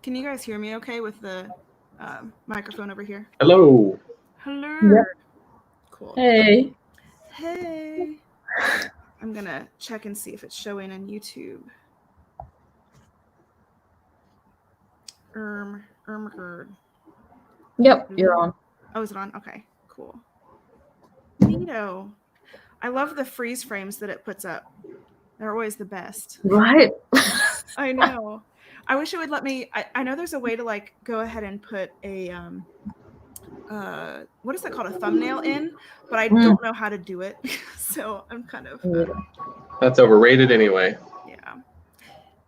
Can you guys hear me okay with the microphone over here? Hello. Hello. Yep. Cool. Hey. Hey. I'm going to check and see if it's showing on YouTube. Yep, you're on. Oh, is it on? Okay, cool. Neato. I love the freeze frames that it puts up. They're always the best. Right. I know. I wish it would let me. I know there's a way to like go ahead and put a what is that called, a thumbnail in, but I don't know how to do it. So I'm kind of That's overrated anyway. yeah.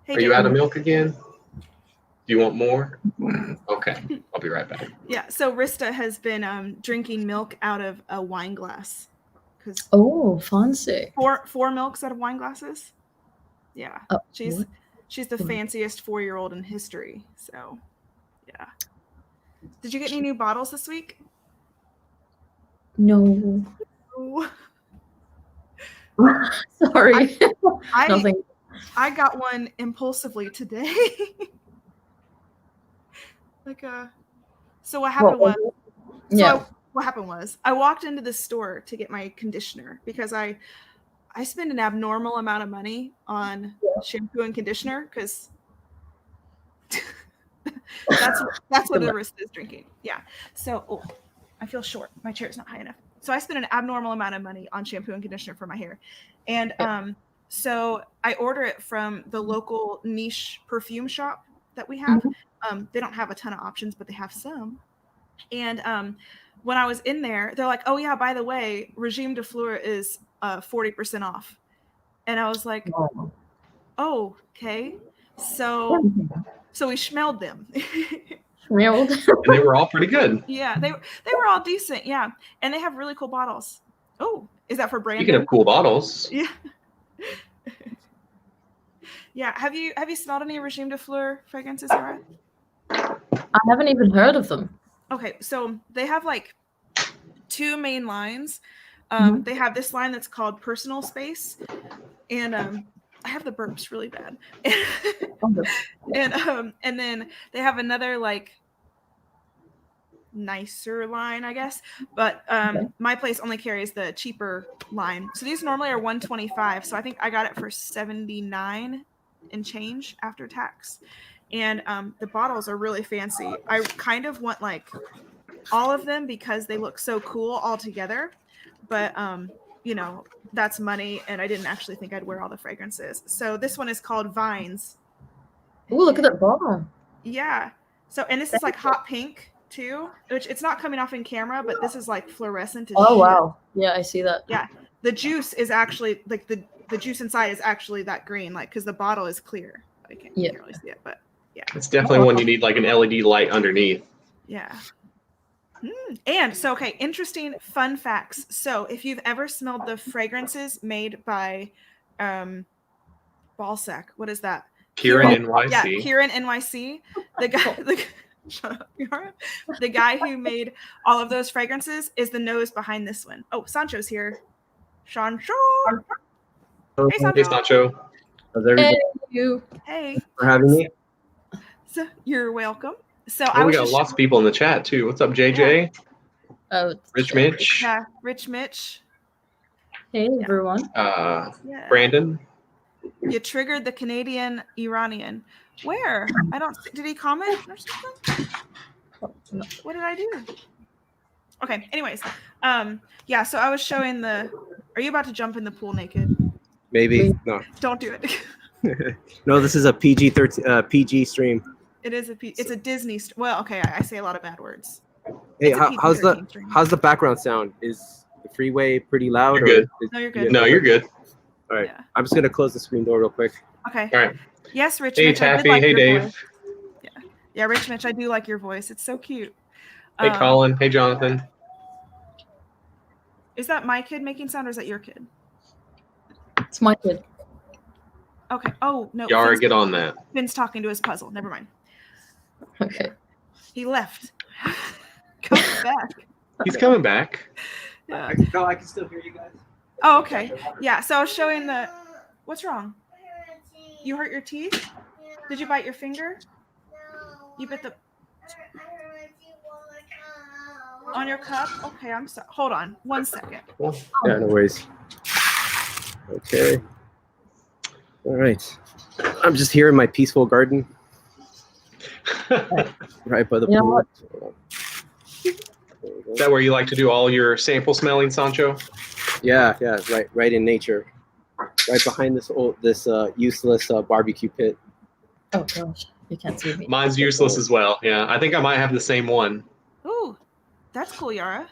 Hey, Are you out of milk again? Do you want more? Okay, I'll be right back. Yeah, so Rista has been drinking milk out of a wine glass. Oh, fancy. Four milks out of wine glasses. Yeah, she's the What? fanciest 4-year-old in history. So, yeah. Did you get any new bottles this week? No. No. Sorry. Nothing. I got one impulsively today. So what happened was, what happened was I walked into the store to get my conditioner because I spend an abnormal amount of money on shampoo and conditioner because that's what Arista is drinking. Yeah. So I feel short. My chair is not high enough. So I spend an abnormal amount of money on shampoo and conditioner for my hair. And so I order it from the local niche perfume shop that we have. They don't have a ton of options, but they have some. And when I was in there, they're like, oh, yeah, by the way, Regime de Fleur is 40% off. And I was like, oh, okay. So we smelled them. Smelled. And they were all pretty good. Yeah, they were all decent. Yeah. And they have really cool bottles. Oh, is that for Brandon? You can have cool bottles. Yeah. Yeah. Have you smelled any Regime de Fleur fragrances, Sarah? I haven't even heard of them. Okay, so they have like 2 main lines. They have this line that's called Personal Space, and I have the burps really bad. And then they have another like nicer line, I guess. But my place only carries the cheaper line. So these normally are $125. So I think I got it for $79 and change after tax. And the bottles are really fancy. I kind of want like all of them because they look so cool all together. But, you know, that's money. And I didn't actually think I'd wear all the fragrances. So this one is called Vines. Oh, look at that bottle. Yeah. So, and this is like hot pink too, which it's not coming off in camera, but this is like fluorescent. Oh, wow. Yeah, I see that. Yeah. The juice is actually like the juice inside is actually that green, like, because the bottle is clear. I can't really see it, but yeah. It's definitely one you need like an LED light underneath. Yeah. And so, okay, interesting fun facts. So if you've ever smelled the fragrances made by Balsac, what is that? Kieran NYC. Yeah, Kieran NYC. The guy, shut up, Yara. The guy who made all of those fragrances is the nose behind this one. Oh, Sancho's here. Sancho. Hey, Sancho. Hey, Sancho. How's everybody? Hey. For having me. So you're welcome. So we got lots of people in the chat too. What's up, JJ? Oh, Rich Mitch. Yeah, Rich Mitch. Hey, everyone. Brandon. You triggered the Canadian Iranian. Where? I don't. Did he comment or something? What did I do? Okay. Anyways, yeah. So I was showing the. Are you about to jump in the pool naked? Maybe. No. Don't do it. No, this is a PG stream. It is it's a Disney. Well, okay. I say a lot of bad words. Hey, how's the background sound? Is the freeway pretty loud? You're good. No, you're good. No, you're good. All right. Yeah. I'm just gonna close the screen door real quick. Okay. All right. Yes, Rich. Hey, Mitch, Taffy. Like hey, Dave. Voice. Yeah, Rich Mitch. I do like your voice. It's so cute. Hey, Colin. Hey, Jonathan. Is that my kid making sound, or is that your kid? It's my kid. Okay. Oh no. Yara, get on that. Finn's talking to his puzzle. Never mind. Okay. He left. Come back. He's coming back. Yeah. I can still hear you guys. Oh, okay. Yeah. So I was showing the. What's wrong? You hurt your teeth? Did you bite your finger? You bit the on your cup? Okay, I'm sorry. Hold on 1 second. Yeah, no worries. Okay. All right. I'm just here in my peaceful garden. Right by the You know pool. what? Is that where you like to do all your sample smelling, Sancho? Yeah, right in nature. Right behind this useless barbecue pit. Oh gosh, you can't see me. Mine's useless as well. Yeah, I think I might have the same one. Ooh, that's cool, Yara.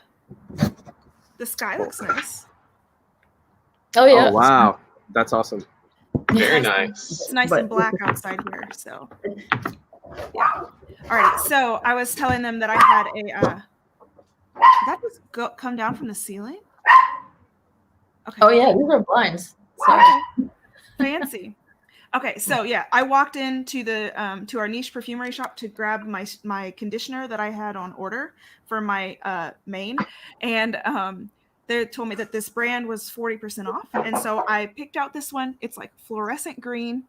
The sky looks nice. Oh yeah. Oh wow, that's awesome. Very It's nice. nice and black outside here, so yeah. All right, so I was telling them that I had a. Did that just come down from the ceiling? Okay. Oh yeah, these are blinds. Sorry. Okay. Fancy. Okay, so yeah, I walked into the to our niche perfumery shop to grab my conditioner that I had on order for my main, and they told me that this brand was 40% off, and so I picked out this one. It's like fluorescent green,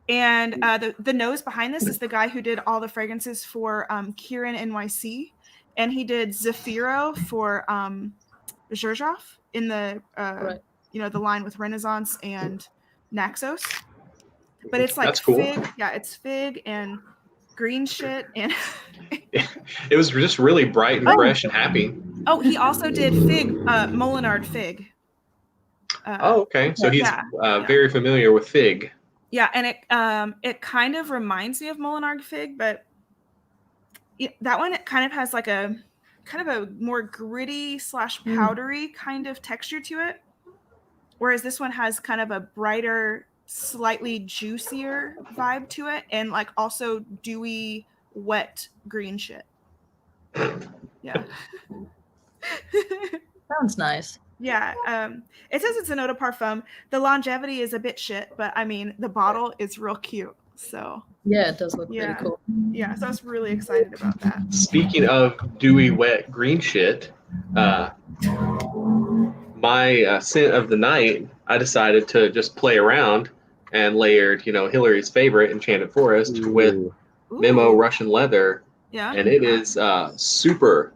and the nose behind this is the guy who did all the fragrances for Kieran NYC, and he did Zafiro for Xerjoff in the Right. the line with Renaissance and Naxos. But it's like That's cool. fig. Yeah, it's fig and green shit. And It was just really bright and fresh and happy. oh, he also did fig, Molinard Fig. Okay. So he's yeah. very familiar with Fig. Yeah, and it kind of reminds me of Molinard Fig, but that one it kind of has like a kind of a more gritty / powdery kind of texture to it, whereas this one has kind of a brighter, slightly juicier vibe to it, and like also dewy, wet green shit. Yeah. Sounds nice. Yeah. It says it's an eau de parfum. The longevity is a bit shit, but I mean the bottle is real cute. So Yeah, it does look pretty cool. yeah, so I was really excited about that. Speaking of dewy, wet green shit, my scent of the night, I decided to just play around and layered, Hillary's favorite, Enchanted Forest, with Memo Russian Leather. Yeah. And it is super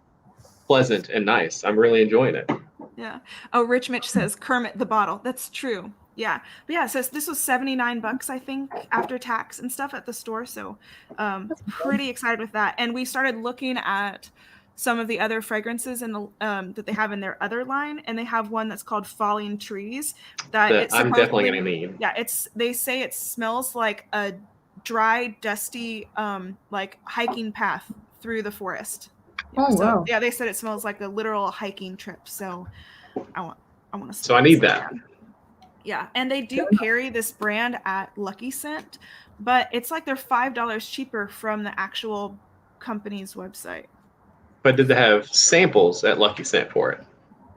pleasant and nice. I'm really enjoying it. Yeah. Oh, Rich Mitch says Kermit the bottle. That's true. Yeah. But yeah, so this was $79, I think, after tax and stuff at the store. So pretty excited with that. And we started looking at some of the other fragrances in the that they have in their other line, and they have one that's called Falling Trees that I'm definitely gonna need. Yeah, they say it smells like a dry, dusty like hiking path through the forest. Oh, so, wow. Yeah, they said it smells like a literal hiking trip. So I want to. So I need that. Yeah, and they do carry this brand at Lucky Scent, but it's like they're $5 cheaper from the actual company's website. But did they have samples at Lucky Scent for it?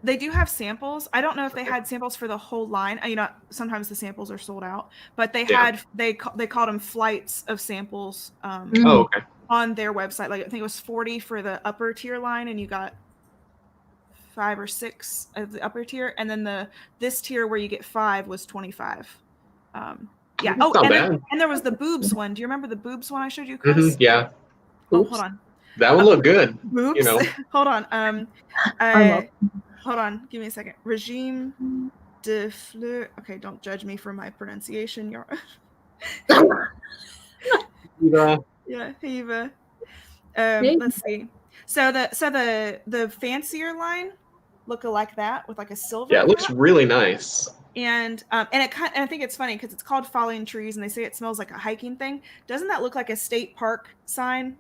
They do have samples. I don't know if they had samples for the whole line. Sometimes the samples are sold out, but they had they called them flights of samples. Okay. On their website, like I think it was 40 for the upper tier line, and you got 5 or 6 of the upper tier, and then this tier where you get 5 was 25. Yeah. Oh, and there was the boobs one. Do you remember the boobs one I showed you, Chris? Mm-hmm, yeah. Oh, hold on. That one looked good. Boobs. Hold on. Hold on. Give me a second. Regime de fleur. Okay, don't judge me for my pronunciation. Yeah, hey Eva. Let's see. So the fancier line look like that with like a silver. Yeah, it looks really nice. And I think it's funny because it's called Falling Trees, and they say it smells like a hiking thing. Doesn't that look like a state park sign?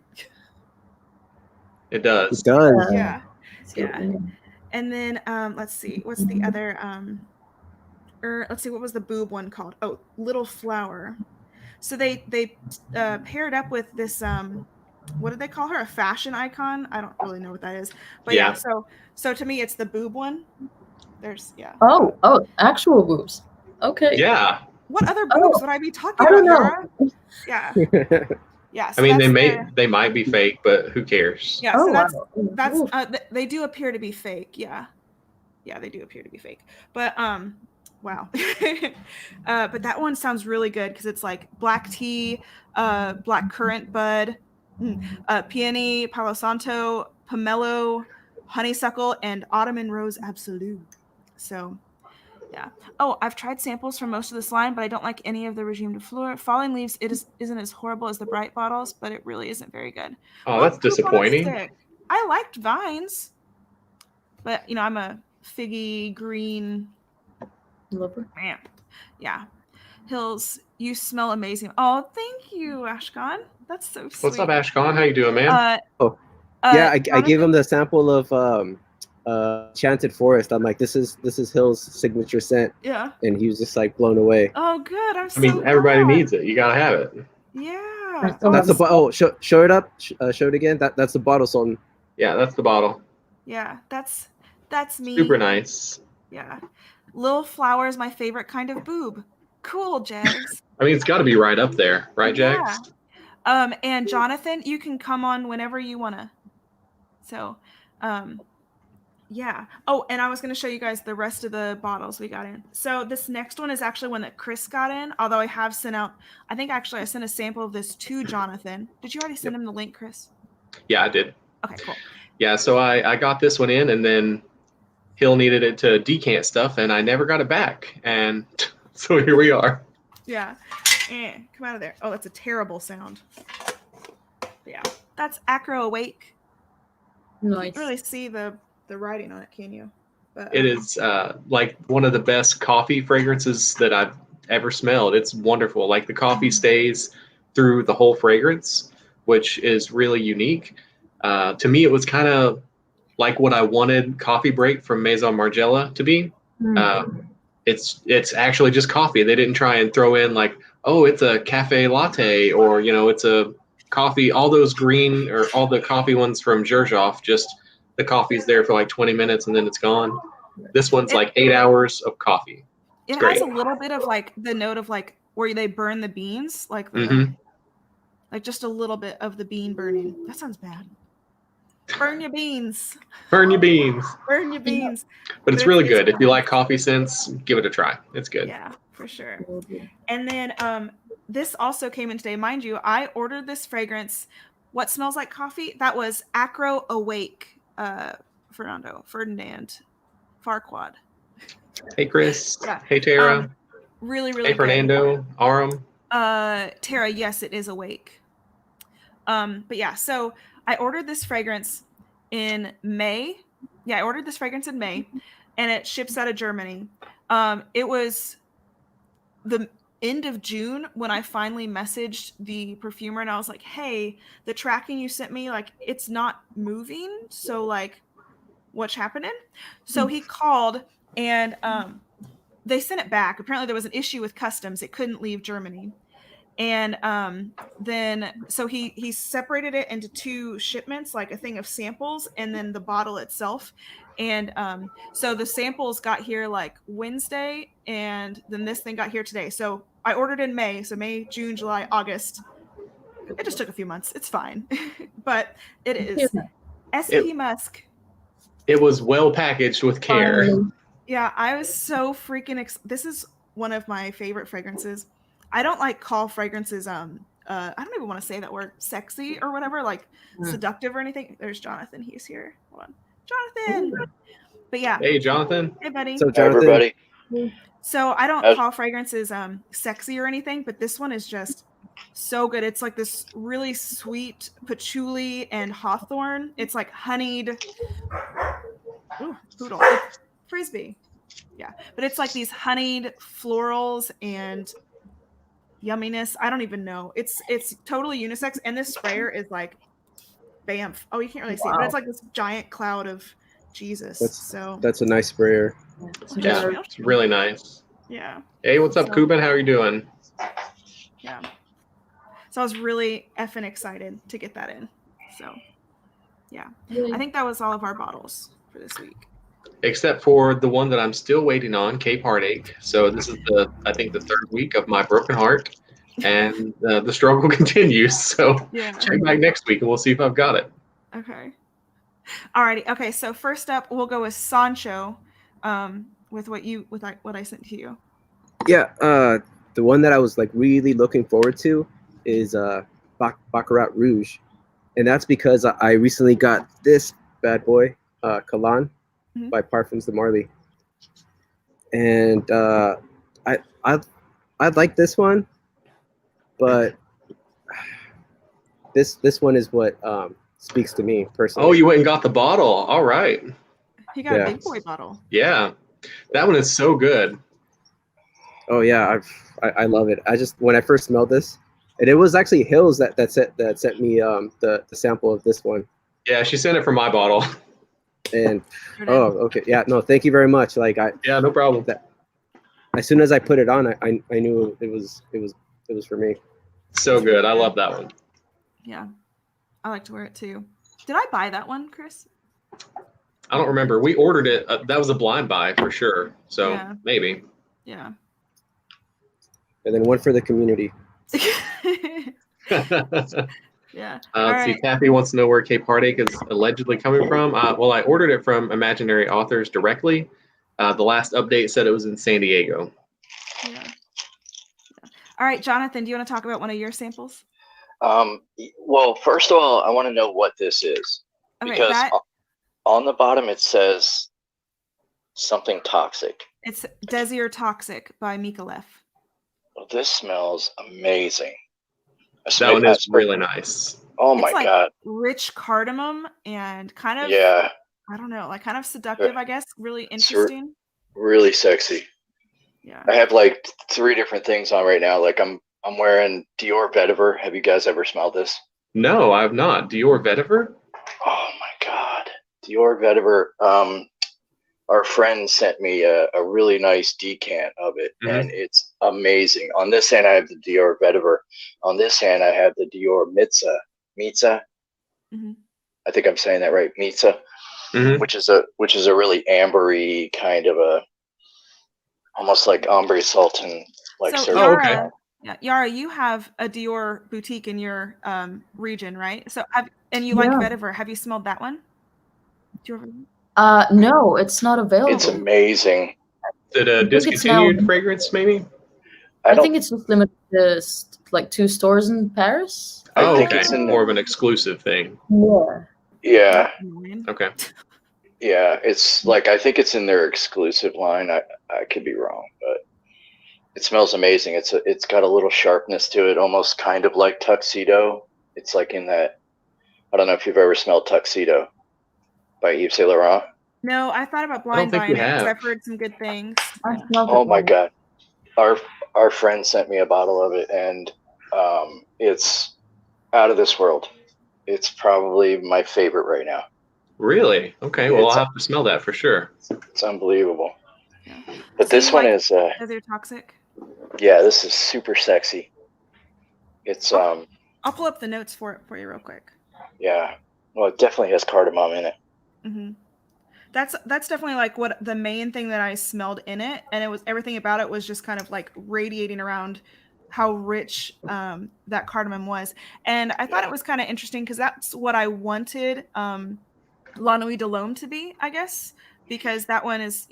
It does. It does. Yeah. Yeah. And then let's see. What's the other let's see, what was the boob one called? Oh, Little Flower. So they paired up with this what did they call her? A fashion icon? I don't really know what that is. But yeah, so to me it's the boob one. There's Oh, actual boobs. Okay. Yeah. What other boobs would I be talking about? I don't know. Yeah. Yeah. So I mean, they might be fake, but who cares? Yeah. So that's they do appear to be fake. Yeah. Yeah, they do appear to be fake. But wow. But that one sounds really good because it's like black tea, black currant bud, peony, palo santo, pomelo, honeysuckle, and autumn and rose absolute. So yeah. Oh, I've tried samples from most of this line, but I don't like any of the Regime de Fleur. Falling Leaves isn't as horrible as the bright bottles, but it really isn't very good. Oh, that's Coupon disappointing. Stick. I liked Vines, but I'm a figgy green Lover. man. Yeah. Hills, you smell amazing. Oh, thank you, Ashkan. That's so sweet. What's up, Ashkan? How you doing, man? I gave him the sample of Enchanted Forest. I'm like, this is Hill's signature scent. Yeah. And he was just like blown away. Oh, good. I'm so I mean, everybody glad. needs it. You gotta have it. Yeah. That's the show it up. Show it again. That's the bottle, Sultan. Yeah, that's the bottle. Yeah, that's me. Super nice. Yeah. Lil Flower is my favorite kind of boob. Cool, Jags. I mean, it's got to be right up there, right, Jax? Yeah. And Jonathan, you can come on whenever you wanna. So, yeah. Oh, and I was going to show you guys the rest of the bottles we got in. So this next one is actually one that Chris got in, although I have sent out, I think actually I sent a sample of this to Jonathan. Did you already send him the link, Chris? Yeah, I did. Okay, cool. Yeah, so I got this one in, and then Hill needed it to decant stuff, and I never got it back. And so here we are. Yeah. Come out of there. Oh, that's a terrible sound. But yeah. That's Acro Awake. Nice. You can't really see the writing on it, can you? But, It is like one of the best coffee fragrances that I've ever smelled. It's wonderful. Like the coffee stays through the whole fragrance, which is really unique. To me, it was kind of like what I wanted Coffee Break from Maison Margiela to be. It's actually just coffee. They didn't try and throw in like, oh, it's a cafe latte, or it's a coffee. All those green or all the coffee ones from Xerjoff, just the coffee's there for like 20 minutes and then it's gone. This one's like 8 hours of coffee. It great. has a little bit of like the note of like where they burn the beans, like like just a little bit of the bean burning. That sounds bad. Burn your beans. Burn your beans. Burn your beans. But it's really good. If you like coffee scents, give it a try. It's good. Yeah, for sure. And then this also came in today. Mind you, I ordered this fragrance, What Smells Like Coffee. That was Acro Awake, Ferdinand Farquad. Hey, Chris. Yeah. Hey, Tara. Really, really Hey, Fernando. Aram. Tara, yes, it is Awake. But yeah, so I ordered this fragrance in May. Yeah, I ordered this fragrance in May, and it ships out of Germany. It was the end of June when I finally messaged the perfumer, and I was like, hey, the tracking you sent me, like, it's not moving. So, like, what's happening? So he called, and they sent it back. Apparently there was an issue with customs. It couldn't leave Germany. And then so he separated it into 2 shipments, like a thing of samples and then the bottle itself. And so the samples got here like Wednesday, and then this thing got here today. So I ordered in May. So May, June, July, August. It just took a few months. It's fine. But it is SP Musk. It was well packaged with care. Yeah, I was so freaking this is one of my favorite fragrances. I don't like call fragrances I don't even want to say that word, sexy or whatever, like seductive or anything. There's Jonathan, he's here. Hold on. Jonathan. But yeah. Hey, Jonathan. Hey, buddy. So, Hey, everybody. So I don't call fragrances sexy or anything, but this one is just so good. It's like this really sweet patchouli and hawthorn. It's like honeyed. Ooh, poodle. Frisbee. Yeah. But it's like these honeyed florals and yumminess. I don't even know. It's totally unisex, and this sprayer is like bamf. Oh, you can't really see it, but it's like this giant cloud of Jesus. That's a nice sprayer. Yeah, it's really nice. Yeah. Hey, what's up, Kuban? How are you doing? Yeah. So I was really effing excited to get that in. So yeah. I think that was all of our bottles for this week. Except for the one that I'm still waiting on, Cape Heartache. So this is I think the 3rd week of my broken heart, and the struggle continues. So check back next week and we'll see if I've got it. Okay. Alrighty. Okay. So first up, we'll go with Sancho. with what I sent to you? Yeah, the one that I was like really looking forward to is Baccarat Rouge, and that's because I recently got this bad boy, Killian by Parfums de Marly, and I like this one, but this one is what speaks to me personally. Oh, you went and got the bottle. All right. He got a big boy bottle. Yeah, that one is so good. Oh yeah, I love it. When I first smelled this, and it was actually Hills that sent me the sample of this one. Yeah, she sent it from my bottle. And okay, yeah, no, thank you very much. Like yeah, no problem. As soon as I put it on, I knew it was for me. So good. I love that one. Yeah, I like to wear it too. Did I buy that one, Chris? I don't remember. We ordered it. That was a blind buy for sure. So maybe. Yeah. And then one for the community. Yeah. Let's see. Kathy wants to know where Cape Heartache is allegedly coming from. Well, I ordered it from Imaginary Authors directly. The last update said it was in San Diego. Yeah. All right, Jonathan, do you want to talk about one of your samples? Well, first of all, I want to know what this is. Okay, because on the bottom it says something toxic. It's Desir Toxic by Micallef. Well, this smells amazing. That one is really nice. Oh my God. Rich cardamom and kind of, I don't know, like kind of seductive, I guess. Really interesting. Really sexy. Yeah. I have like 3 different things on right now. Like I'm wearing Dior Vetiver. Have you guys ever smelled this? No, I have not. Dior Vetiver? Oh my God. Dior Vetiver. Our friend sent me a really nice decant of it, and it's amazing. On this hand, I have the Dior Vetiver. On this hand, I have the Dior Mitza. I think I'm saying that right, Mitza, which is a really ambery kind of a, almost like ombre sultan like. So Yara, Yara, you have a Dior boutique in your region, right? So and you like Vetiver. Have you smelled that one? Do you ever? No, it's not available. It's amazing. Is it a discontinued fragrance, maybe? I think it's just limited to like 2 stores in Paris. Oh, okay. It's more of an exclusive thing. Yeah. Okay. Yeah, it's like, I think it's in their exclusive line. I could be wrong, but it smells amazing. It's got a little sharpness to it, almost kind of like Tuxedo. It's like in that, I don't know if you've ever smelled Tuxedo by Yves Saint Laurent. No, I thought about blind buying it because I've heard some good things. Oh my God. Our friend sent me a bottle of it, and it's out of this world. It's probably my favorite right now. Really? Okay. Well, I'll have to smell that for sure. It's unbelievable. Yeah. But so this one is Desir Toxic. Yeah, this is super sexy. It's I'll pull up the notes for you real quick. Yeah. Well, it definitely has cardamom in it. That's definitely like what the main thing that I smelled in it, and it was everything about it was just kind of like radiating around how rich that cardamom was. And I thought it was kind of interesting because that's what I wanted La Nuit de l'Homme to be, I guess, because that one is,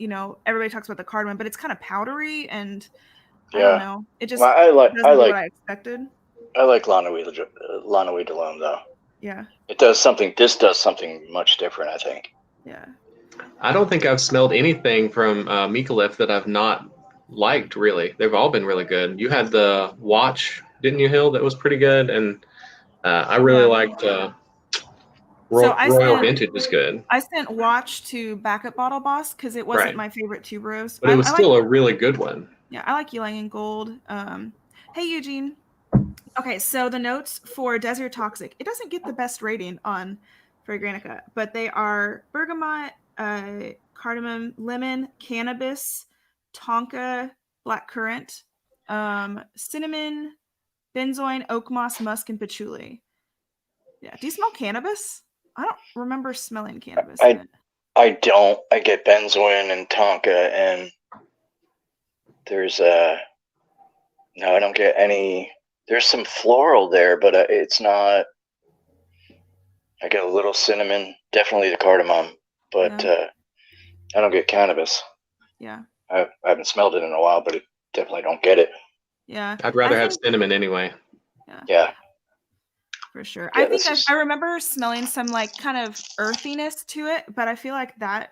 everybody talks about the cardamom, but it's kind of powdery, and I don't know, it just doesn't do what I expected. I like La Nuit de l'Homme though. Yeah. This does something much different, I think. Yeah. I don't think I've smelled anything from Micallef that I've not liked, really. They've all been really good. You had the watch, didn't you, Hill? That was pretty good. And I really liked Royal Vintage is good. I sent watch to Backup Bottle Boss because it wasn't my favorite tuberose. But it was still a really good one. Yeah, I like Ylang and Gold. Hey, Eugene. Okay, so the notes for Desir Toxic. It doesn't get the best rating on Fragrantica, but they are bergamot, cardamom, lemon, cannabis, tonka, blackcurrant, cinnamon, benzoin, oak moss, musk, and patchouli. Yeah. Do you smell cannabis? I don't remember smelling cannabis. I don't. I get benzoin and tonka, and there's no, I don't get any. There's some floral there, but it's not. I get a little cinnamon, definitely the cardamom, but I don't get cannabis. Yeah. I haven't smelled it in a while, but it definitely don't get it. Yeah. I'd rather I have think- cinnamon anyway. Yeah. For sure. Yeah, I think this is- I remember smelling some like kind of earthiness to it, but I feel like that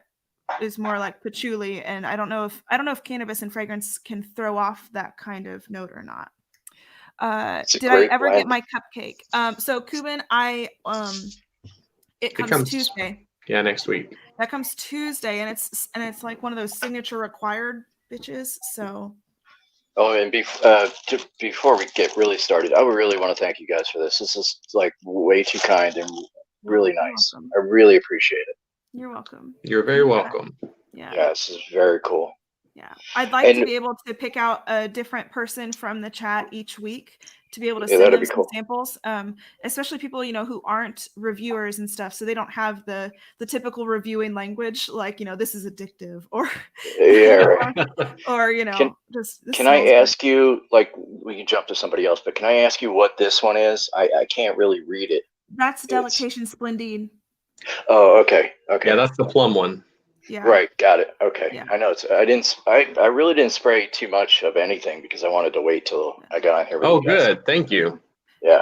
is more like patchouli, and I don't know if cannabis and fragrance can throw off that kind of note or not. It's a Did I great ever blend. get my cupcake? So Cuban, it comes comes- Tuesday. Yeah, next week. That comes Tuesday, and it's like one of those signature required bitches. So Oh, and before we get really started, I would really want to thank you guys for this. This is like way too kind and really You're nice. welcome. I really appreciate it. You're welcome. You're very welcome. Yeah. Yeah, this is very cool. Yeah. I'd like to And- be able to pick out a different person from the chat each week to be able to Yeah, send that'd them be some cool. samples. Especially people, who aren't reviewers and stuff. So they don't have the typical reviewing language, like, this is addictive or, Yeah. Right. or, Can- this Can I smells good. ask you, like, we can jump to somebody else, but can I ask you what this one is? I can't really read it. That's Delectation Splendide. Oh, okay. Okay. Yeah, that's the plum one. Yeah. Right. Got it. Okay. Yeah. I know I really didn't spray too much of anything because I wanted to wait till I got on here with Oh, you guys. good. Thank you. Yeah.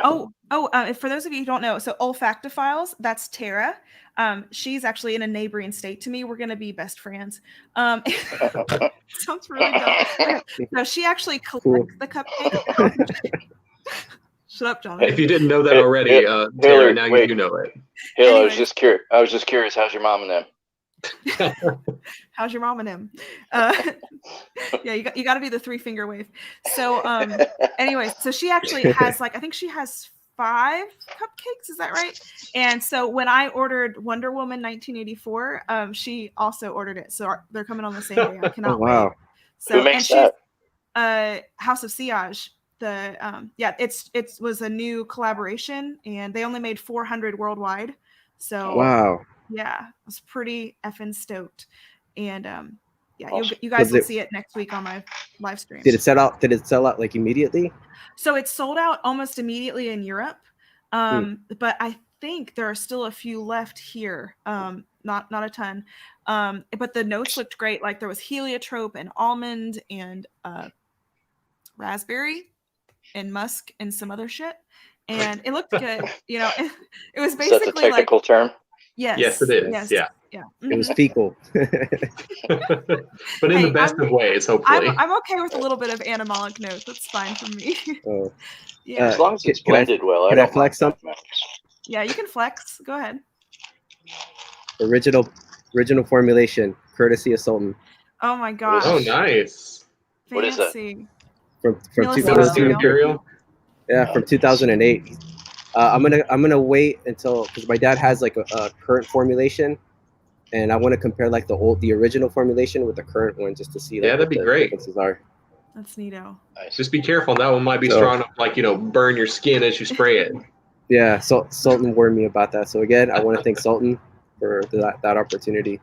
For those of you who don't know, so Olfactophiles, that's Tara. She's actually in a neighboring state to me. We're going to be best friends. Sounds really dumb. No, she actually collects the cupcakes. Shut up, Jonathan. If you didn't know that Hey, already, Hillary, Tara, now wait. you do know it. Hill, I Anyways. was just curious. How's your mom and them? How's your mom and him? Yeah, you got to do the 3-finger wave. So, anyways, so she actually has I think she has 5 cupcakes. Is that right? And so when I ordered Wonder Woman 1984, she also ordered it. So they're coming on the same day. I cannot Oh, wow. wait. So Who makes and that? she's House of Sillage. It was a new collaboration, and they only made 400 worldwide. So Wow. yeah, I was pretty effing stoked. And Awesome. you guys Was will it- see it next week on my live stream. Did it sell out like immediately? So it sold out almost immediately in Europe. But I think there are still a few left here. Not a ton. But the notes looked great. Like there was heliotrope and almond and raspberry and musk and some other shit. And it looked good. It was Is that the basically like technical term? yes. Yes, it is. Yes, Yeah. Yeah. It was Mhm. fecal. But in the Hey, best of ways, hopefully. I'm okay with a little bit of animalic notes. That's fine for me. Oh. Yeah. As long as it's can I- blended well, can I don't flex mind some? mathematics. Yeah, you can flex. Go ahead. Original formulation, courtesy of Sultan Oh my What gosh. is Oh, nice. What is that? Fancy. from Millicent 2002. Imperial. Yeah, from 2008. I'm gonna wait until because my dad has like a current formulation, and I want to compare like the original formulation with the current one just to see. Like, Yeah, that'd what be the great. differences are. That's neato. Nice. Just be careful. That one might be So- strong enough, like, burn your skin as you spray it. Yeah, so Sultan warned me about that. So again, I want to thank Sultan for that opportunity.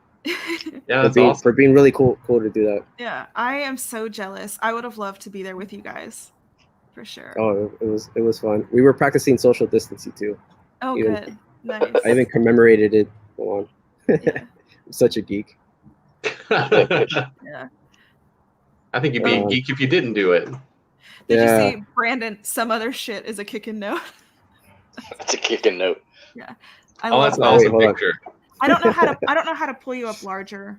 Yeah, that's for awesome. being really cool to do that. Yeah, I am so jealous. I would have loved to be there with you guys. For sure. Oh, it was fun. We were practicing social distancing too. Oh, even- good. Nice. I even commemorated it. Go on. Yeah. I'm such a geek. Yeah. I think you'd be a geek if you didn't do it. Did Yeah. you see Brandon? Some other shit is a kicking note. That's a kicking note. I Oh, love that's an that. Wait, awesome hold on. picture. I don't know how to pull you up larger.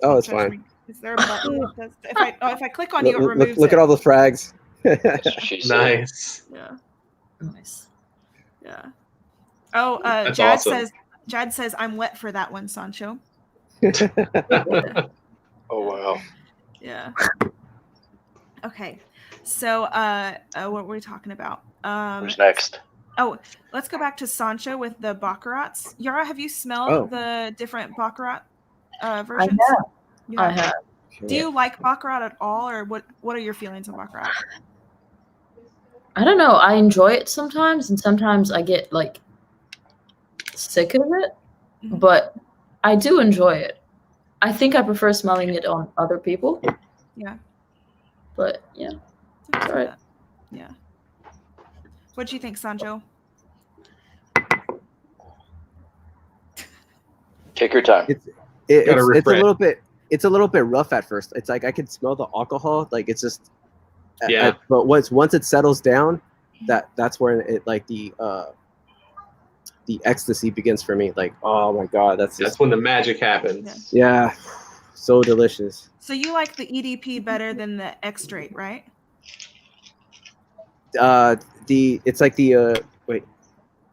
Oh, it's Especially- fine. Is there a button that does? If I click on you, it Look, removes look it. at all the frags. That's what she said. Nice. Yeah. Nice. Yeah. Oh, That's Jad awesome. says I'm wet for that one, Sancho. Oh wow. Yeah. Okay. So what were we talking about? Who's next? Oh, let's go back to Sancho with the Baccarats. Yara, have you smelled Oh. the different Baccarat I versions? have. You I have? have. Do you like Baccarat at all, or what are your feelings on Baccarat? I don't know. I enjoy it sometimes, and sometimes I get like sick of it. Mhm. But I do enjoy it. I think I prefer smelling it on other people. Yeah. But yeah, I can see alright. that. Yeah. What do you think, Sancho? Take your time. It's Gotta a refresh. little bit. it's a little bit rough at first. It's like I can smell the alcohol. Like it's just Yeah. but once it settles down, that's where it like the ecstasy begins for me. Like, oh my god, that's when the magic happens. Yeah, so delicious. So you like the EDP better than the extrait, right? It's like the wait.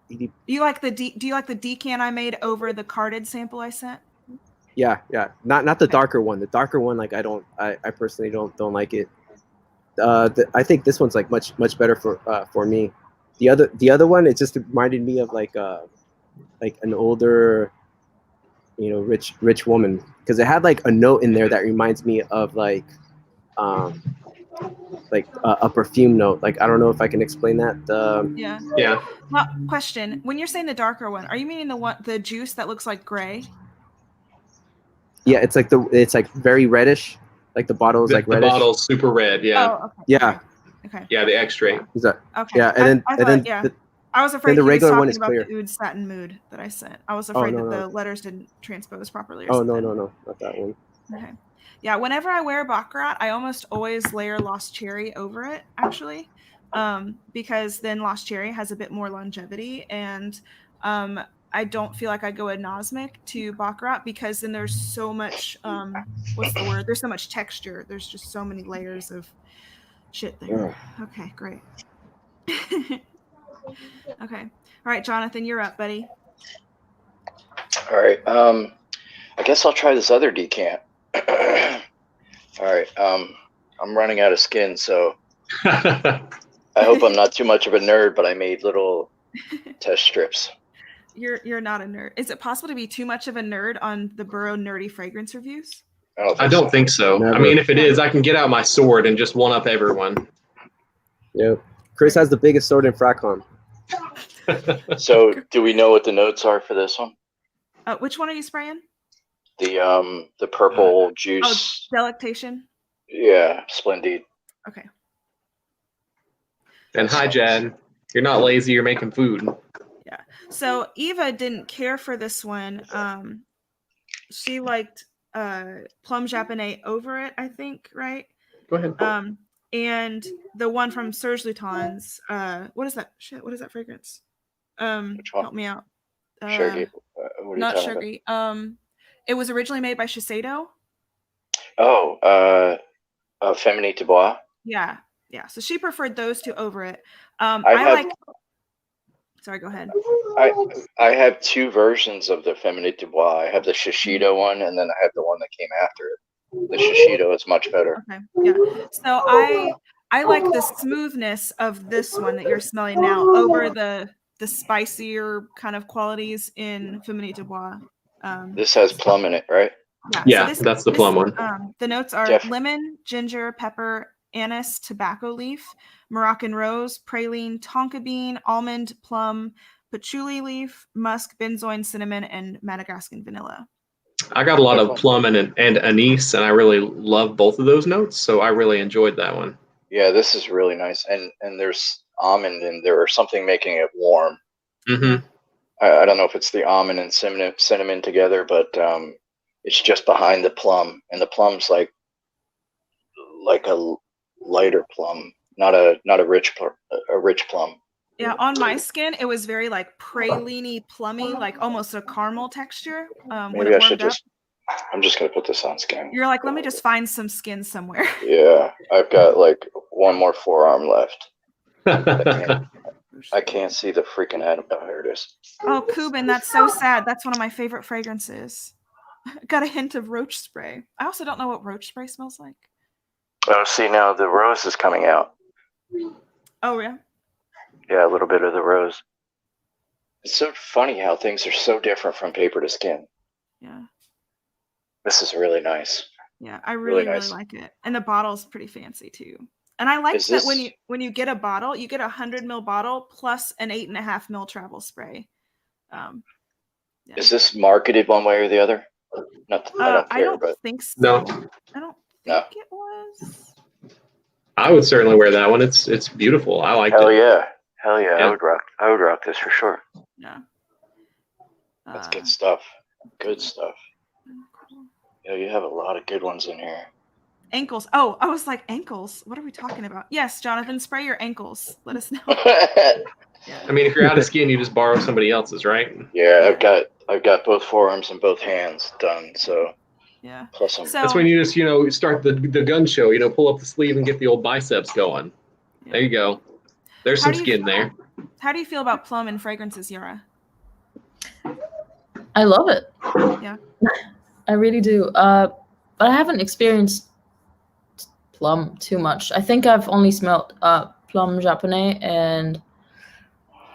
Do you like the decant I made over the carded sample I sent? Yeah. Not the darker one. The darker one, like I personally don't like it. I think this one's like much better for me. The other one, it just reminded me of like an older, rich woman, because it had like a note in there that reminds me of like a perfume note. Like I don't know if I can explain that. Yeah. Well, question: when you're saying the darker one, are you meaning the juice that looks like gray? Yeah, it's like very reddish. Like the bottle is like reddish. The bottle's super red. Yeah. Oh, okay. Yeah. Okay. Yeah, the extrait. Is that? Okay. Yeah, I was afraid the he was regular one talking is about clear. the oud satin mood that I sent. I was afraid that the letters didn't transpose properly. Oh no, not that one. Okay. Yeah, whenever I wear Baccarat, I almost always layer Lost Cherry over it, actually, because then Lost Cherry has a bit more longevity, and I don't feel like I go anosmic to Baccarat because then there's so much, what's the word? There's so much texture. There's just so many layers of shit there. Okay, great. Okay. All right, Jonathan, you're up, buddy. All right. I guess I'll try this other decant. All right. I'm running out of skin, so I hope I'm not too much of a nerd, but I made little test strips. You're not a nerd. Is it possible to be too much of a nerd on the Burrow nerdy fragrance reviews? I don't think so. Never. I mean, if it is, I can get out my sword and just one up everyone. Yeah. Chris has the biggest sword in Frag. So, do we know what the notes are for this one? Which one are you spraying? The purple juice. Oh, Delectation. Yeah, Splendid. Okay. And hi, Jen. You're not lazy. You're making food. Yeah. So Eva didn't care for this one. She liked Plum Japonais over it, I think, right? Go ahead. And the one from Serge Lutens. What is that? Shit. What is that fragrance? Help me out. Sherry. Not Sherry. It was originally made by Shiseido. Oh, Féminine de Bois. Yeah. So she preferred those two over it. Sorry, go ahead. I have two versions of the Féminine de Bois. I have the Shiseido one, and then I have the one that came after it. The Shiseido is much better. Okay. Yeah. So I like the smoothness of this one that you're smelling now over the spicier kind of qualities in Féminine de Bois. This has plum in it, right? Yeah, so that's the plum one. The notes are lemon, ginger, pepper, anise, tobacco leaf, Moroccan rose, praline, tonka bean, almond, plum, patchouli leaf, musk, benzoin, cinnamon, and Madagascan vanilla. I got a lot of plum and anise, and I really love both of those notes, so I really enjoyed that one. Yeah, this is really nice, and there's almond in there or something making it warm. Mm-hmm. I don't know if it's the almond and cinnamon together, but it's just behind the plum, and the plum's like a lighter plum, not a rich plum. Yeah, on my skin, it was very like praline-y, plummy, like almost a caramel texture. Maybe I should I'm just gonna put this on skin. You're like, let me just find some skin somewhere. Yeah, I've got like one more forearm left. I can't see the freaking atom. Oh, here it is. Oh, Kuban, that's so sad. That's one of my favorite fragrances. Got a hint of roach spray. I also don't know what roach spray smells like. Oh, see, now the rose is coming out. Oh, yeah? Yeah, a little bit of the rose. It's so funny how things are so different from paper to skin. Yeah. This is really nice. Yeah, I really like it. And the bottle's pretty fancy, too. And I like that when you get a bottle, you get a 100 ml bottle plus an 8.5 ml travel spray. Yeah. Is this marketed one way or the other? I don't think so. No. I don't think it was. I would certainly wear that one. It's beautiful. I like it. Hell yeah. I would rock this for sure. Yeah. That's good stuff. Good stuff. Cool. Yeah, you have a lot of good ones in here. Ankles. Oh, I was like, ankles? What are we talking about? Yes, Jonathan, spray your ankles. Let us know. Yeah. I mean, if you're out of skin, you just borrow somebody else's, right? Yeah, I've got both forearms and both hands done. So yeah. plus I'm. That's when you just start the gun show. Pull up the sleeve and get the old biceps going. Yeah. There you go. There's some skin there. How do you feel about plum and fragrances, Yara? I love it. Yeah. I really do. But I haven't experienced plum too much. I think I've only smelled Plum Japonais and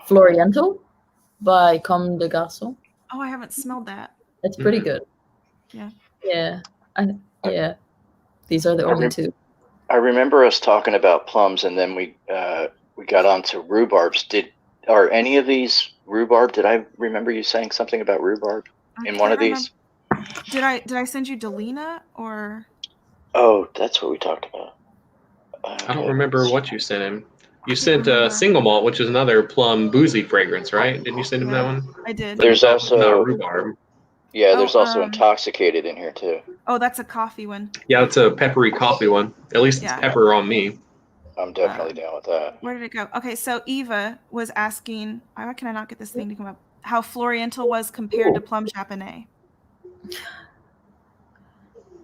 Floriento by Comme des Garçons. Oh, I haven't smelled that. It's pretty good. Yeah. Yeah. Yeah. These are the only two. I remember us talking about plums, and then we got onto rhubarbs. Are any of these rhubarb? Did I remember you saying something about rhubarb in one of these? Did I send you Delina or? Oh, that's what we talked about. I don't remember what you sent him. You sent Single Malt, which is another plum boozy fragrance, right? Didn't you send him that one? I did. There's also not rhubarb. Yeah, there's also Intoxicated in here too. Oh, that's a coffee one. Yeah, it's a peppery coffee one. At least it's pepper on me. I'm definitely down with that. Where did it go? Okay, so Eva was asking, why can I not get this thing to come up? How Floriental was compared to Plum Japonais.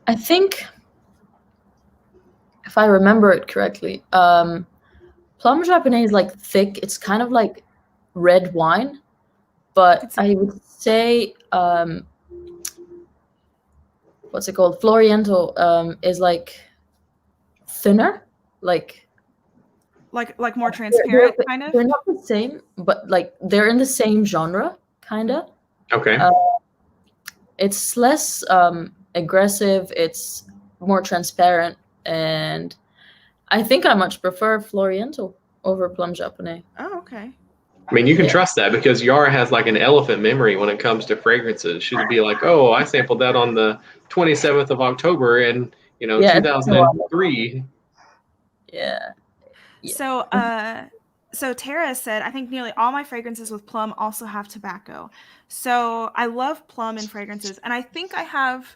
I think, if I remember it correctly, Plum Japonais is like thick. It's kind of like red wine, but I would say, what's it called? Floriental is like thinner, like more transparent, kind of. They're not the same, but like they're in the same genre, kind of. Okay. It's less aggressive. It's more transparent, and I think I much prefer Floriental over Plum Japonais. Oh, okay. I mean, you can trust that because Yara has like an elephant memory when it comes to fragrances. She'd be like, "Oh, I sampled that on the 27th of October in 2003." Yeah. So Tara said, I think nearly all my fragrances with plum also have tobacco. So I love plum in fragrances, and I think I have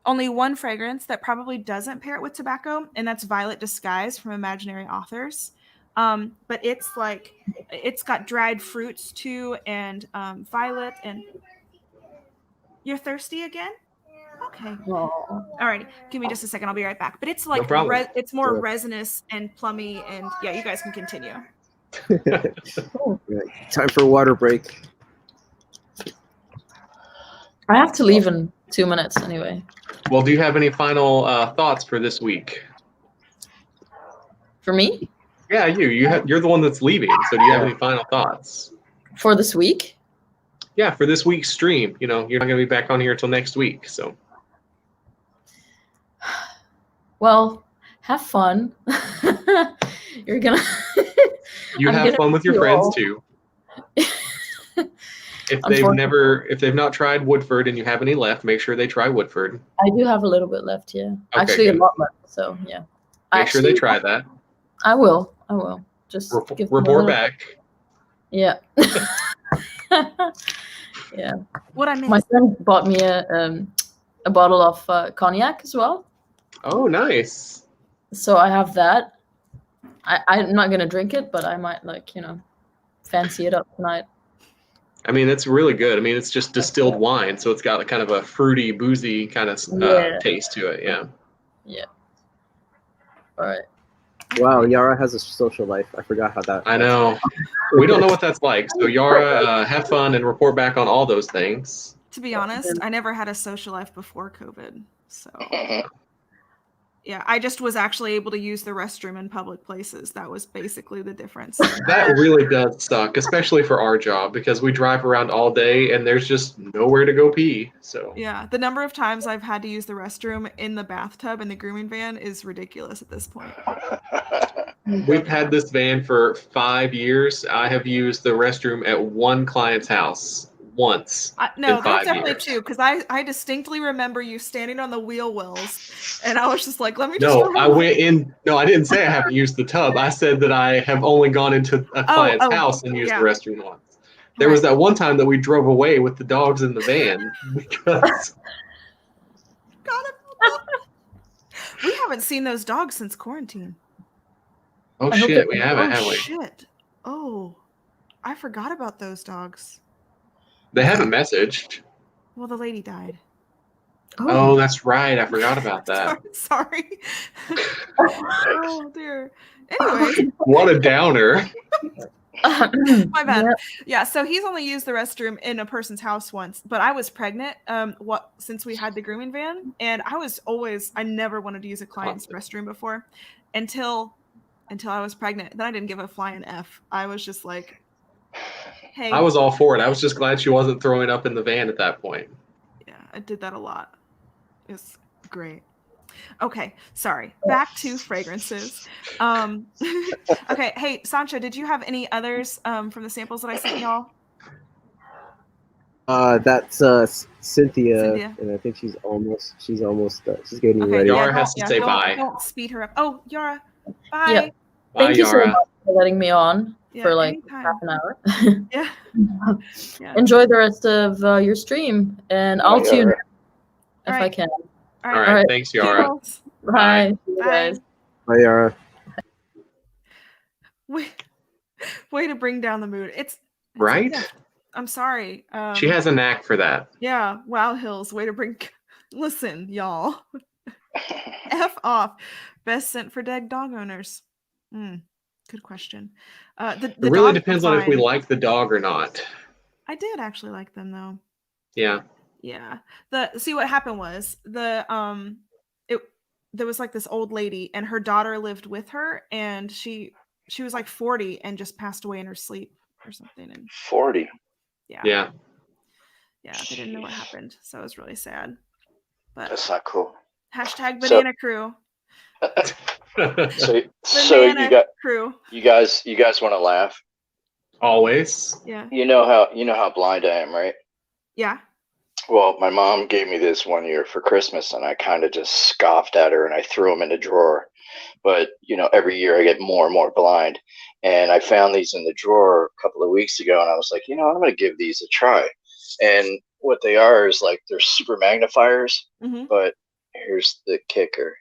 only one fragrance that probably doesn't pair it with tobacco, and that's Violet Disguise from Imaginary Authors. But it's got dried fruits too, and violet. And you're thirsty again? Okay. All right. Give me just a second. I'll be right back. But it's like it's more resinous and plummy, and yeah, you guys can continue. Time for a water break. I have to leave in 2 minutes anyway. Well, do you have any final thoughts for this week? For me? Yeah, you're the one that's leaving. So do you have any final thoughts for this week? Yeah, for this week's stream. You're not going to be back on here until next week. So, well, have fun. You're gonna. You have fun with your friends too. If they've not tried Woodford and you have any left, make sure they try Woodford. I do have a little bit left, yeah. Okay, actually, a lot left. So yeah. Make sure they try that. I will. Just report back. Yeah. Yeah. What I missed? My friend bought me a bottle of cognac as well. Oh, nice. So I have that. I'm not gonna drink it, but I might fancy it up tonight. I mean, it's really good. I mean, it's just distilled wine, so it's got kind of a fruity, boozy kind of taste to it. Yeah. Yeah. All right. Wow, Yara has a social life. I forgot how that. I know. We don't know what that's like. So Yara, have fun and report back on all those things. To be honest, I never had a social life before COVID. So yeah, I just was actually able to use the restroom in public places. That was basically the difference. That really does suck, especially for our job, because we drive around all day and there's just nowhere to go pee. So yeah, the number of times I've had to use the restroom in the bathtub in the grooming van is ridiculous at this point. We've had this van for 5 years. I have used the restroom at one client's house once. No, that's definitely true, because I distinctly remember you standing on the wheel wells, and I was just like, let me just. No, I went in. No, I didn't say I haven't used the tub. I said that I have only gone into a client's house and used the restroom once. There was that one time that we drove away with the dogs in the van because. We haven't seen those dogs since quarantine. Oh I hope shit, they- we haven't, Oh have we? shit! Oh, I forgot about those dogs. They haven't messaged. Well, the lady died. Oh, that's right. I forgot about that. Sorry. Oh dear. Anyways, What a downer. my bad. Yeah. Yeah, so he's only used the restroom in a person's house once, but I was pregnant since we had the grooming van, and I never wanted to use a client's restroom before until I was pregnant. Then I didn't give a flying F. I was just like, hey. I was all for it. I was just glad she wasn't throwing up in the van at that point. Yeah, I did that a lot. It was great. Okay, sorry. Back to fragrances. Okay, hey, Sancho, did you have any others from the samples that I sent y'all? That's Cynthia, and I think she's getting Okay, ready. Yara has to say bye. Don't speed her up. Oh, Yara, bye. Yeah. Bye, Thank you so Yara. much for letting me on Yeah, for like anytime. half an hour. Yeah. Yeah. Enjoy the rest of your stream, and I'll tune in if I Alright. can. All All right. right. Thanks, Yara. Toodles. Bye. See you Bye. guys. Bye, Yara. Way to bring down the mood. It's Right? yeah, I'm sorry. She has a knack for that. Yeah, Wow Hills, way to bring. Listen, y'all. F off. Best scent for dead dog owners. Good question. The It really dogs depends were on if we fine. like the dog or not. I did actually like them though. Yeah. Yeah. See what happened was there was like this old lady and her daughter lived with her, and she was like 40 and just passed away in her sleep or something. And 40. Yeah. they didn't know what happened, so it was really sad. But That's not cool. hashtag banana crew. So Banana crew. you guys want to laugh? Always. Yeah. You know how blind I am, right? Yeah. Well, my mom gave me this one year for Christmas, and I kind of just scoffed at her and I threw them in a drawer. But every year I get more and more blind, and I found these in the drawer a couple of weeks ago, and I was like, I'm going to give these a try. And what they are is like they're super magnifiers, but here's the kicker.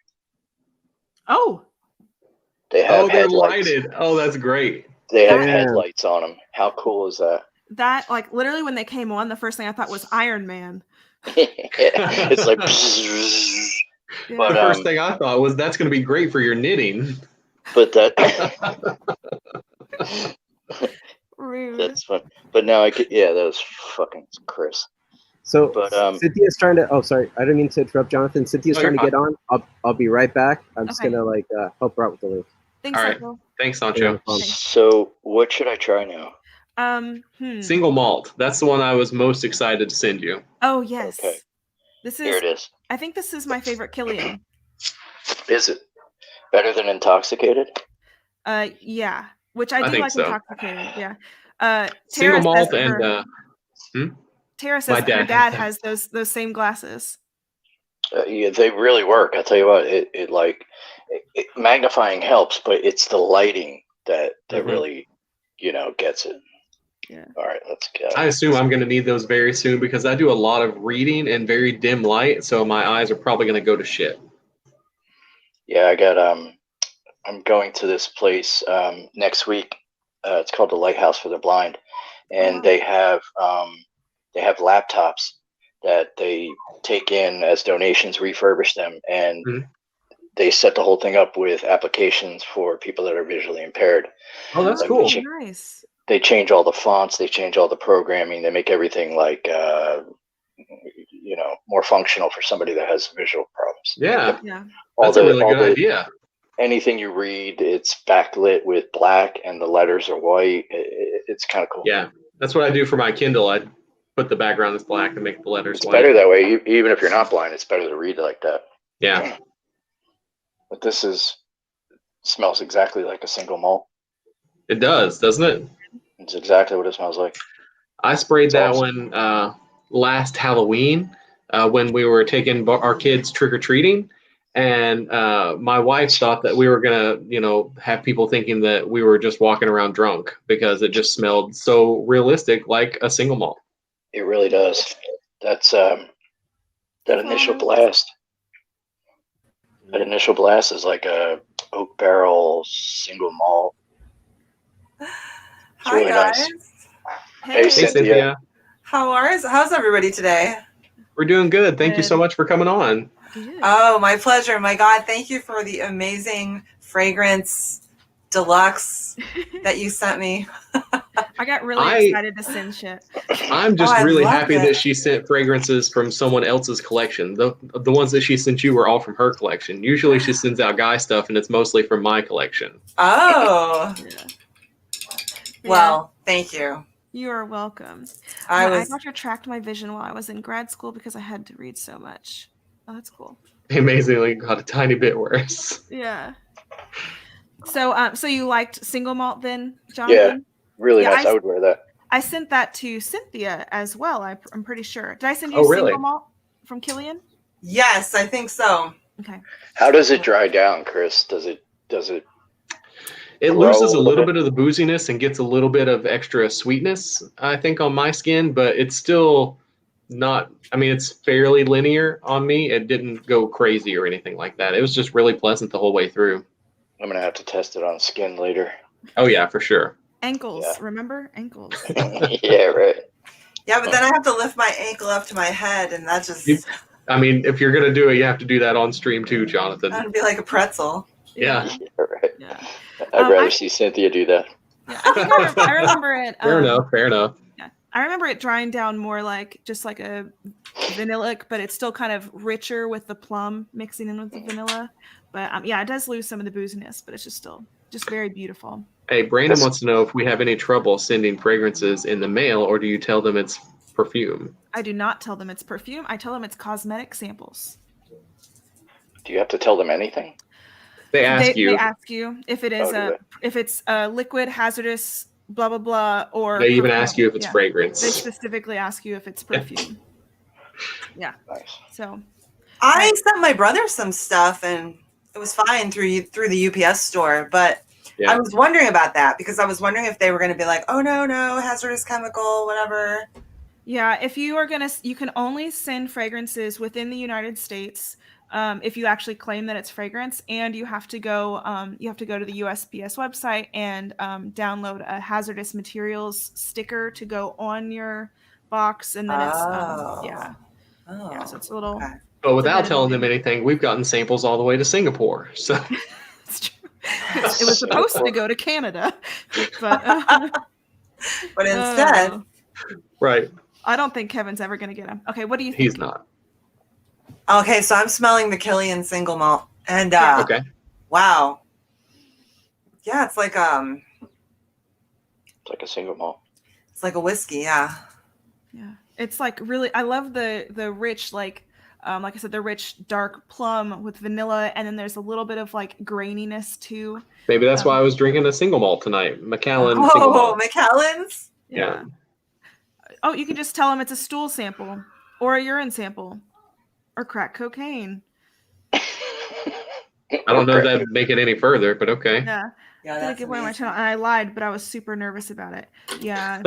Oh. They have they're headlights. lighted. Oh, that's great. They have headlights on them. How cool is that? That, like, literally when they came on, the first thing I thought was Iron Man. It's like Yeah. But, the first thing I thought was that's going to be great for your knitting. but that Rude. that's fun. But now that was fucking Chris. So, But, Cynthia's trying to. Oh, sorry, I didn't mean to interrupt, Jonathan. Cynthia's No, trying to you're get on. I'll be right back. I'm just Okay. gonna help her out with the link. Thanks, All right. Michael. Thanks, Sancho. Okay. So what should I try now? Single malt. That's the one I was most excited to send you. Oh yes. Okay. This Here is. it is. I think this is my favorite Killian. Is it better than Intoxicated? Yeah. Which I do think like so. Intoxicated. Yeah. Single Tara malt says and Tara says My that her dad dad has those same glasses. Yeah, they really work. I'll tell you what. It magnifying helps, but it's the lighting that really gets it. Yeah. All right, let's go. I assume I'm going to need those very soon because I do a lot of reading in very dim light, so my eyes are probably going to go to shit. Yeah, I got I'm going to this place next week. It's called the Lighthouse for the Blind, and they have laptops that they take in as donations, refurbish them, and they set the whole thing up with applications for people that are visually impaired. Oh, that's Like, cool. Nice. They change all the fonts, they change all the programming, they make everything like more functional for somebody that has visual problems. Yeah, Yeah. that's a really good idea. Anything you read, it's backlit with black and the letters are white. It's kind of cool. Yeah, that's what I do for my Kindle. I put the background as black and make the letters It's white. better that way. Even if you're not blind, it's better to read like that. Yeah. But this smells exactly like a single malt. It does, doesn't it? It's exactly what it smells like. I sprayed It's that awesome. one last Halloween when we were taking our kids trick-or-treating. And my wife thought that we were going to, have people thinking that we were just walking around drunk because it just smelled so realistic like a single malt. It really does. That's that initial blast. An initial blast is like a oak barrel single malt. It's Hi really guys. nice. Hey, Hey, Cynthia. Cynthia. How's everybody today? We're doing good. Thank you so Good. much for coming on. Good. Oh, my pleasure. My God, thank you for the amazing fragrance deluxe that you sent me. I got really excited to send shit. I'm just I really love happy it. that she sent fragrances from someone else's collection. The ones that she sent you were all from her collection. Usually she sends out guy stuff, and it's mostly from my collection. Oh, Yeah. well, thank you. You are welcome. I Dr. tracked my vision while I was in grad school because I had to read so much. Oh, that's cool. Amazingly got a tiny bit worse. Yeah. So, so you liked single malt then, Jonathan? Yeah, really Yeah, nice. I would wear that. I sent that to Cynthia as well. I'm pretty sure. Did I send you Oh, really? single malt from Killian? yes, I think so. Okay. How does it dry down, Chris? Does it It Grow loses a a little little bit. bit of the booziness and gets a little bit of extra sweetness, I think, on my skin, but it's still not, I mean, it's fairly linear on me. It didn't go crazy or anything like that. It was just really pleasant the whole way through. I'm gonna have to test it on skin later. Oh, yeah, for sure. Ankles, Yeah. remember? Ankles. Yeah, right. Yeah, but then I have to lift my ankle up to my head, and that just I mean, if you're going to do it, you have to do that on stream too, Jonathan. that'd be like a pretzel. Yeah. Yeah, right. Yeah. I'd rather I- see Cynthia do that. Yeah, I think I remember it. Fair enough. Fair enough. Yeah, I remember it drying down more like just like a vanillic, but it's still kind of richer with the plum mixing in with the vanilla. But yeah, it does lose some of the booziness, but it's just still just very beautiful. Hey, Brandon wants to know if we have any trouble sending fragrances in the mail, or do you tell them it's perfume? I do not tell them it's perfume. I tell them it's cosmetic samples. Do you have to tell them anything? They ask you. They ask you if it is Oh, do if it's a liquid, hazardous, blah blah blah, or They even perfume. ask you if it's Yeah. fragrance. They specifically ask you if it's perfume. Yeah. Nice. So I sent my brother some stuff, and it was fine through the UPS store, but Yeah. I was wondering about that because I was wondering if they were going to be like, oh no, hazardous chemical, whatever. yeah, if you are you can only send fragrances within the United States if you actually claim that it's fragrance, and you have to go to the USPS website and download a hazardous materials sticker to go on your box, and then it's Oh. yeah, Oh, yeah, so it's a little. okay. But without bit of telling them annoying. anything, we've gotten samples all the way to Singapore. So It's true. It was supposed to go to Canada, but But instead, right, I don't think Kevin's ever going to get him. Okay, what do you think? he's not. okay, so I'm smelling the Killian single malt, and Okay. wow, yeah, it's like It's like a single malt. it's like a whiskey, yeah. Yeah, it's like really. I love the rich like I said, the rich dark plum with vanilla, and then there's a little bit of like graininess too. Maybe that's why I was drinking a single malt tonight. Macallan single Oh, malt. Macallan's. Yeah. Oh, you can just tell them it's a stool sample or a urine sample or crack cocaine. I don't know if that'd make it any further, but okay. Yeah. Yeah, Did I that's give away my amazing. channel? And I lied, but I was super nervous about it. Yeah.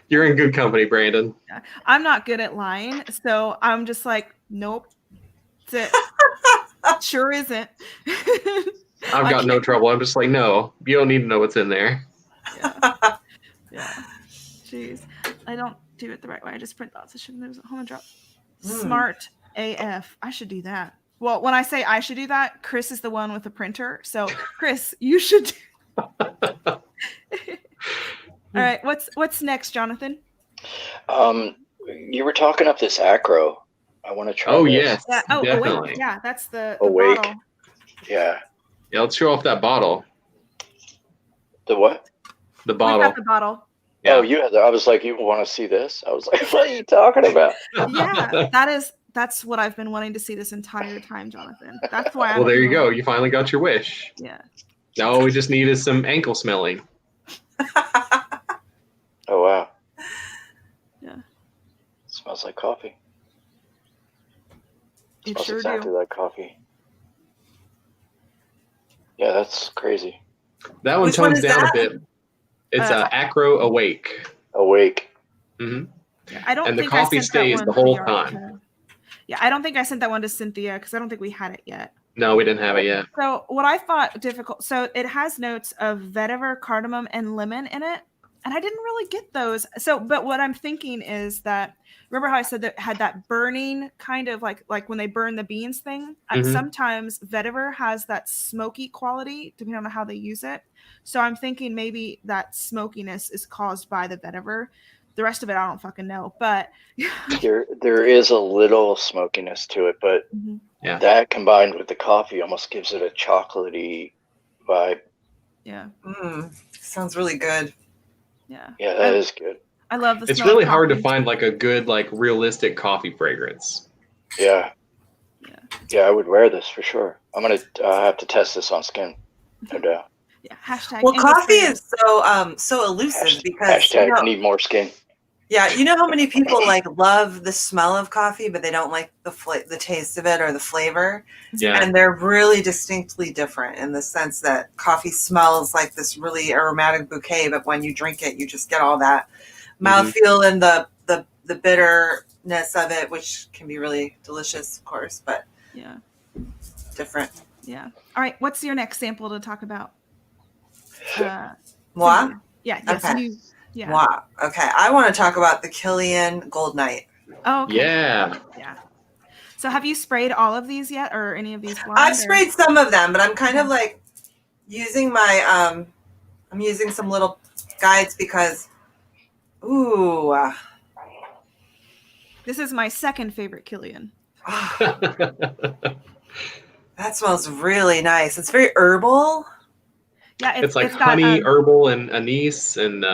You're in good company, Brandon. I'm not good at lying, so I'm just like, nope. That's it. Sure isn't. I've got no trouble. I'm just like, no, you don't need to know what's in there. Yeah. Yeah. Jeez. I don't do it the right way. I just print thoughts. I shouldn't lose at home and drop. Smart AF. I should do that. Well, when I say I should do that, Chris is the one with the printer. So, Chris, you should do. All right. What's next, Jonathan? You were talking up this acro. I want to try. Oh, this. yes. Yeah. Oh, definitely. Awake. Yeah, that's the Awake. bottle. Yeah. Yeah, let's show off that bottle. The what? The We bottle. got the bottle. Oh, you had. I was like, you want to see this? I was like, what are you talking about? Yeah, that's what I've been wanting to see this entire time, Jonathan. That's why. Well, there you go. You finally got your wish. Yeah. Now all we just need is some ankle smelling. Oh wow. Yeah. Smells like coffee. It Smells sure exactly do. like coffee. Yeah, that's crazy. That one Which one tones is down that? a bit. It's Acro Awake. Awake. hmm I don't And the think I coffee sent that stays one the for whole art time. tour. Yeah, I don't think I sent that one to Cynthia because I don't think we had it yet. No, we didn't have it yet. So what I thought difficult, so it has notes of vetiver, cardamom, and lemon in it. And I didn't really get those. So, but what I'm thinking is that, remember how I said that it had that burning kind of like when they burn the beans thing? Sometimes vetiver has that smoky quality depending on how they use it. So I'm thinking maybe that smokiness is caused by the vetiver. The rest of it, I don't fucking know. But there is a little smokiness to it, but that combined with the coffee almost gives it a chocolatey vibe. Yeah. Sounds really good. Yeah. Yeah, that is good. I love the It's really hard to find like a good, like realistic coffee fragrance. Yeah. Yeah, I would wear this for sure. I'm going to have to test this on skin. No doubt. Yeah. Hashtag. Well, coffee is so elusive because hashtag need more skin. Yeah, you know how many people like love the smell of coffee, but they don't like the taste of it or the flavor. Yeah, and they're really distinctly different in the sense that coffee smells like this really aromatic bouquet, but when you drink it, you just get all that mouthfeel and the bitterness of it, which can be really delicious, of course, but different. Yeah. All right. What's your next sample to talk about? Moi? Yeah. Yes. Okay. Yeah. Wow. Okay. I want to talk about the Killian Gold Night. Oh, okay. Yeah. So have you sprayed all of these yet or any of these blind? I've sprayed some of them, but I'm kind of like using my, I'm using some little guides because, this is my second favorite Killian. That smells really nice. It's very herbal. Yeah. It's like honey, herbal, and anise, and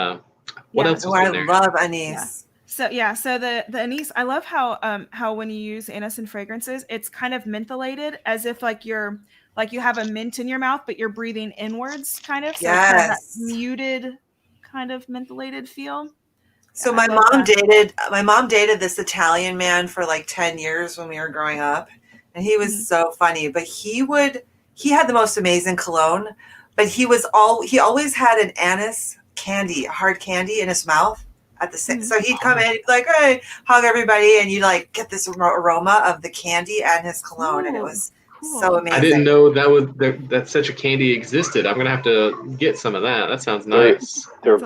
what else is in there? I love anise. So the anise, I love how when you use anise in fragrances, it's kind of mentholated as if like you have a mint in your mouth, but you're breathing inwards, kind of. So it's kind of that muted, kind of mentholated feel. So my mom dated this Italian man for like 10 years when we were growing up, and he was so funny. But he had the most amazing cologne, but he always had an anise candy, hard candy in his mouth at the same. So he'd come in, he'd be like, "Hey, hug everybody," and you like get this aroma of the candy and his cologne, and it was so amazing. I didn't know that such a candy existed. I'm gonna have to get some of that. That sounds nice. They're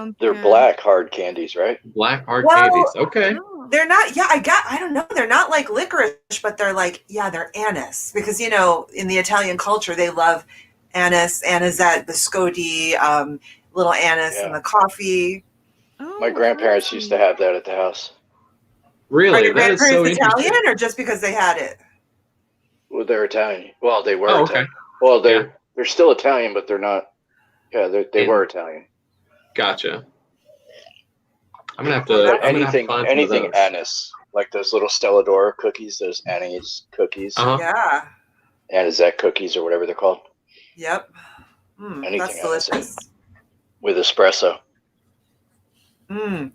black hard candies, right? Black hard candies. Okay. They're not. Yeah, I don't know. They're not like licorice, but they're like they're anise because in the Italian culture they love anise, anisette, biscotti, little anise in the coffee. My grandparents used to have that at the house. Really? Are your That is so grandparents Italian, interesting. or just because they had it? Well, they're Italian. Well, they were. Oh, Italian. okay. Well, they're still Italian, but they're not. Yeah, they were Italian. Gotcha. I'm gonna have to anything those. anise, like those little Stella D'Oro cookies, those anise cookies, Yeah. anisette cookies, or whatever they're called. Yep. Anything That's delicious. With espresso.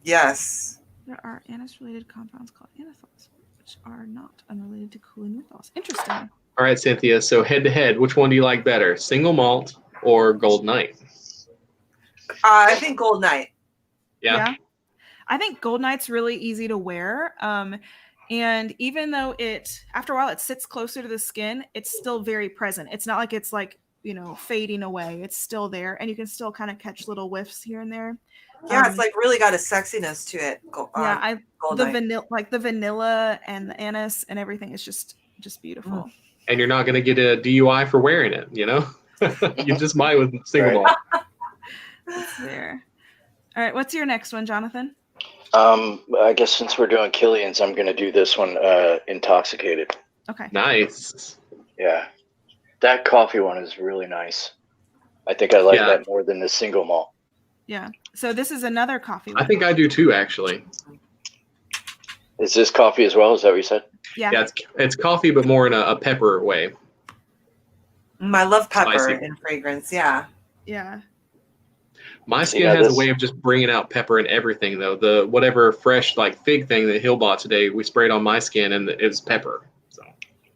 Yes. There are anise-related compounds called anithols, which are not unrelated to cooling menthols. Interesting. All right, Cynthia. So head to head, which one do you like better, single malt or Gold Night? I think Gold Night. Yeah. I think Gold Night's really easy to wear. And even though after a while it sits closer to the skin, it's still very present. It's not like it's like, fading away. It's still there. And you can still kind of catch little whiffs here and there. Yeah, it's like really got a sexiness to it. The vanilla and the anise and everything is just beautiful. And you're not going to get a DUI for wearing it, You just might with single malt. That's there. All right, what's your next one, Jonathan? I guess since we're doing Killian's, I'm going to do this one, Intoxicated. Okay. Nice. Yeah. That coffee one is really nice. I think I like that more than the single malt. Yeah. So this is another coffee one. I think I do too, actually. Is this coffee as well? Is that what you said? Yeah. It's coffee, but more in a pepper way. I love pepper Spicy. in fragrance. Yeah. Yeah. My skin has a way of just bringing out pepper and everything, though. The whatever fresh like fig thing that Hill bought today, we sprayed on my skin, and it's pepper. So.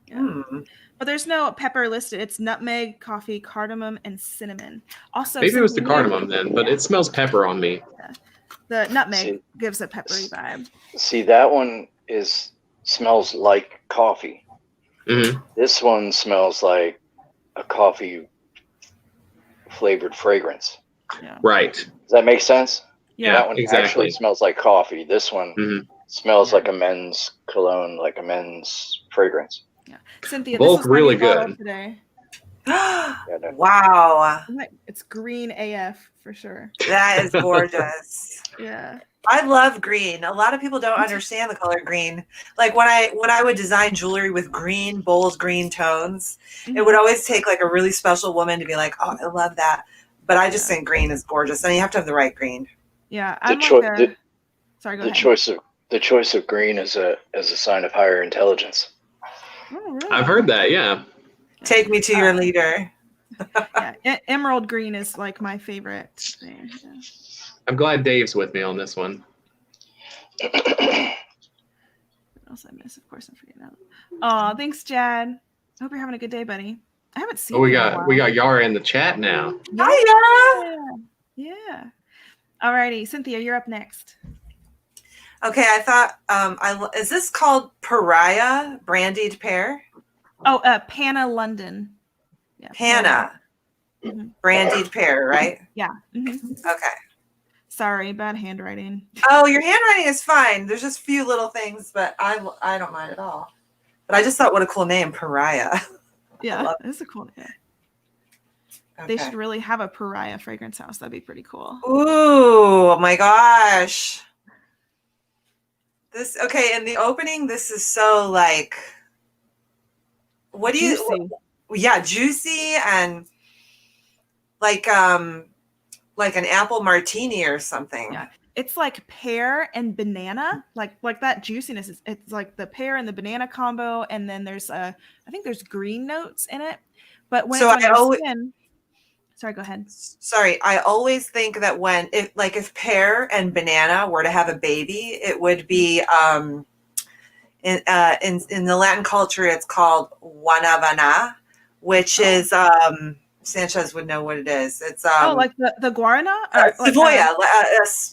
Yeah. But there's no pepper listed. It's nutmeg, coffee, cardamom, and cinnamon. Also, maybe it was the cardamom then, but it smells pepper on me. Yeah. The nutmeg gives a peppery vibe. See, that one is smells like coffee. Mhm. This one smells like a coffee flavored fragrance. Yeah. Right. Does that make sense? Yeah. That one exactly. actually smells like coffee. This one Mhm. smells Yeah. like a men's cologne, like a men's fragrance. Yeah. Cynthia, Both this is my really new bottle good. today. Wow, It's green AF for sure. that is gorgeous. Yeah. I love green. A lot of people don't understand the color green. Like when I would design jewelry with green, bold green tones, it would always take like a really special woman to be like, "Oh, I love that." But I just think green is gorgeous, and you have to have the right green. Yeah. The I'm cho- like a, sorry, go The ahead. choice of green is a sign of higher intelligence. Oh, really? I've heard that. Yeah. Take me to your leader. Yeah. Emerald green is like my favorite thing. Yeah. I'm glad Dave's with me on this one. What else I miss? Of course, I'm forgetting that. Oh, thanks, Jad. I hope you're having a good day, buddy. I haven't seen Oh, we you in a got while. Yara in the chat now. Hiya! Yeah. Alrighty, Cynthia, you're up next. Okay, I thought is this called Pariah brandied pear? Oh, Panna London. Yeah. Hannah Mhm. brandied pear, right? Yeah. Mhm. Okay. Sorry, bad handwriting. Oh, your handwriting is fine. There's just a few little things, but I don't mind at all. But I just thought, what a cool name, Pariah. Yeah, that's a cool name. Okay. They should really have a Pariah fragrance house. That'd be pretty cool. Ooh, oh my gosh. This okay, in the opening, this is so like what do Juicy. yeah, juicy and like an apple martini or something. Yeah. It's like pear and banana, like that juiciness. It's like the pear and the banana combo, and then there's I think there's green notes in it. But when So it's on your skin, sorry, go ahead. Sorry, I always think that if pear and banana were to have a baby, it would be in the Latin culture it's called guanabana, which is Sanchez would know what it is. It's like the guarana? Savoya,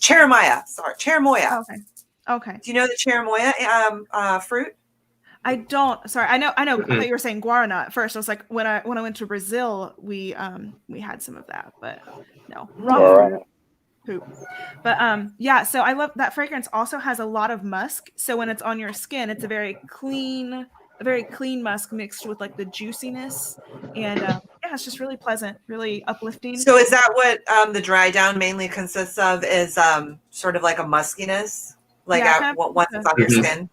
cherimoya. Sorry, cherimoya. Okay. Do you know the cherimoya fruit? I don't. Sorry, I know. I thought you were saying guarana at first. I was like, when I went to Brazil, we had some of that, but no, wrong poop. But yeah. So I love that fragrance. Also has a lot of musk. So when it's on your skin, it's a very clean musk mixed with like the juiciness, and yeah, it's just really pleasant, really uplifting. So is that what the dry down mainly consists of? Is sort of like a muskiness, like once it's on your skin?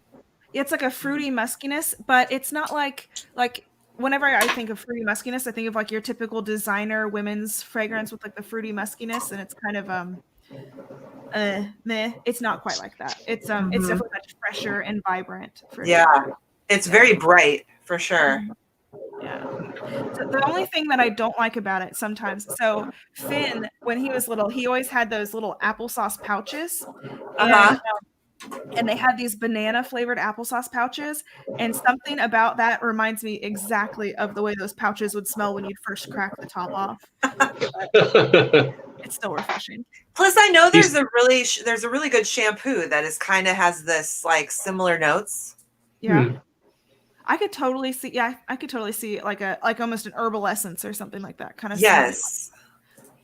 It's like a fruity muskiness, but it's not like whenever I think of fruity muskiness, I think of like your typical designer women's fragrance with like the fruity muskiness, and it's kind of meh. It's not quite like that. It's it's definitely much fresher and vibrant. It's very bright for sure. Yeah. So the only thing that I don't like about it sometimes, so Finn, when he was little, he always had those little applesauce pouches. And they had these banana flavored applesauce pouches, and something about that reminds me exactly of the way those pouches would smell when you'd first crack the top off. It's still refreshing. Plus, I know there's a really good shampoo that is kind of has this like similar notes. Yeah. I could totally see. Yeah, I could totally see like almost an herbal essence or something like that kind of. Yes.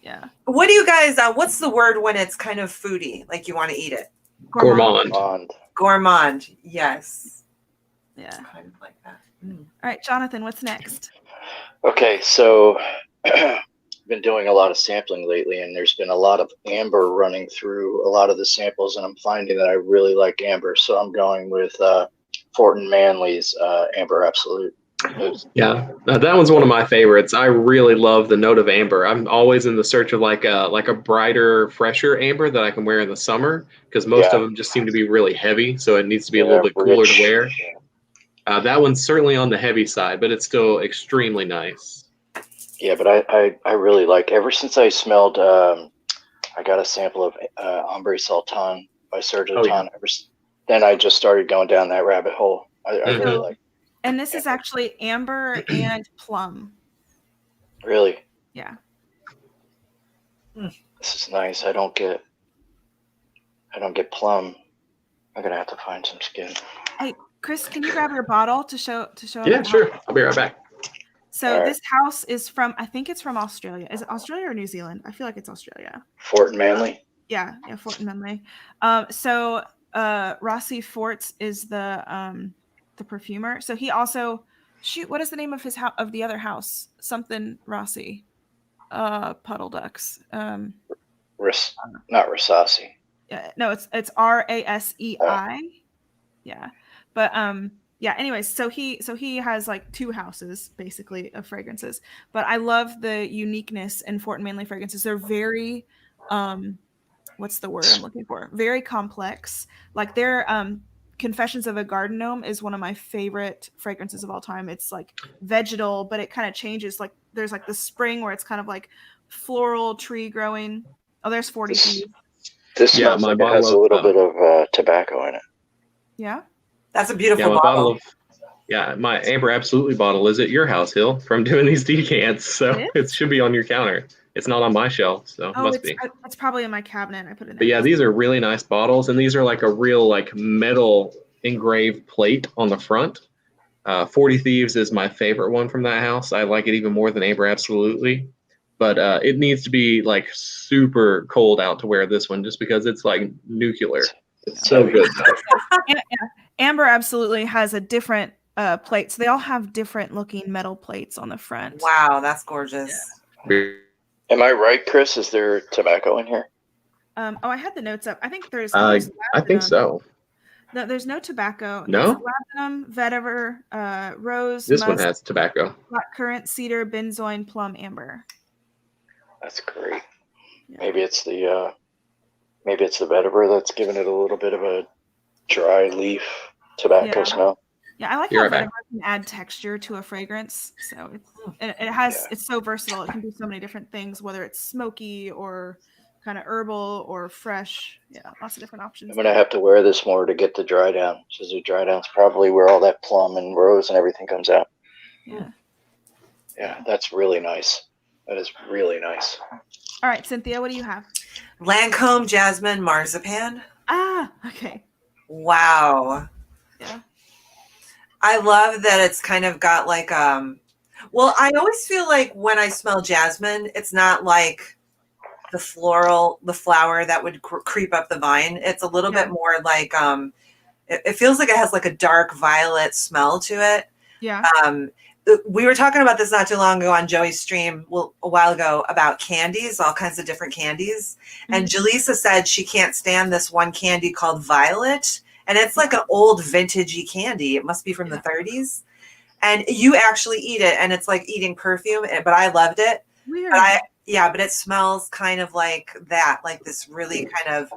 Yeah. What do you guys? What's the word when it's kind of foodie, like you want to eat it? Gourmand. Yes. Yeah. Kind of like that. All right, Jonathan, what's next? Okay, so I've been doing a lot of sampling lately, and there's been a lot of amber running through a lot of the samples, and I'm finding that I really like amber, so I'm going with Fortin Manley's Amber Absolute. Yeah, that one's one of my favorites. I really love the note of amber. I'm always in the search of like a brighter, fresher amber that I can wear in the summer, because most of them just seem to be really heavy, so it needs to be a little bit cooler to wear. That one's certainly on the heavy side, but it's still extremely nice. Yeah, but I really like, ever since I smelled, I got a sample of Ambre Sultan by Sergio Tan. Then I just started going down that rabbit hole. I really like it. And this is actually amber and plum. Really? Yeah. This is nice. I don't get plum. I'm gonna have to find some skin. Hey, Chris, can you grab your bottle to show? Yeah, sure. I'll be right back. So this house is from, I think it's from Australia. Is it Australia or New Zealand? I feel like it's Australia. Fort Manley. Yeah, Fort Manley. So Rossi Forts is the perfumer. So he also what is the name of his house, of the other house? Something Rossi. Puddle Ducks. Not Rasasi. Yeah, no, it's Rasei. Yeah. But yeah, anyways, so he has like 2 houses basically of fragrances. But I love the uniqueness in Fort Manley fragrances. They're very what's the word I'm looking for? Very complex. Like their Confessions of a Garden Gnome is one of my favorite fragrances of all time. It's like vegetal, but it kind of changes. Like there's like the spring where it's kind of like floral tree growing. Oh, there's 40 Thieves. This smells like it has a little bit of tobacco in it. Yeah. That's a beautiful bottle. My Amber Absolutely bottle is at your house, Hill, from doing these decants. So it should be on your counter. It's not on my shelf, so it must be. It's probably in my cabinet. I put it in there. But yeah, these are really nice bottles, and these are like a real like metal engraved plate on the front. 40 Thieves is my favorite one from that house. I like it even more than Amber Absolutely. But it needs to be like super cold out to wear this one, just because it's like nuclear. It's so good. Amber Absolutely has a different plate. So they all have different looking metal plates on the front. Wow, that's gorgeous. Yeah. Am I right, Chris? Is there tobacco in here? I had the notes up. I think there's I think so. No, there's no tobacco. No? It's Platinum, Vetiver, Rose. This Musk, one has tobacco. Blackcurrant, Cedar, Benzoin, Plum, Amber. That's great. Yeah. Maybe it's the vetiver that's giving it a little bit of a dry leaf tobacco smell. Yeah, I like how vetiver can add texture to a fragrance. So it's so versatile. It can do so many different things, whether it's smoky or kind of herbal or fresh. Yeah, lots of different options. I'm gonna have to wear this more to get the dry down. Because the dry down's probably where all that plum and rose and everything comes out. Yeah. Yeah, that's really nice. That is really nice. All right, Cynthia, what do you have? Lancome Jasmine Marzipan. Ah, okay. Wow. Yeah. I love that it's kind of got like well, I always feel like when I smell jasmine, it's not like the flower that would creep up the vine. It's a little bit more like it feels like it has like a dark violet smell to it. Yeah. We were talking about this not too long ago on Joey's stream a while ago about candies, all kinds of different candies. Mm-hmm. And Jaleesa said she can't stand this one candy called Violet. And it's like an old vintagey candy. It must be from the 30s. And you actually eat it, and it's like eating perfume, but I loved it. Weird. But it smells kind of like that, like this really kind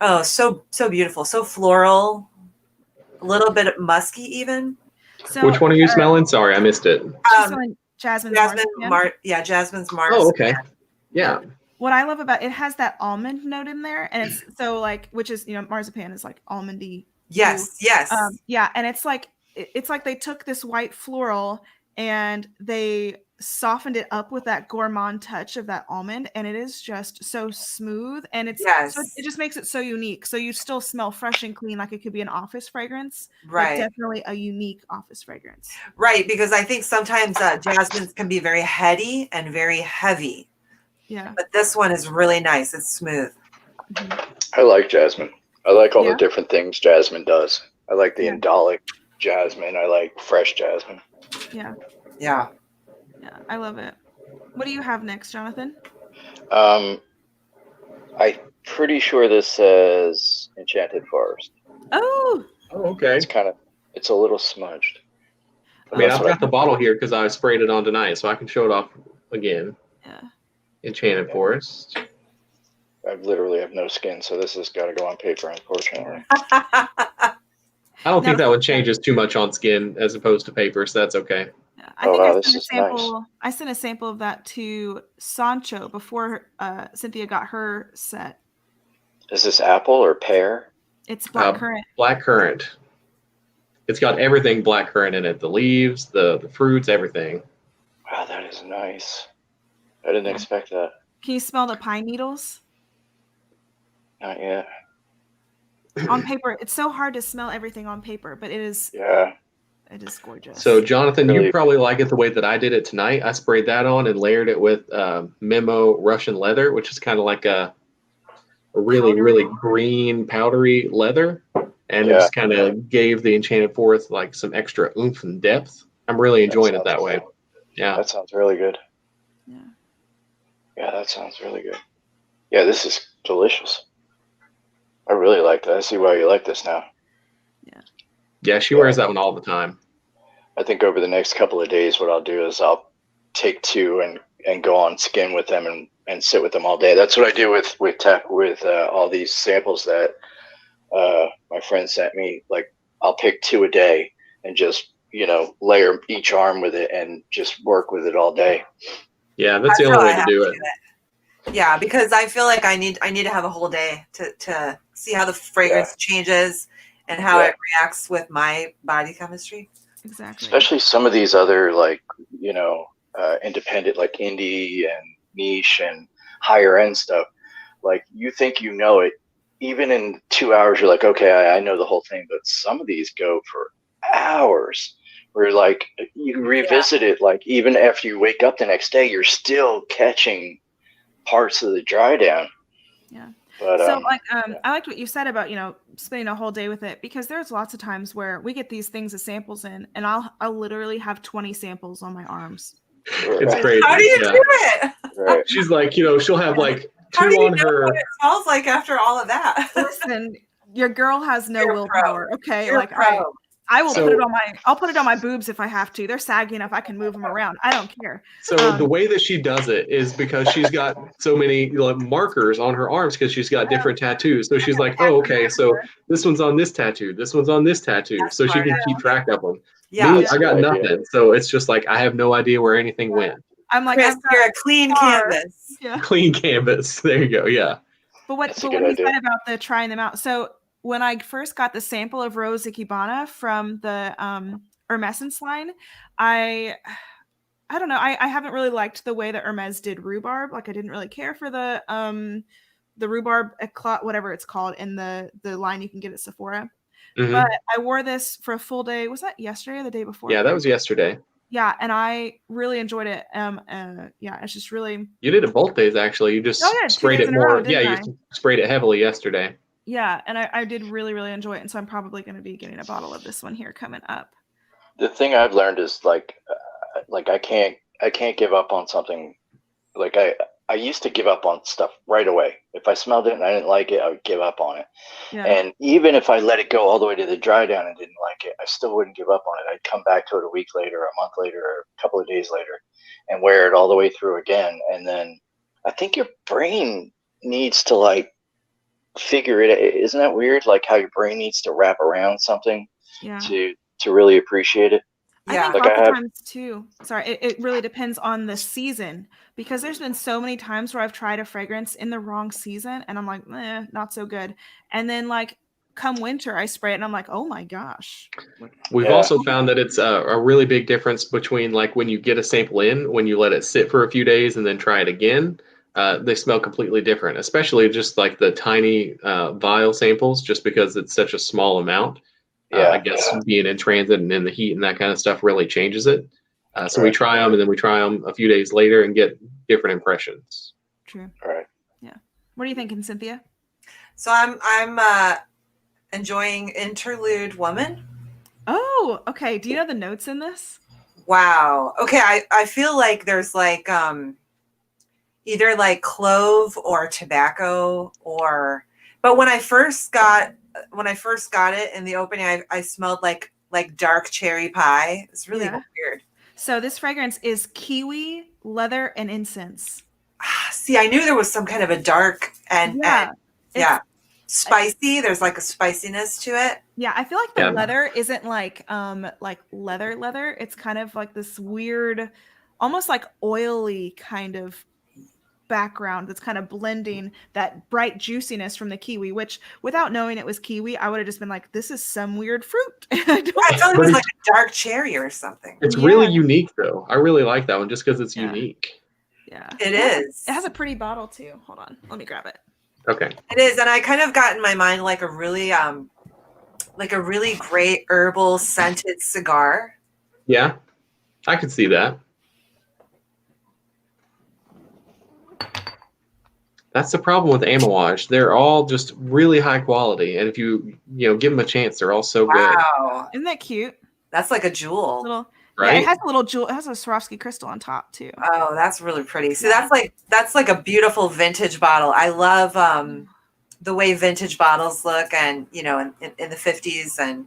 of, so beautiful, so floral, a little bit musky even. So, which one are you smelling? Sorry, I missed it. Jasmine's Jasmine's Mars. Oh, okay. Yeah. What I love about it has that almond note in there, and it's so like, which is, marzipan is like almondy. Yes. Yeah, and it's like they took this white floral and they softened it up with that gourmand touch of that almond, and it is just so smooth, and so it just makes it so unique. So you still smell fresh and clean, like it could be an office fragrance, right? But definitely a unique office fragrance, right? Because I think sometimes jasmines can be very heady and very heavy. Yeah, but this one is really nice. It's smooth. Mm-hmm. I like jasmine. I like all the different things jasmine does. I like the indolic jasmine. I like fresh jasmine. Yeah, I love it. What do you have next, Jonathan? I'm pretty sure this says Enchanted Forest. Oh, okay. It's a little smudged. I mean, I've got the bottle here because I sprayed it on tonight, so I can show it off again. Yeah. Enchanted Forest. I literally have no skin, so this has got to go on paper, unfortunately. I don't think that would change us too much on skin as opposed to paper, so that's okay. I sent a sample of that to Sancho before Cynthia got her set. Is this apple or pear? It's blackcurrant. Blackcurrant. It's got everything blackcurrant in it. The leaves, the fruits, everything. Wow, that is nice. I didn't expect that. Can you smell the pine needles? Not yet. on paper. It's so hard to smell everything on paper, but it is gorgeous. So Jonathan, Really? you probably like it the way that I did it tonight. I sprayed that on and layered it with Memo Russian leather, which is kind of like a really, really green, powdery leather. And it just kind of gave the Enchanted Forest like some extra oomph and depth. I'm really enjoying it that way. Yeah. That sounds really good. Yeah. Yeah, that sounds really good. Yeah, this is delicious. I really like that. I see why you like this now. Yeah, she wears that one all the time. I think over the next couple of days, what I'll do is I'll take 2 and go on skin with them and sit with them all day. That's what I do with all these samples that my friend sent me. Like, I'll pick 2 a day and just, layer each arm with it and just work with it all day. Yeah, that's the only way to do it. Yeah, because I feel like I need to have a whole day to see how the fragrance changes and how it reacts with my body chemistry. Exactly. Especially some of these other independent, like indie and niche and higher end stuff. Like, you think you know it, even in 2 hours, you're like, okay, I know the whole thing. But some of these go for hours. Where like you revisit it, like even after you wake up the next day, you're still catching parts of the dry down. Yeah. But, so I liked what you said about, spending a whole day with it, because there's lots of times where we get these things as samples in, and I'll literally have 20 samples on my arms. It's crazy. How do you do it? Right. She's like, she'll have like 2 on her. What it smells like after all of that? Listen, your girl has no willpower. Okay, You're pro. I will I'll put it on my boobs if I have to. They're saggy enough. I can move them around. I don't care. So the way that she does it is because she's got so many markers on her arms because she's got different tattoos. So she's like, oh, okay, so this one's on this tattoo. This one's on this tattoo. So she can keep track of them. Yeah. Me, I got nothing. So it's just like I have no idea where anything went. I'm like, Chris, you're a clean canvas. Yeah. Clean canvas. There you go. Yeah. But what you said about the trying them out. So when I first got the sample of Rose Ikebana from the Hermescence line, I don't know. I haven't really liked the way that Hermes did rhubarb. Like, I didn't really care for the rhubarb eclat, whatever it's called, in the line you can get at Sephora. Mm-hmm. But I wore this for a full day. Was that yesterday or the day before? Yeah, that was yesterday. Yeah, and I really enjoyed it. Yeah, it's just really. You did it both days, actually. You just sprayed it more. You sprayed it heavily yesterday. Yeah, and I did really, really enjoy it, and so I'm probably going to be getting a bottle of this one here coming up. The thing I've learned is like I can't give up on something. Like I used to give up on stuff right away. If I smelled it and I didn't like it, I would give up on it. Yeah. And even if I let it go all the way to the dry down and didn't like it, I still wouldn't give up on it. I'd come back to it a week later, a month later, or a couple of days later, and wear it all the way through again. And then I think your brain needs to like figure it. Isn't that weird? Like how your brain needs to wrap around something to really appreciate it. Yeah, I think lots of times too. Sorry, it really depends on the season, because there's been so many times where I've tried a fragrance in the wrong season and I'm like, not so good. And then like come winter, I spray it and I'm like, oh my gosh. We've also found that it's a really big difference between like when you get a sample in, when you let it sit for a few days and then try it again. They smell completely different, especially just like the tiny vial samples, just because it's such a small amount. I guess being in transit and in the heat and that kind of stuff really changes it. So we try them and then we try them a few days later and get different impressions. True. All right. Yeah. What are you thinking, Cynthia? So I'm enjoying Interlude Woman. Oh, okay. Do you know the notes in this? Wow. Okay. I feel like there's like either like clove or tobacco but when I first got it in the opening, I smelled like dark cherry pie. It's really weird. So this fragrance is kiwi, leather, and incense. See, I knew there was some kind of a dark and spicy. There's like a spiciness to it. Yeah, I feel like the leather isn't like leather. It's kind of like this weird, almost like oily kind of background that's kind of blending that bright juiciness from the kiwi, which without knowing it was kiwi, I would have just been like, this is some weird fruit. I thought it was like a dark cherry or something. It's really unique though. I really like that one just because it's unique. Yeah. It is. It has a pretty bottle too. Hold on. Let me grab it. Okay. It is, and I kind of got in my mind like a really great herbal scented cigar. Yeah, I could see that. That's the problem with Amouage. They're all just really high quality, and if you give them a chance, they're all so good. Wow, Isn't that cute? that's like a jewel. Little, Right? Yeah, it has a little jewel. It has a Swarovski crystal on top too. Oh, that's really pretty. So Yeah. that's like a beautiful vintage bottle. I love the way vintage bottles look, and in the 50s, and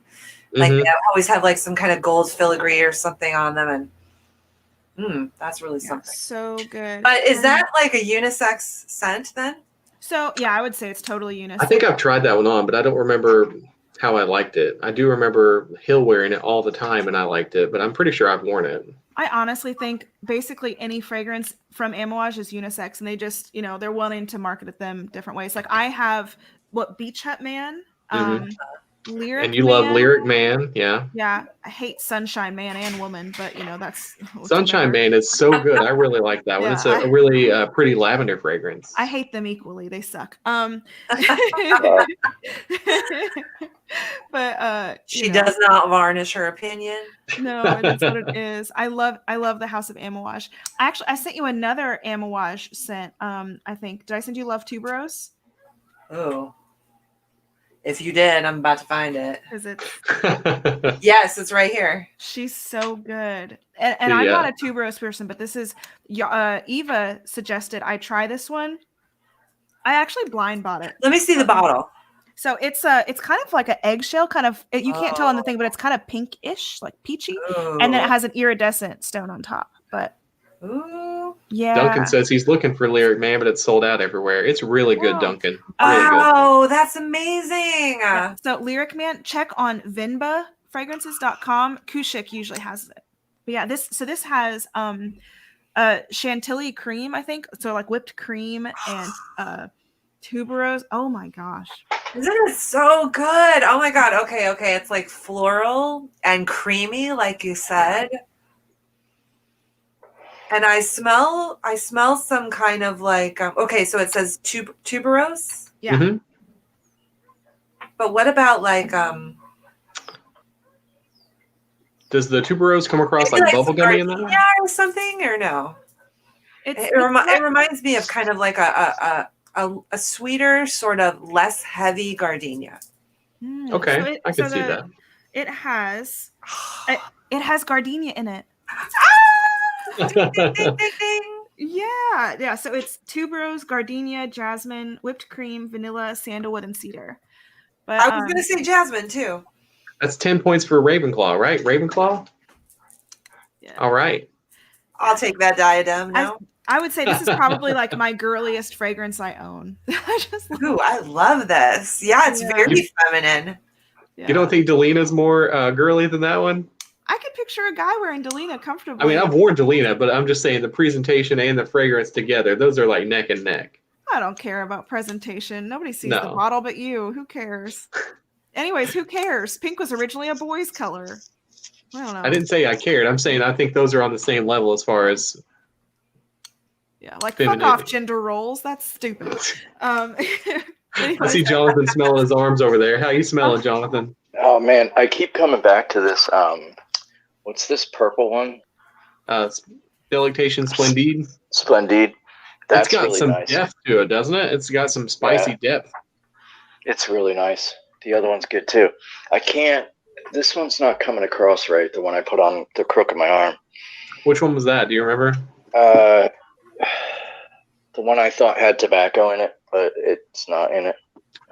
like Mhm. they always have like some kind of gold filigree or something on them, and that's really Yeah, something. so good. But is that like a unisex scent then? So yeah, I would say it's totally unisex. I think I've tried that one on, but I don't remember how I liked it. I do remember Hill wearing it all the time, and I liked it, but I'm pretty sure I've worn it. I honestly think basically any fragrance from Amouage is unisex, and they just, they're wanting to market them different ways. Like I have Beach Hut Man, Lyric And you Man. love Lyric Man, yeah. Yeah, I hate Sunshine Man and Woman, but that's Sunshine Man is so good. I really like that one. Yeah, It's a really pretty lavender fragrance. I hate them equally. They suck. But She does not varnish her opinion. No, that's what it is. I love the House of Amouage. I sent you another Amouage scent. I think, did I send you Love Tuberose? Oh, if you did, I'm about to find it. Is it? Yes, it's right here. She's so good. And I'm not a tuberose person, but this is Eva suggested I try this one. I actually blind bought it. Let me see the bottle. So it's kind of like an eggshell, kind of. You can't tell on the thing, but it's kind of pinkish, like peachy, and then it has an iridescent stone on top. But yeah, Duncan says he's looking for Lyric Man, but it's sold out everywhere. It's really good, Duncan. Really good. That's amazing. Yeah. So Lyric Man, check on vinbafragrances.com. Kushik usually has it. But yeah, this has chantilly cream, I think. So like whipped cream and tuberose. Oh my gosh. Isn't it so good? Oh my god. Okay. It's like floral and creamy, like you said. And I smell some kind of like okay, so it says tuberose. Yeah. Mm-hmm. But what about like does the tuberose come across like bubblegummy in that? Yeah, or something, or no? It reminds me of kind of like a sweeter, sort of less heavy gardenia. Okay, I can see that. It has gardenia in it. Ding, ding, ding, ding, ding. Yeah. So it's tuberose, gardenia, jasmine, whipped cream, vanilla, sandalwood, and cedar. But I was gonna say jasmine too. That's 10 points for Ravenclaw, right? Ravenclaw. Yeah. All right. I'll take that diadem. No. I would say this is probably like my girliest fragrance I own. I love this. Yeah, it's very feminine. Yeah. You don't think Delina's more girly than that one? I could picture a guy wearing Delina comfortably. I mean, I've worn Delina, but I'm just saying the presentation and the fragrance together, those are like neck and neck. I don't care about presentation. Nobody sees the bottle but you. Who cares? Anyways, who cares? Pink was originally a boy's color. I don't know. I didn't say I cared. I'm saying I think those are on the same level as far as like femininity. Fuck off gender roles. That's stupid. I see Jonathan smelling his arms over there. How you smelling, Jonathan? Oh man, I keep coming back to this. What's this purple one? Delectation Splendide. Splendide. That's it's got really some nice. depth to it, doesn't it? It's got some spicy depth. It's really nice. The other one's good too. This one's not coming across right, the one I put on the crook of my arm. Which one was that? Do you remember? The one I thought had tobacco in it, but it's not in it.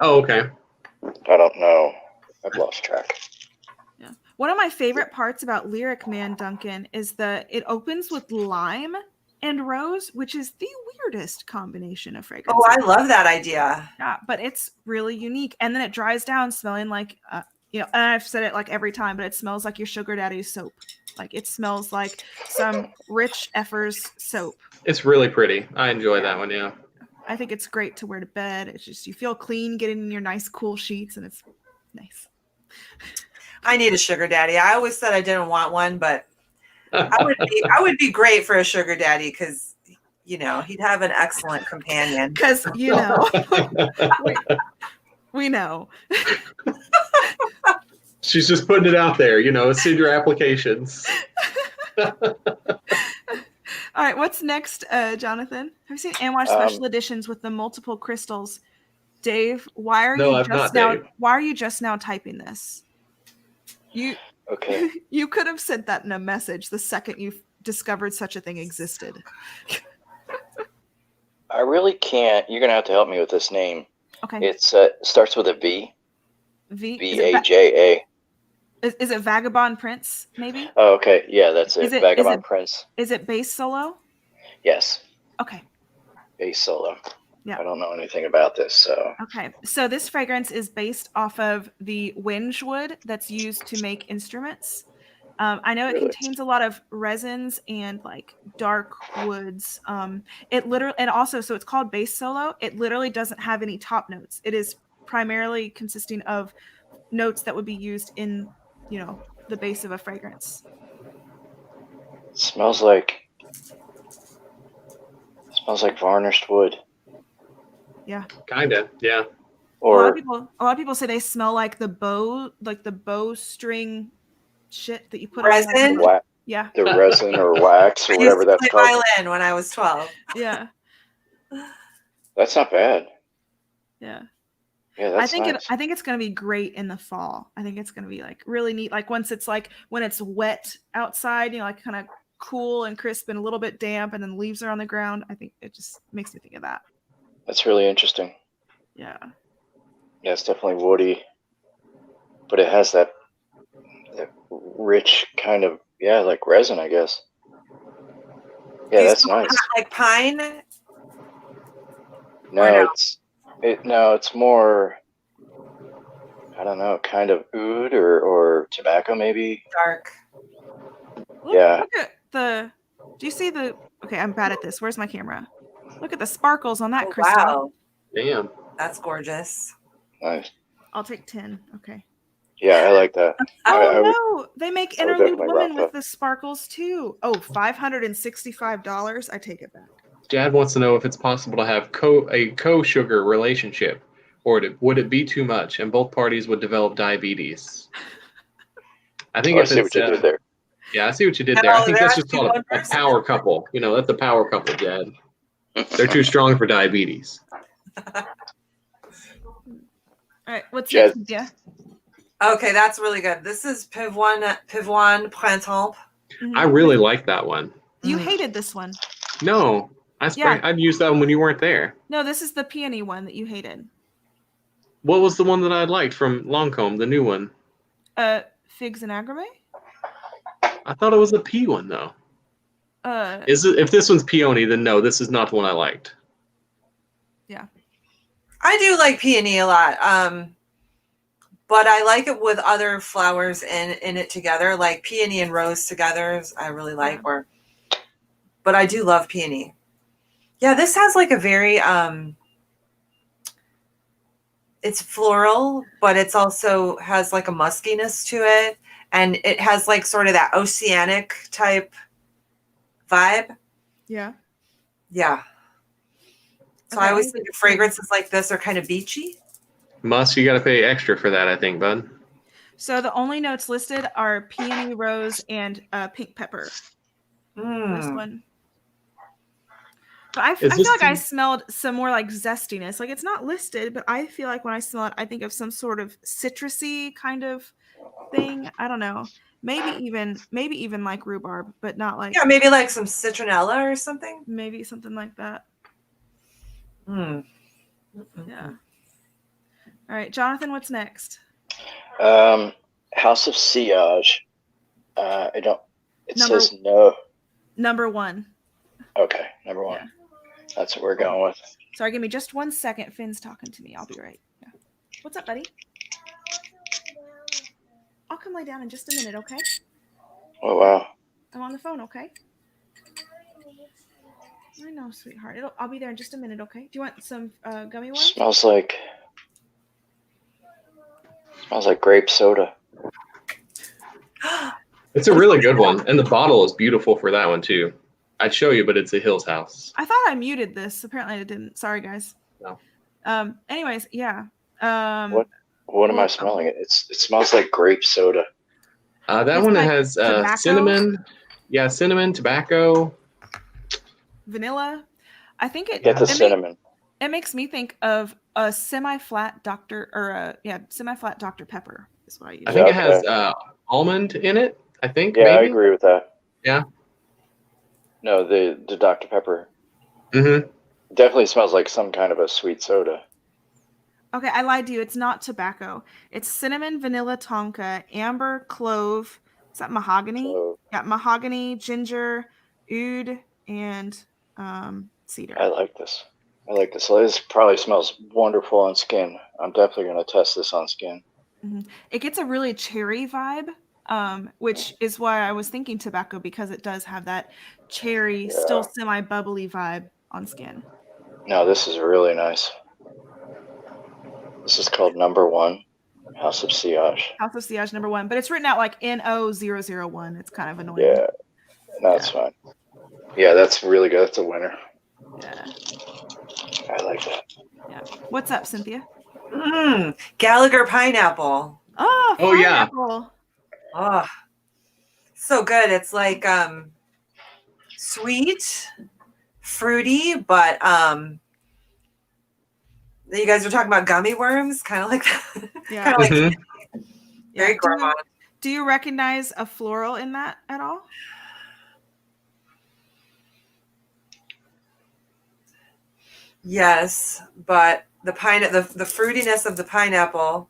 Oh, okay. I don't know. I've lost track. Yeah. One of my favorite parts about Lyric Man, Duncan, is it opens with lime and rose, which is the weirdest combination of fragrances. Oh, I love that idea. Yeah, but it's really unique. And then it dries down smelling like, and I've said it like every time, but it smells like your sugar daddy's soap. Like it smells like some rich efforts soap. It's really pretty. I enjoy that one, yeah. I think it's great to wear to bed. It's just, you feel clean getting in your nice cool sheets, and it's nice. I need a sugar daddy. I always said I didn't want one, but I would be great for a sugar daddy because he'd have an excellent companion. Because we know. She's just putting it out there, send your applications. All right, what's next, Jonathan? Have you seen Anwar special editions with the multiple crystals? Dave, why are you just now typing this? Okay. You could have sent that in a message the second you discovered such a thing existed. I really can't. You're gonna have to help me with this name. Okay. It's starts with a V. V. VAJA. Is it Vagabond Prince? Maybe. Oh, okay. Yeah, that's it. Vagabond Prince. Is it bass solo? Yes. Okay. Bass solo. Yeah. I don't know anything about this, so. Okay. So this fragrance is based off of the whinge wood that's used to make instruments. I know it contains a lot of resins and like dark woods. It literally, and also, so it's called bass solo. It literally doesn't have any top notes. It is primarily consisting of notes that would be used in, the base of a fragrance. It smells like varnished wood. Yeah. Kinda, yeah. Or a lot of people say they smell like the bowstring shit that you put resin. on. Yeah. The resin or wax or whatever that's called. I used to play violin when I was 12. Yeah. That's not bad. Yeah. Yeah, that's nice. I think it's gonna be great in the fall. I think it's gonna be like really neat. Like when it's wet outside, like kind of cool and crisp and a little bit damp, and then leaves are on the ground. I think it just makes me think of that. That's really interesting. Yeah. Yeah, it's definitely woody, but it has that rich kind of like resin, I guess. Yeah, that's nice. Like pine. No, it's more, I don't know, kind of oud or tobacco maybe. Dark. Look at do you see okay, I'm bad at this. Where's my camera? Look at the sparkles on that crystal. Wow. Damn. That's gorgeous. Nice. I'll take 10. Okay. Yeah, I like that. No, they make Interlude definitely Woman rock with the sparkles too. Oh, $565. I take it back. Jad wants to know if it's possible to have a co-sugar relationship, or would it be too much and both parties would develop diabetes? I think I see what you did there. Yeah, I see what you did there. I think that's just called a power couple. That's a power couple, Jad. They're too strong for diabetes. All right, what's next? Yeah. Okay, that's really good. This is Pivoine Printemps. I really like that one. You hated this one. No, I'd use that one when you weren't there. No, this is the peony one that you hated. What was the one that I liked from Lancome, the new one? Figs and Agrame? I thought it was a pea one though. If this one's peony, then no, this is not the one I liked. Yeah. I do like peony a lot. But I like it with other flowers in it together, like peony and rose together. I really like. But I do love peony. Yeah, this has like a very it's floral, but it's also has like a muskiness to it, and it has like sort of that oceanic type vibe. Yeah. Yeah. So I always think of fragrances like this are kind of beachy. You got to pay extra for that, I think, bud. So the only notes listed are peony, rose, and pink pepper. This one. But I feel like I smelled some more like zestiness. Like it's not listed, but I feel like when I smell it, I think of some sort of citrusy kind of thing. I don't know. Maybe even like rhubarb, but not like. Yeah, maybe like some citronella or something. Maybe something like that. Yeah. All right, Jonathan, what's next? House of Sillage. Says no. Number 1. Okay, number 1. Yeah. That's what we're going with. Sorry, give me just 1 second. Finn's talking to me. I'll be right. Yeah. What's up, buddy? I'll come lay down in just a minute, okay? Oh, wow. I'm on the phone, okay? I know, sweetheart. I'll be there in just a minute, okay? Do you want some gummy worms? Smells like grape soda. It's a really good one, and the bottle is beautiful for that one too. I'd show you, but it's a Hills house. I thought I muted this. Apparently I didn't. Sorry, guys. No. Anyways, yeah. What am I smelling? It smells like grape soda. That one like has tobacco? cinnamon. Yeah, cinnamon, tobacco. Vanilla. I think Get the cinnamon. It makes me think of a semi-flat semi-flat Dr. Pepper is what I use. I think it has almond in it. I think. Yeah, maybe? I agree with that. Yeah. No, the Dr. Pepper. Mm-hmm. Definitely smells like some kind of a sweet soda. Okay, I lied to you. It's not tobacco. It's cinnamon, vanilla, tonka, amber, clove. Is that mahogany? Yeah, mahogany, ginger, oud, and cedar. I like this. This probably smells wonderful on skin. I'm definitely going to test this on skin. Mm-hmm. It gets a really cherry vibe, which is why I was thinking tobacco, because it does have that cherry, still semi-bubbly vibe on skin. No, this is really nice. This is called Number 1, House of Sillage. House of Sillage number 1, but it's written out like NO001. It's kind of annoying. Yeah, that's fine. Yeah, that's really good. That's a winner. Yeah. I like that. Yeah. What's up, Cynthia? Gallagher pineapple. Oh, pineapple. Oh, so good. It's like sweet, fruity, but you guys are talking about gummy worms, kind of like that. Yeah. Kind of like very gourmand. Do you recognize a floral in that at all? Yes, but the fruitiness of the pineapple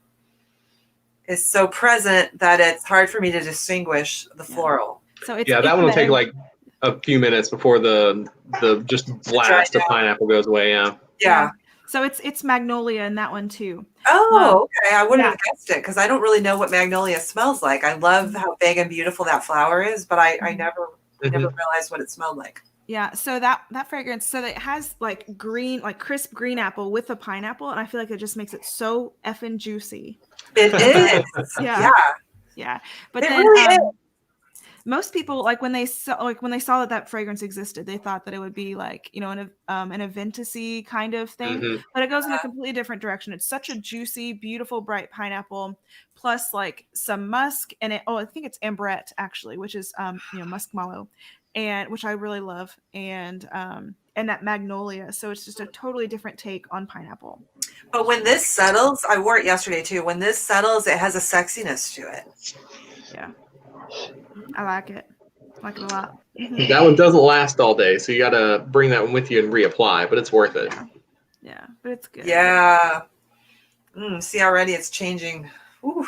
is so present that it's hard for me to distinguish the floral. So it's that one will take like a few minutes before the just blast of pineapple goes away. Yeah. So it's magnolia in that one too. Oh, okay. I wouldn't have guessed it because I don't really know what magnolia smells like. I love how big and beautiful that flower is, but I never realized what it smelled like. Yeah, so that fragrance, so that it has like green, like crisp green apple with the pineapple, and I feel like it just makes it so effing juicy. It is. Yeah. But it then really is. Most people, like when they saw that fragrance existed, they thought that it would be like, an Aventus-y kind of thing, but it goes in a completely different direction. It's such a juicy, beautiful, bright pineapple, plus like some musk, and I think it's ambrette actually, which is musk mallow, and which I really love, and that magnolia. So it's just a totally different take on pineapple. But when this settles, I wore it yesterday too. When this settles, it has a sexiness to it. Yeah. I like it. I like it a lot. That one doesn't last all day, so you got to bring that one with you and reapply, but it's worth it. Yeah, but it's good. Yeah. See, already it's changing. Ooh.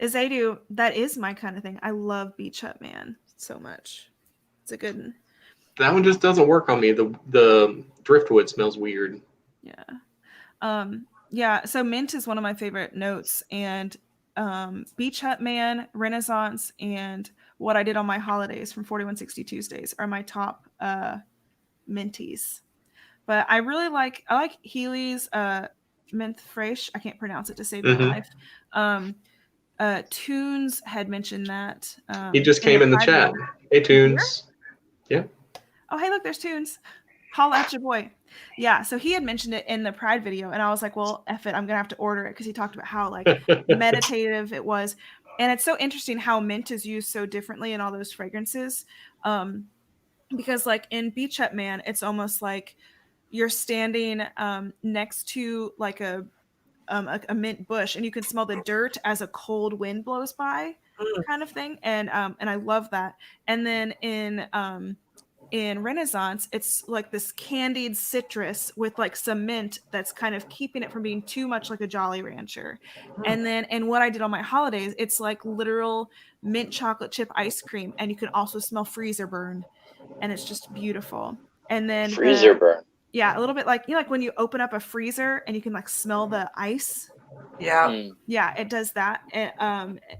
Azadu, that is my kind of thing. I love Beach Hut Man so much. It's a good one. That one just doesn't work on me. The driftwood smells weird. Yeah. Yeah, so mint is one of my favorite notes, and Beach Hut Man, Renaissance, and What I Did on My Holidays from 4160 Tuesdays are my top minties. But I like Healy's Mint Fresh. I can't pronounce it to save my life. Tunes had mentioned that. He just came in the chat. Hey, Tunes. Yeah. Oh, hey, look, there's Tunes. Holla at your boy. Yeah, so he had mentioned it in the Pride video, and I was like, well, F it, I'm going to have to order it, because he talked about how, like, meditative it was. And it's so interesting how mint is used so differently in all those fragrances. Because, like, in Beach Hut Man, it's almost like you're standing next to, like, a mint bush, and you can smell the dirt as a cold wind blows by kind of thing. And I love that. And then in Renaissance, it's like this candied citrus with like some mint that's kind of keeping it from being too much like a Jolly Rancher. And then in What I Did on My Holidays, it's like literal mint chocolate chip ice cream, and you can also smell freezer burn, and it's just beautiful. And then freezer burn. Yeah, a little bit like like when you open up a freezer and you can like smell the ice. Yeah. Yeah, it does that.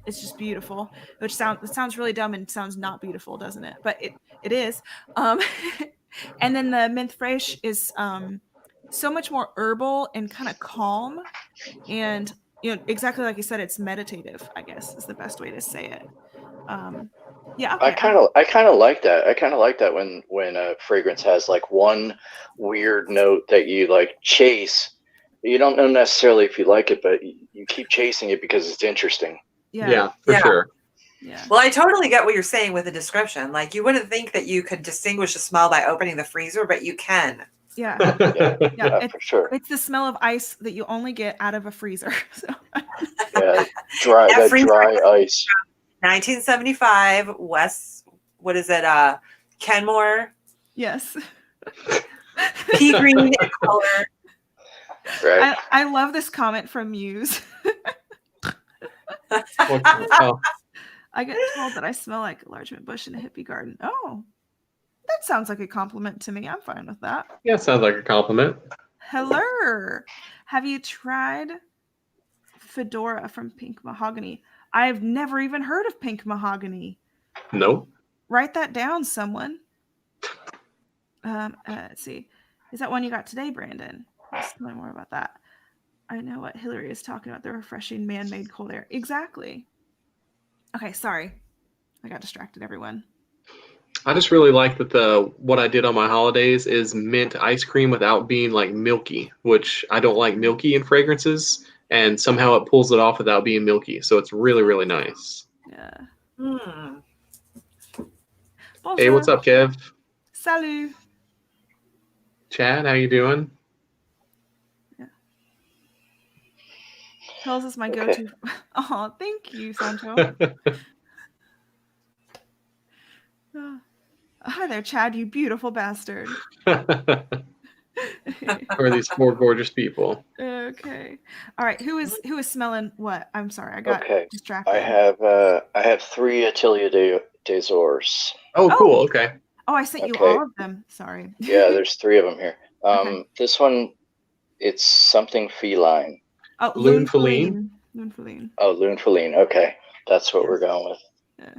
It's just beautiful. It sounds really dumb and sounds not beautiful, doesn't it? But it is. And then the Mint Fresh is so much more herbal and kind of calm, and exactly like you said, it's meditative, I guess is the best way to say it. Yeah, okay. I kind of like that. I kind of like that when a fragrance has like one weird note that you like chase. You don't know necessarily if you like it, but you keep chasing it because it's interesting. Yeah, for Yeah. sure. Yeah. Well, I totally get what you're saying with the description. Like, you wouldn't think that you could distinguish a smell by opening the freezer, but you can. Yeah. Yeah, for sure. It's the smell of ice that you only get out of a freezer. So. Yeah, that freezer dry ice. 1975 West, what is it? Kenmore, Yes. pea green in color. Right. I love this comment from Muse. Oh, I get told that I smell like a large mint bush in a hippie garden. Oh, that sounds like a compliment to me. I'm fine with that. yeah, sounds like a compliment. Hello. Have you tried Fedora from Pink Mahogany? I've never even heard of Pink Mahogany. Nope. Write that down, someone. Let's see. Is that one you got today, Brandon? Let's tell me more about that. I know what Hillary is talking about, the refreshing man-made cold air. Exactly. Okay, sorry. I got distracted, everyone. I just really like that what I did on my holidays is mint ice cream without being like milky, which I don't like milky in fragrances, and somehow it pulls it off without being milky. So it's really, really nice. Yeah. Bonjour. Hey, what's up, Kev? Salut. Chad, how you doing? Yeah. Pills is my go-to. Oh, thank you, Sancho. Hi there, Chad, you beautiful bastard. Or these four gorgeous people. Okay. All right. Who is smelling what? I'm sorry, I got distracted. I have 3 Atelier des Ors. Oh, cool. Okay. Oh, I sent you all of them. Sorry. Yeah, there's 3 of them here. Okay. This one, it's something feline. Oh, Lune Feline. Lune Feline. Oh, Lune Feline. Okay, that's what we're going with. Yeah.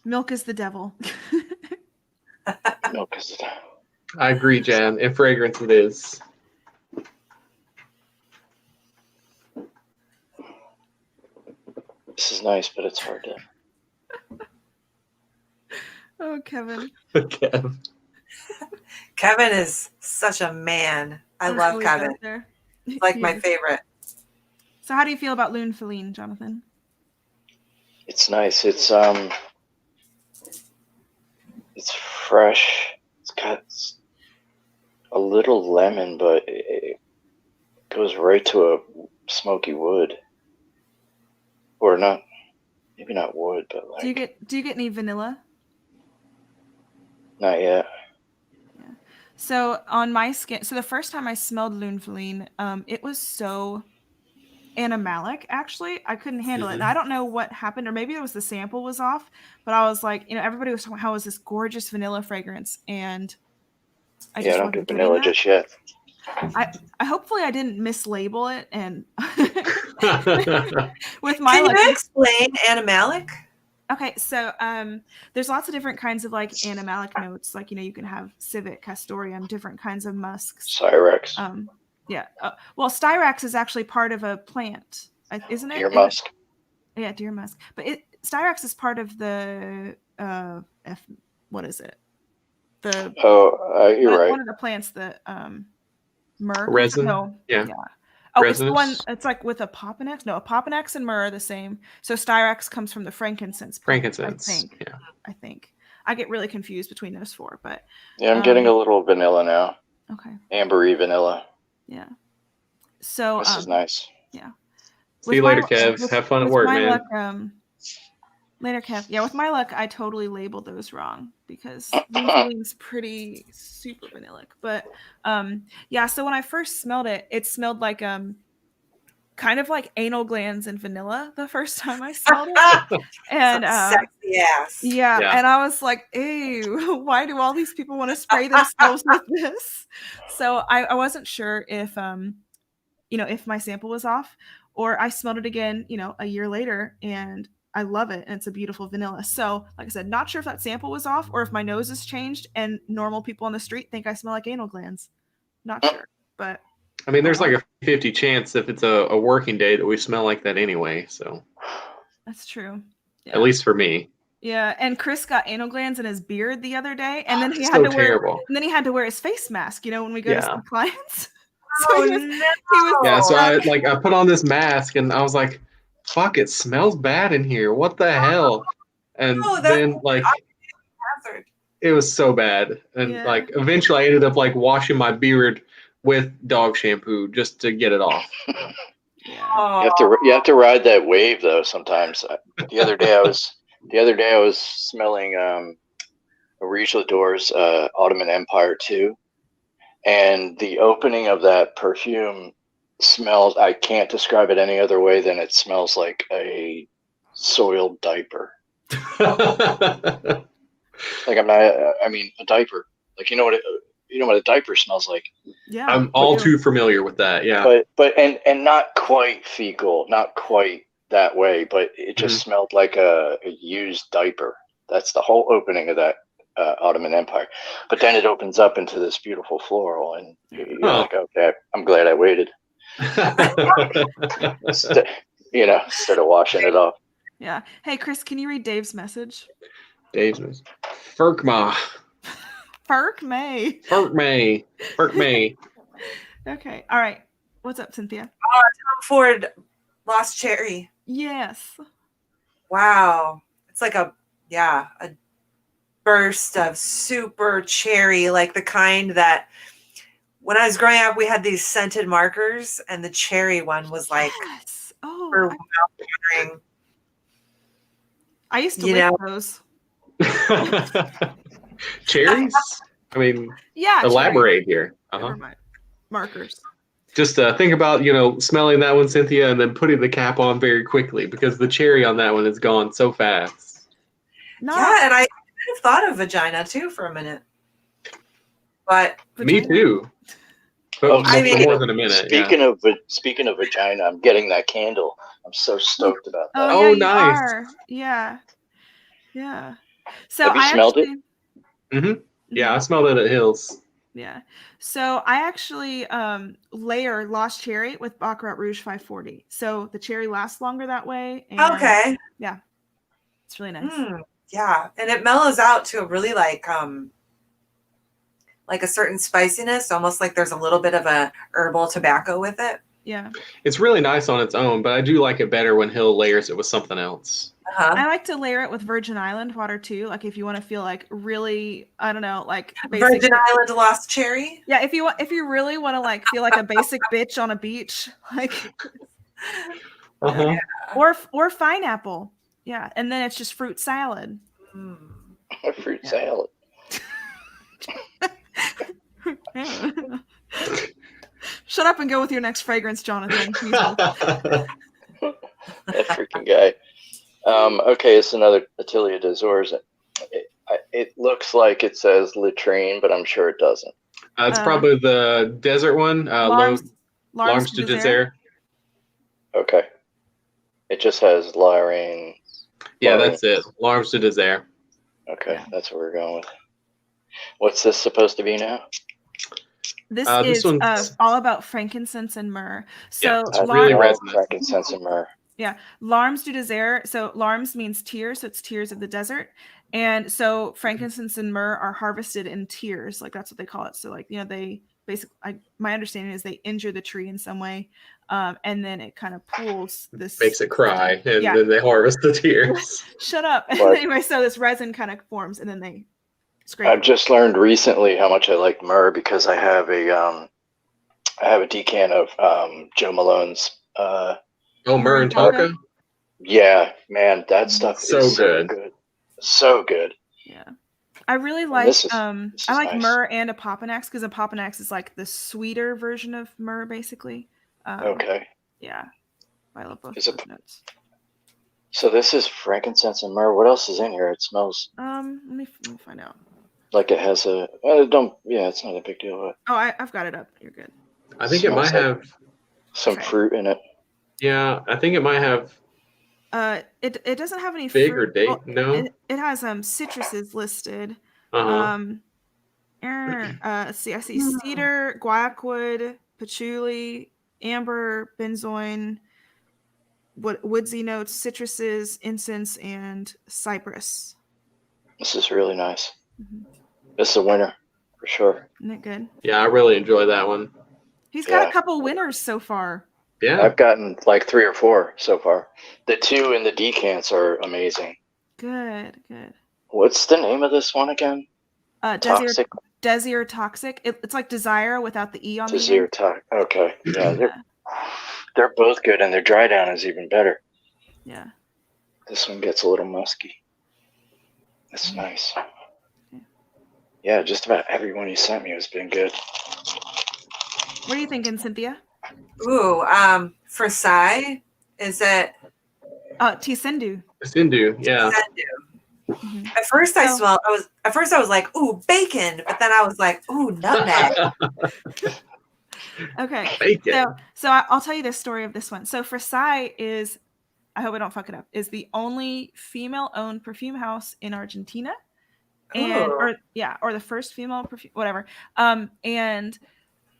Milk is the devil. Milk is the devil. I agree, Jan. In fragrance, it is. This is nice, but it's hard to. Oh, Kevin. Kev. Kevin is such a man. I love Kevin. He's like my favorite. So how do you feel about Lune Feline, Jonathan? It's nice. It's fresh. It's got a little lemon, but it goes right to a smoky wood. Or not, maybe not wood, but like. Do you get any vanilla? Not yet. Yeah. So on my skin, so the first time I smelled Lune Feline, it was so animalic. Actually, I couldn't handle it. And I don't know what happened, or maybe it was the sample was off. But I was like, everybody was talking about how it was this gorgeous vanilla fragrance, and I don't do vanilla just yet. I hopefully I didn't mislabel it, and with my Can you explain animalic? Okay, so there's lots of different kinds of like animalic notes. Like you can have civet, castoreum, different kinds of musks. Styrax. Yeah. Well, Styrax is actually part of a plant, isn't it? Deer musk. Yeah, deer musk. But Styrax is part of the what is it? You're right. One of the plants that myrrh. Resin. No. Yeah. Oh, Resinous. it's the one. It's like with a Popinax. No, a Popinax and myrrh are the same. So Styrax comes from the frankincense plant, Frankincense. I think. I get really confused between those 4, but yeah, I'm getting a little vanilla now. Okay. Ambery vanilla. Yeah. So this is nice. Yeah. See you later, Kev. Have fun at work, man. Luck, later, Kev. Yeah, with my luck, I totally labeled those wrong because Feline's pretty super vanillic. But yeah, so when I first smelled it, it smelled like kind of like anal glands and vanilla the first time I smelled it. And sexy ass. Yeah, and I was like, ew, why do all these people want to spray themselves with this? So I wasn't sure if if my sample was off, or I smelled it again, a year later, and I love it, and it's a beautiful vanilla. So, like I said, not sure if that sample was off or if my nose has changed and normal people on the street think I smell like anal glands. Not sure, but I mean, there's like a 50 chance if it's a working day that we smell like that anyway. So That's true. Yeah. at least for me. Yeah, and Chris got anal glands in his beard the other day, and then he had So to wear. terrible. And then he had to wear his face mask. You know, when we go to Yeah. see clients. Oh, he was Yeah, so I put on this mask and I was like, fuck, it smells bad in here. What the hell? And No, then like hazard. it was so bad. And Yeah. like eventually I ended up like washing my beard with dog shampoo just to get it off. Yeah. You have to ride that wave though. Sometimes. The other day I was smelling Rouge L'Ador's Ottoman Empire 2, and the opening of that perfume smells. I can't describe it any other way than it smells like a soiled diaper. Like a diaper. Like you know what a diaper smells like. Yeah. I'm all too familiar with that. Yeah. But not quite fecal, not quite that way, but it just smelled like a used diaper. That's the whole opening of that Ottoman Empire. But then it opens up into this beautiful floral, and you're like, okay, I'm glad I waited. Instead of washing it off. Yeah. Hey, Chris, can you read Dave's message? Dave's message. Ferkma. Ferk May. Ferk May. Okay. All right. What's up, Cynthia? Tom Ford Lost Cherry. Yes. Wow. It's like a burst of super cherry, like the kind that when I was growing up, we had these scented markers, and the cherry one was like, Yes. Oh, for mouth-watering. I used to lick those. Cherries? I mean, Yeah. elaborate here. Never mind. Markers. Just think about, smelling that one, Cynthia, and then putting the cap on very quickly because the cherry on that one is gone so fast. Yeah, and I kind of thought of vagina too for a minute. But me too. But more than a minute. Speaking of vagina, I'm getting that candle. I'm so stoked about that. Oh, yeah, nice. Yeah. Yeah. So have you smelled it? Mm-hmm. Yeah, I smelled it at Hills. Yeah. So I actually layer Lost Cherry with Baccarat Rouge 540. So the cherry lasts longer that way. And okay. Yeah. It's really nice. Yeah. And it mellows out to a really like a certain spiciness, almost like there's a little bit of a herbal tobacco with it. Yeah. It's really nice on its own, but I do like it better when Hill layers it with something else. I like to layer it with Virgin Island water too. Like if you want to feel like really, I don't know, like Virgin Island Lost Cherry. Yeah, if you really want to like feel like a basic bitch on a beach, like or pineapple. Yeah, and then it's just fruit salad. Fruit salad. Shut up and go with your next fragrance, Jonathan. That freaking guy. Okay, it's another Atelier des Ors. It looks like it says latrine, but I'm sure it doesn't. It's probably the desert one. Larmes du Désert. Okay. It just has Larine. Yeah, that's it. Larmes du Désert. Okay, that's what we're going with. What's this supposed to be now? This is all about frankincense and myrrh. So really resonates. Frankincense and myrrh. Yeah, Larmes du Désert. So Larmes means tears, so it's tears of the desert. And so frankincense and myrrh are harvested in tears, like that's what they call it. So like, they basically, my understanding is they injure the tree in some way, and then it kind of pools this. Makes it cry, and then they harvest the tears. Shut up. Anyway, so this resin kind of forms, and then they scrape. I've just learned recently how much I like myrrh because I have a decant of Joe Malone's. Myrrh and tonka. Yeah, man, that stuff so is good. So good. Yeah, I really like. I like nice. myrrh and a Papanax because a Papanax is like the sweeter version of myrrh, basically. Okay. Yeah, I love both Is those it- notes. So this is frankincense and myrrh. What else is in here? It smells Let me find out. like it has a. It's not a big deal. But Oh, I've got it up. You're good. I think it might have some fruit in it. Yeah, I think it might have It doesn't have any fig fruit. or date. Well, No. it has citruses listed. Uh-huh. Let's see. I see cedar, guaiac wood, patchouli, amber, benzoin, woodsy notes, citruses, incense, and cypress. This is really nice. Mm-hmm. This is a winner for sure. Isn't it good? Yeah, I really enjoy that one. He's got a couple winners so far. Yeah. I've gotten like 3 or 4 so far. The 2 in the decants are amazing. Good, good. What's the name of this one again? Toxic. Desire Toxic. It's like Desire without the E on the end. Desire Toxic. Okay. Yeah, they're both good, and their dry down is even better. Yeah. This one gets a little musky. That's nice. Yeah, just about everyone you sent me has been good. What are you thinking, Cynthia? Ooh, for Sai, is it? Tisendu. Tisendu, yeah. Mm-hmm. At first I was like, ooh, bacon, but then I was like, ooh, nutmeg. Okay. Bacon. So I'll tell you the story of this one. So Versailles is, I hope I don't fuck it up, is the only female-owned perfume house in Argentina. And or the first female perfume, whatever. And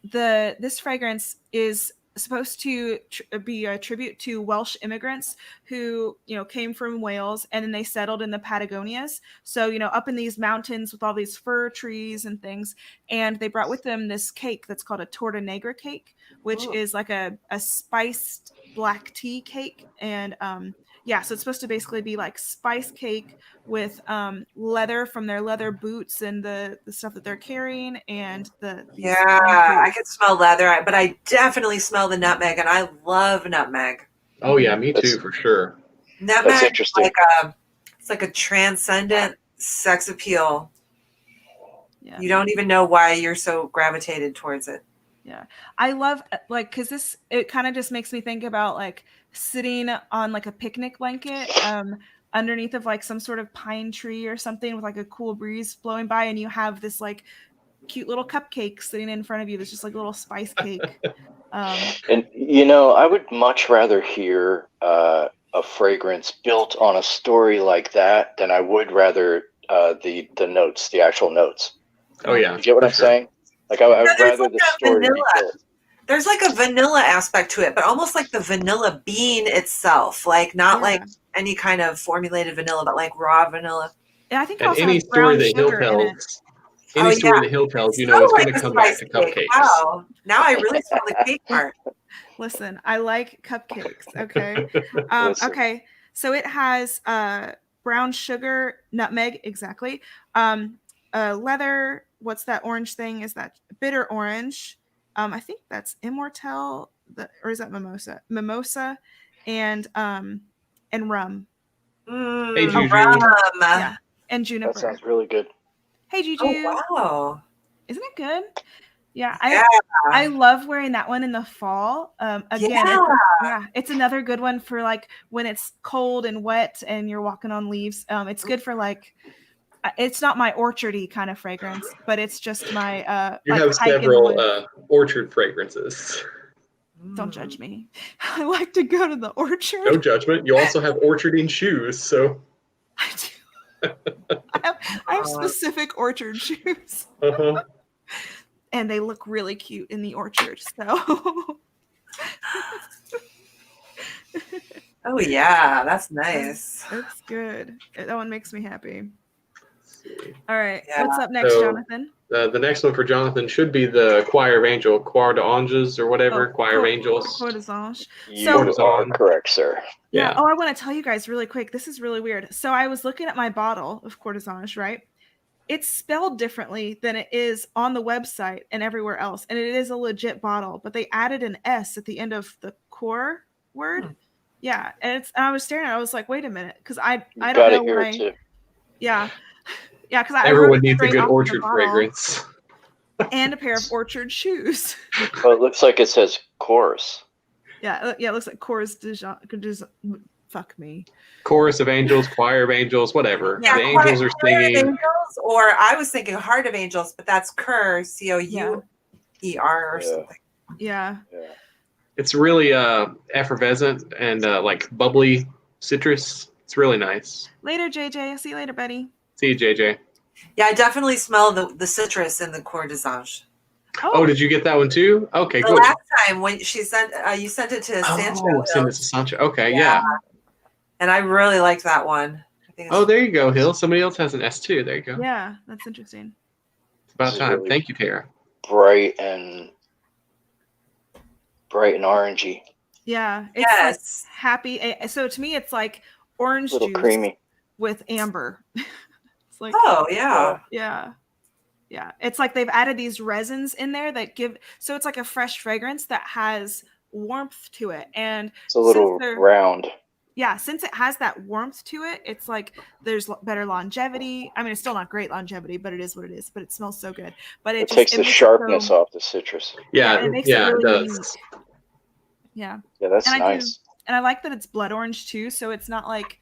this fragrance is supposed to be a tribute to Welsh immigrants who, came from Wales, and then they settled in the Patagonias. So, up in these mountains with all these fir trees and things. And they brought with them this cake that's called a torta negra cake, which is like a spiced black tea cake. And so it's supposed to basically be like spice cake with leather from their leather boots and the stuff that they're carrying, and I can smell leather, but I definitely smell the nutmeg, and I love nutmeg. Oh yeah, me too, for sure. Nutmeg, that's interesting. It's like a transcendent sex appeal. Yeah. You don't even know why you're so gravitated towards it. Yeah, I love because it kind of just makes me think about like sitting on like a picnic blanket underneath of like some sort of pine tree or something with like a cool breeze blowing by, and you have this like cute little cupcake sitting in front of you that's just like a little spice cake. And I would much rather hear a fragrance built on a story like that than I would rather the notes, the actual notes. Oh yeah, you get what I'm saying? Like I would rather like the story be built. There's like a vanilla aspect to it, but almost like the vanilla bean itself, like not like any kind of formulated vanilla, but like raw vanilla. Yeah, I think and also any story that Hill tells, it's going to come back to cupcakes. Wow, now I really smell the cake part. Listen, I like cupcakes. Okay, okay. So it has brown sugar, nutmeg, exactly. Leather. What's that orange thing? Is that bitter orange? I think that's Immortelle, or is that Mimosa? Mimosa, and rum. Hey, Juju. Rum. Yeah, and juniper. That sounds really good. Hey, Juju. Oh, wow. Isn't it good? Yeah, I love wearing that one in the fall. Again, it's another good one for like when it's cold and wet and you're walking on leaves. It's good for like. It's not my orchardy kind of fragrance, but it's just my. You have several orchard fragrances. Don't judge me. I like to go to the orchard. No judgment. You also have orcharding shoes, so. I do. I have specific orchard shoes. Uh-huh. And they look really cute in the orchard. So. Oh yeah, that's nice. It's good. That one makes me happy. All right. Yeah. What's up next, Jonathan? The next one for Jonathan should be the Choir of Angels, Choir d'Anges or whatever, Choir of Angels. Choir d'Anges. You are correct, sir. Yeah. Oh, I want to tell you guys really quick. This is really weird. So I was looking at my bottle of Choir d'Anges, right? It's spelled differently than it is on the website and everywhere else. And it is a legit bottle, but they added an S at the end of the core word. Yeah. And I was staring at it. I was like, wait a minute. Because I don't know why. Too. Yeah. Yeah, because everyone needs a good orchard fragrance. And a pair of orchard shoes. Well, it looks like it says chorus. Yeah, it looks like chorus. Fuck me. Chorus of Angels, Choir of Angels, whatever. Yeah, the angels are singing. Angels, or I was thinking Heart of Angels, but that's Cur, Couer or something. Yeah. It's really effervescent and like bubbly citrus. It's really nice. Later, JJ. I'll see you later, buddy. See you, JJ. Yeah, I definitely smell the citrus in the Choir d'Anges. Oh, did you get that one too? Okay, The good. last time when she sent, you sent it to Sancho. Oh, send it to Sancho. Okay, yeah. And I really liked that one. I think Oh, there you go, Hill. Somebody else has an S2. There you go. Yeah, that's interesting. It's about This is time. really Thank you, Tara. bright and orangey. Yeah, it's Yes. like happy. So to me, it's like orange A little juice creamy. with amber. It's like, Oh yeah. yeah. It's like they've added these resins in there that give. So it's like a fresh fragrance that has warmth to it, and It's a little round. yeah, since it has that warmth to it, it's like there's better longevity. I mean, it's still not great longevity, but it is what it is. But it smells so good. But It takes the makes it sharpness so, off the citrus. and it makes it really does. unique. Yeah. Yeah, that's And nice. I like that it's blood orange too, so it's not like,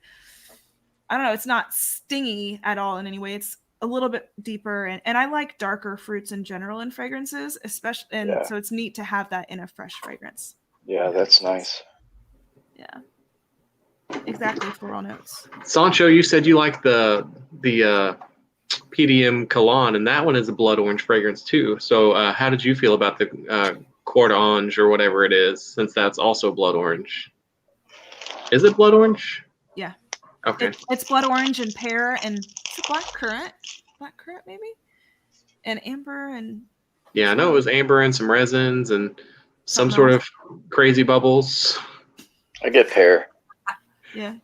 I don't know, it's not stingy at all in any way. It's a little bit deeper, and I like darker fruits in general in fragrances, especially, and so it's neat to have that in a fresh fragrance. Yeah, that's nice. Yeah. Exactly, floral notes. Sancho, you said you like the PDM Cologne, and that one is a blood orange fragrance too. So how did you feel about the Court Orange or whatever it is, since that's also blood orange? Is it blood orange? Yeah. Okay. It's blood orange and pear and black currant maybe, and amber and. Yeah, I know it was amber and some resins and some sort of crazy bubbles. I get pear. Yeah.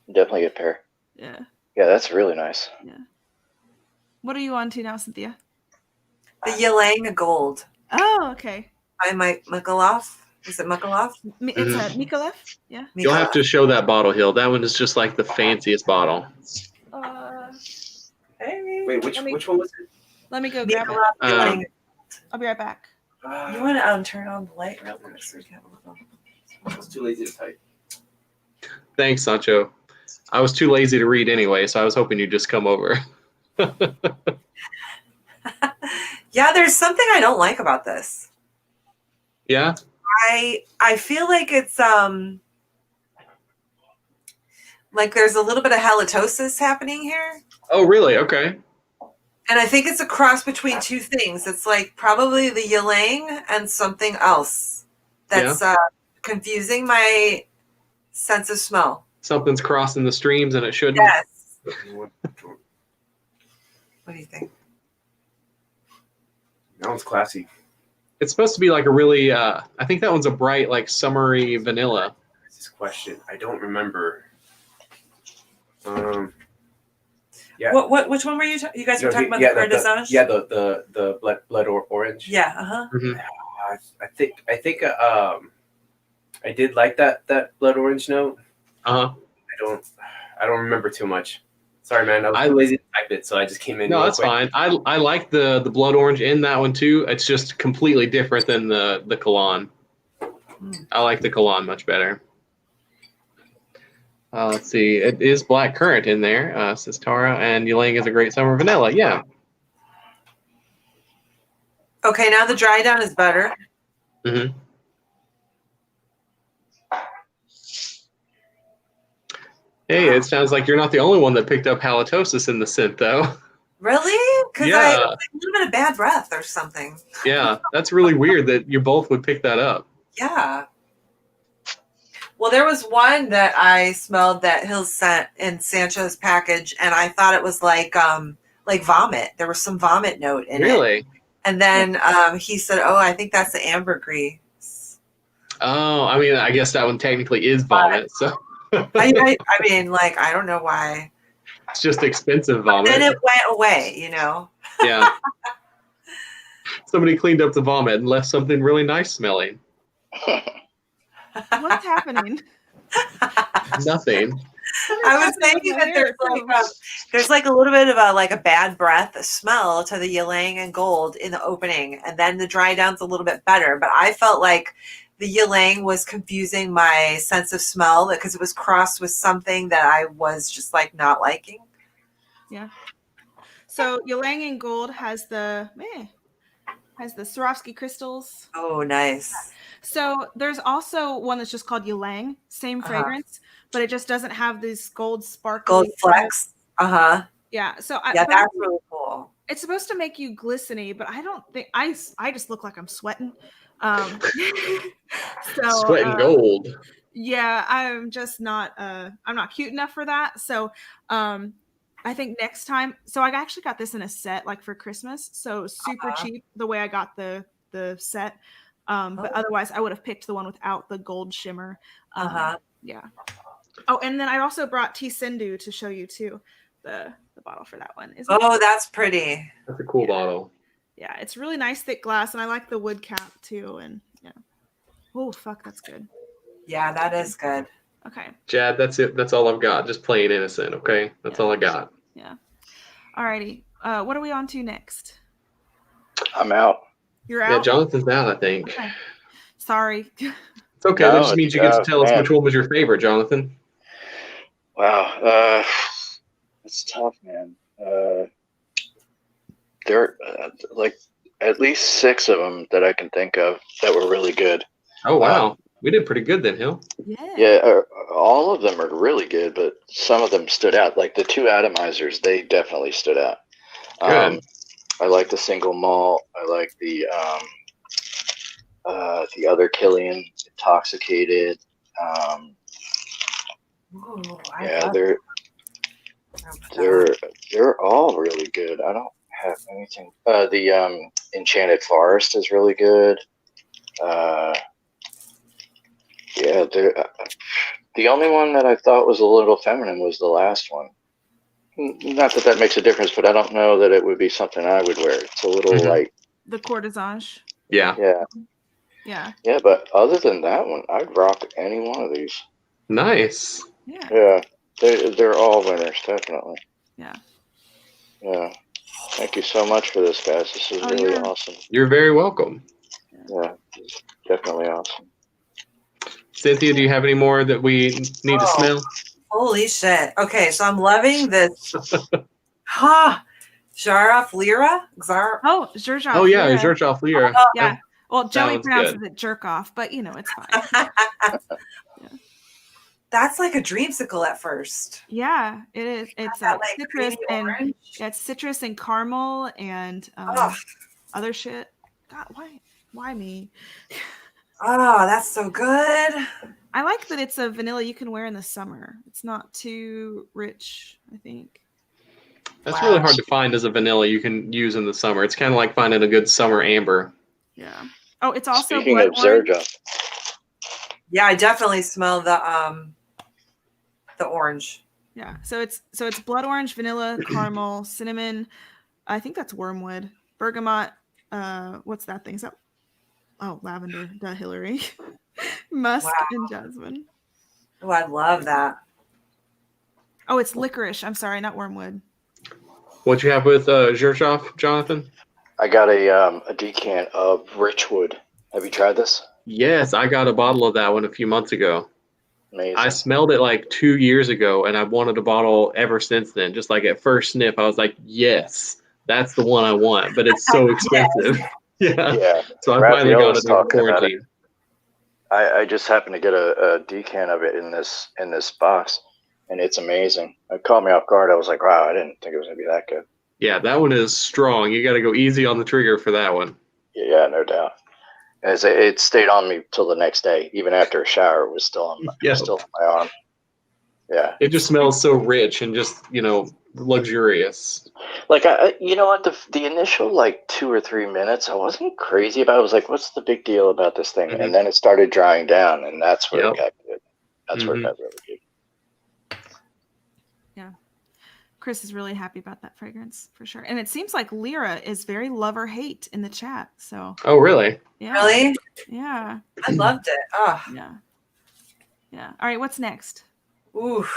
Definitely get pear. Yeah. Yeah, that's really nice. Yeah. What are you on to now, Cynthia? The Ylang Gold Oh, okay. by Michaeloff. Is it Michaeloff? It's a Mikolev. Yeah. You'll have to show that bottle, Hill. That one is just like the fanciest bottle. Wait, which one was it? Let me go grab it. Ylang. I'll be right back. You want to turn on the light real quick so we can have a look? I was too lazy to type. Thanks, Sancho. I was too lazy to read anyway, so I was hoping you'd just come over. Yeah, there's something I don't like about this. Yeah? I feel like it's like there's a little bit of halitosis happening here. Oh, really? Okay. And I think it's a cross between two things. It's like probably the Ylang and something else that's confusing my sense of smell. Something's crossing the streams and it shouldn't. Yes. What do you think? That one's classy. It's supposed to be like a really, I think that one's a bright, like summery vanilla. This question, I don't remember. Yeah. Which one were you? You guys were talking about the Verdisage? Yeah, the blood orange. Yeah. Uh huh. Mm-hmm. I think I did like that blood orange note. Uh-huh. I don't remember too much. Sorry, man. I was too lazy to type it, so I just came in. No, that's fine. I like the blood orange in that one too. It's just completely different than the Cologne. I like the Cologne much better. Let's see. It is black currant in there, says Tara, and Ylang is a great summer vanilla. Yeah. Okay, now the dry down is better. Mm-hmm. Hey, it sounds like you're not the only one that picked up halitosis in the scent, though. Really? Because Yeah. I had a little bit of bad breath or something. Yeah, that's really weird that you both would pick that up. Yeah. Well, there was one that I smelled that Hill sent in Sancho's package, and I thought it was like vomit. There was some vomit note in it. Really? And then he said, "Oh, I think that's the ambergris." Oh, I mean, I guess that one technically is vomit, so I mean, like, I don't know why. it's just expensive But vomit. then it went away, you know. Yeah. Somebody cleaned up the vomit and left something really nice smelling. What's happening? Nothing. I was thinking that there's like a little bit of a bad breath smell to the Ylang and Gold in the opening, and then the dry down's a little bit better. But I felt like the Ylang was confusing my sense of smell because it was crossed with something that I was just like not liking. Yeah. So Ylang and Gold has the Swarovski crystals. Oh, nice. So there's also one that's just called Ylang, same fragrance, but it just doesn't have these gold sparkly Gold flecks. Uh-huh. Yeah. So that's really cool. It's supposed to make you glisteny, but I don't think I just look like I'm sweating. So Sweating gold. Yeah, I'm just not I'm not cute enough for that. So I think next time, so I actually got this in a set like for Christmas, so super cheap the way I got the set. But otherwise I would have picked the one without the gold shimmer. Yeah. Oh, and then I also brought Tisendu to show you too, the bottle for that one. That's pretty. That's a cool bottle. Yeah, it's really nice thick glass, and I like the wood cap too. And yeah. Oh fuck, that's good. Yeah, that is good. Okay. Jad, that's it. That's all I've got. Just plain innocent, okay? That's all I got. Yeah. Alrighty. What are we on to next? I'm out. You're out? Yeah, Jonathan's out, I think. Okay. Sorry. It's okay. No, That just means you get to tell us man. which one was your favorite, Jonathan. Wow. It's tough, man. There are like at least 6 of them that I can think of that were really good. Oh, wow. We did pretty good then, Hill. Yeah, all of them are really good, but some of them stood out. Like the 2 atomizers, they definitely stood out. Good. I like the single malt. I like the other Killian, Intoxicated. Yeah, they're all really good. I don't have anything. The Enchanted Forest is really good. Yeah, the only one that I thought was a little feminine was the last one. Not that makes a difference, but I don't know that it would be something I would wear. It's a little light. The Courtisage. Yeah. Yeah. Yeah, but other than that one, I'd rock any one of these. Nice. Yeah. They're all winners, definitely. Yeah. Yeah. Thank you so much for this, guys. This is really awesome. You're very welcome. Yeah, it's definitely awesome. Cynthia, do you have any more that we need to smell? Holy shit. Okay, so I'm loving this. Jaraf Lira? Xerjoff. Oh, yeah, Xerjoff Lira. Yeah. Well, Joey sounds pronounces good. it jerk off, but you know, it's fine. That's like a dreamsicle at first. Yeah, it is. It's like citrus and orange. it's citrus and caramel and other shit. God, why me? Oh, that's so good. I like that it's a vanilla you can wear in the summer. It's not too rich, I think. That's really hard to find as a vanilla you can use in the summer. It's kind of like finding a good summer amber. Yeah. Oh, it's also Speaking blood of orange. Xerjoff. Yeah, I definitely smell the orange. Yeah. So it's blood orange, vanilla, caramel, cinnamon. I think that's wormwood, bergamot. What's that thing? Is that? Oh, lavender. Duh, Hillary. Musk and jasmine. Oh, I love that. Oh, it's licorice. I'm sorry, not wormwood. What you have with Xerjoff, Jonathan? I got a decant of Richwood. Have you tried this? Yes, I got a bottle of that one a few months ago. Amazing. I smelled it like 2 years ago, and I've wanted a bottle ever since then. Just like at first sniff, I was like, yes, that's the one I want, but it's so expensive. Yeah. So I finally got it in quarantine. I just happened to get a decant of it in this box, and it's amazing. It caught me off guard. I was like, wow, I didn't think it was going to be that good. Yeah, that one is strong. You got to go easy on the trigger for that one. Yeah, no doubt. As it stayed on me till the next day, even after a shower, it was still on my arm. Yeah, it just smells so rich and just luxurious. Like you know what, the initial like 2 or 3 minutes, I wasn't crazy about it. I was like, what's the big deal about this thing? Mm-hmm. And then it started drying down, and that's where it got good. That's where it got really good. Yeah. Chris is really happy about that fragrance for sure. And it seems like Lyra is very love or hate in the chat. So Oh, really? Yeah. Really? Yeah. I loved it. Oh. Yeah. Yeah. All right, what's next? Ooh.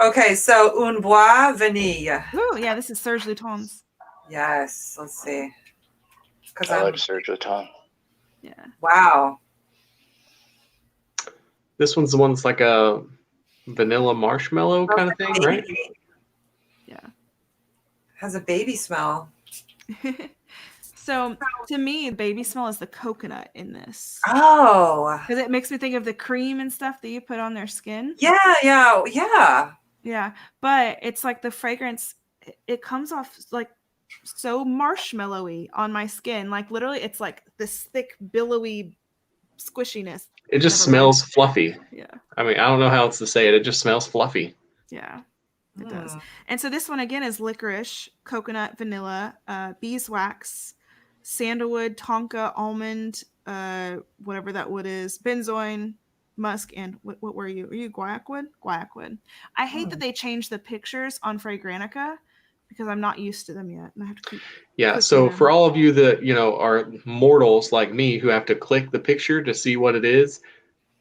Okay, so Un Bois Vanille. Ooh, yeah, this is Serge Luton's. Yes, let's see. I like Serge Luton. Yeah. Wow. This one's the one that's like a vanilla marshmallow kind of thing, right? Yeah. Has a baby smell. So to me, the baby smell is the coconut in this. Oh. Because it makes me think of the cream and stuff that you put on their skin. Yeah. Yeah. But it's like the fragrance, it comes off like so marshmallowy on my skin. Like literally, it's like this thick, billowy squishiness. It just Never mind. smells fluffy. Yeah. I mean, I don't know how else to say it. It just smells fluffy. Yeah, it does. And so this one again is licorice, coconut, vanilla, beeswax, sandalwood, tonka, almond, whatever that wood is, benzoin, musk, and what were you? Are you guaiac wood? Guaiac wood. I hate that they changed the pictures on Fragrantica because I'm not used to them yet, and I have to keep. Yeah. So them. for all of you that are mortals like me who have to click the picture to see what it is,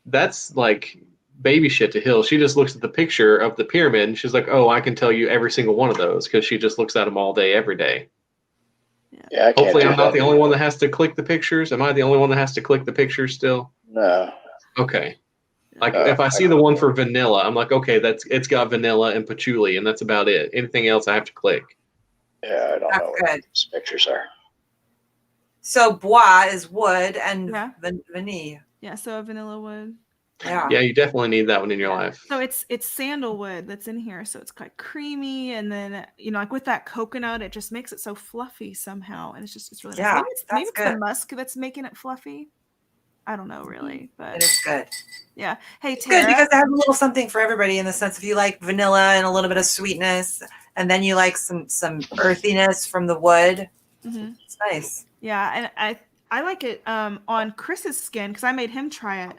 that's like baby shit to Hill. She just looks at the picture of the pyramid and she's like, "Oh, I can tell you every single one of those," because she just looks at them all day, every day. Yeah. Hopefully, I'm not the only one that has to click the pictures. Am I the only one that has to click the pictures still? No. Okay. Like if I see the one for vanilla, I'm like, okay, it's got vanilla and patchouli, and that's about it. Anything else, I have to click. Yeah, I don't know what these pictures are. So bois is wood and vanille. Yeah, so a vanilla wood. Yeah. Yeah, you definitely need that one in your life. So it's sandalwood that's in here, so it's quite creamy, and then like with that coconut, it just makes it so fluffy somehow, and it's really nice. Maybe it's the musk that's making it fluffy. I don't know really, but it is good. Yeah. Hey, it's Tara. good because it has a little something for everybody in the sense if you like vanilla and a little bit of sweetness, and then you like some earthiness from the wood. Mm-hmm. It's nice. Yeah, and I like it on Chris's skin because I made him try it.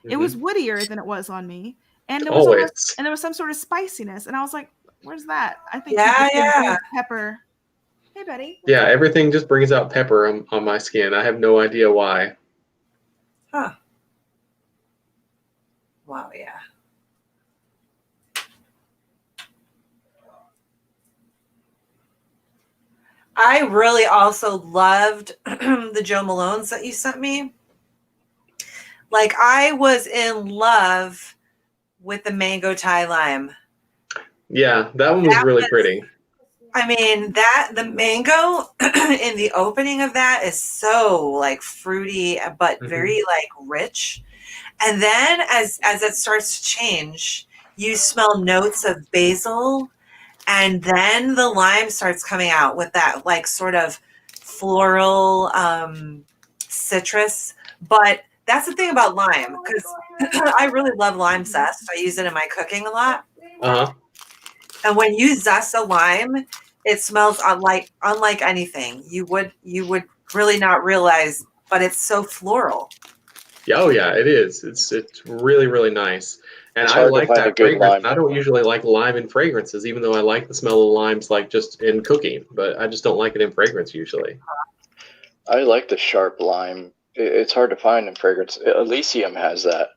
It was woodier than it was on me, and there was some sort of spiciness, and I was like, "Where's that?" I think pepper. Hey, buddy. Yeah, everything just brings out pepper on my skin. I have no idea why. Huh. Wow, yeah. I really also loved the Jo Malones that you sent me. Like, I was in love with the mango Thai lime. Yeah, that one was really pretty. I mean, the mango in the opening of that is so like fruity, but very like rich. And then as it starts to change, you smell notes of basil, and then the lime starts coming out with that like sort of floral citrus. But that's the thing about lime, because I really love lime zest. I use it in my cooking a lot. And when you zest a lime, it smells unlike anything. You would really not realize, but it's so floral. Yeah, oh yeah, it is. It's really, really nice. And I like that fragrance. I don't usually like lime in fragrances, even though I like the smell of limes like just in cooking, but I just don't like it in fragrance usually. I like the sharp lime. It's hard to find in fragrance. Elysium has that.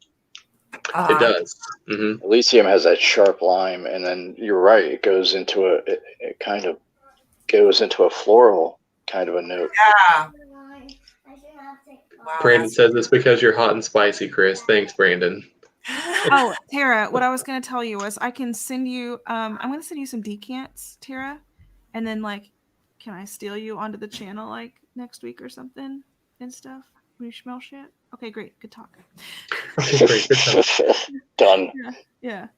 It does. Mm-hmm. Elysium has that sharp lime, and then you're right. It goes into it kind of goes into a floral kind of a note. Yeah. Wow, Brandon says it's because you're hot and spicy, Chris. Thanks, Brandon. Oh, Tara, what I was going to tell you was I can send you. I'm going to send you some decants, Tara, and then like, can I steal you onto the channel like next week or something and stuff? When you smell shit? Okay, great. Good talk. Great, good talk. Done. Yeah.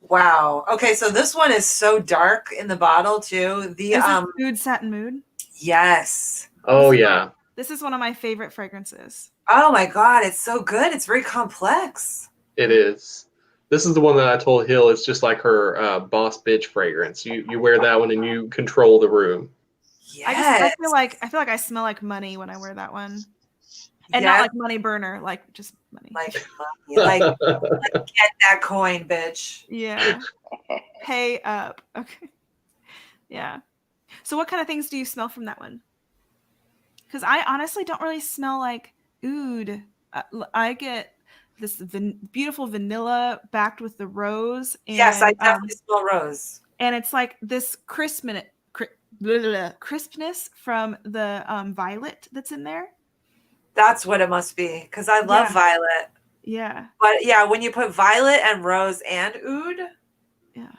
Wow. Okay, so this one is so dark in the bottle too. The Food Satin Mood. Yes. Oh yeah. This is one of my favorite fragrances. Oh my god, it's so good. It's very complex. It is. This is the one that I told Hill. It's just like her boss bitch fragrance. You wear that one and you control the room. Yes. I feel like I smell like money when I wear that one. And not like money burner, like just money. Like get that coin, bitch. Yeah. Pay up. Okay. Yeah. So what kind of things do you smell from that one? Because I honestly don't really smell like oud. I get this beautiful vanilla backed with the rose. And, yes, I definitely smell rose. And it's like this crispness from the violet that's in there. That's what it must be, because I love violet. Yeah. But yeah, when you put violet and rose and oud. Yeah.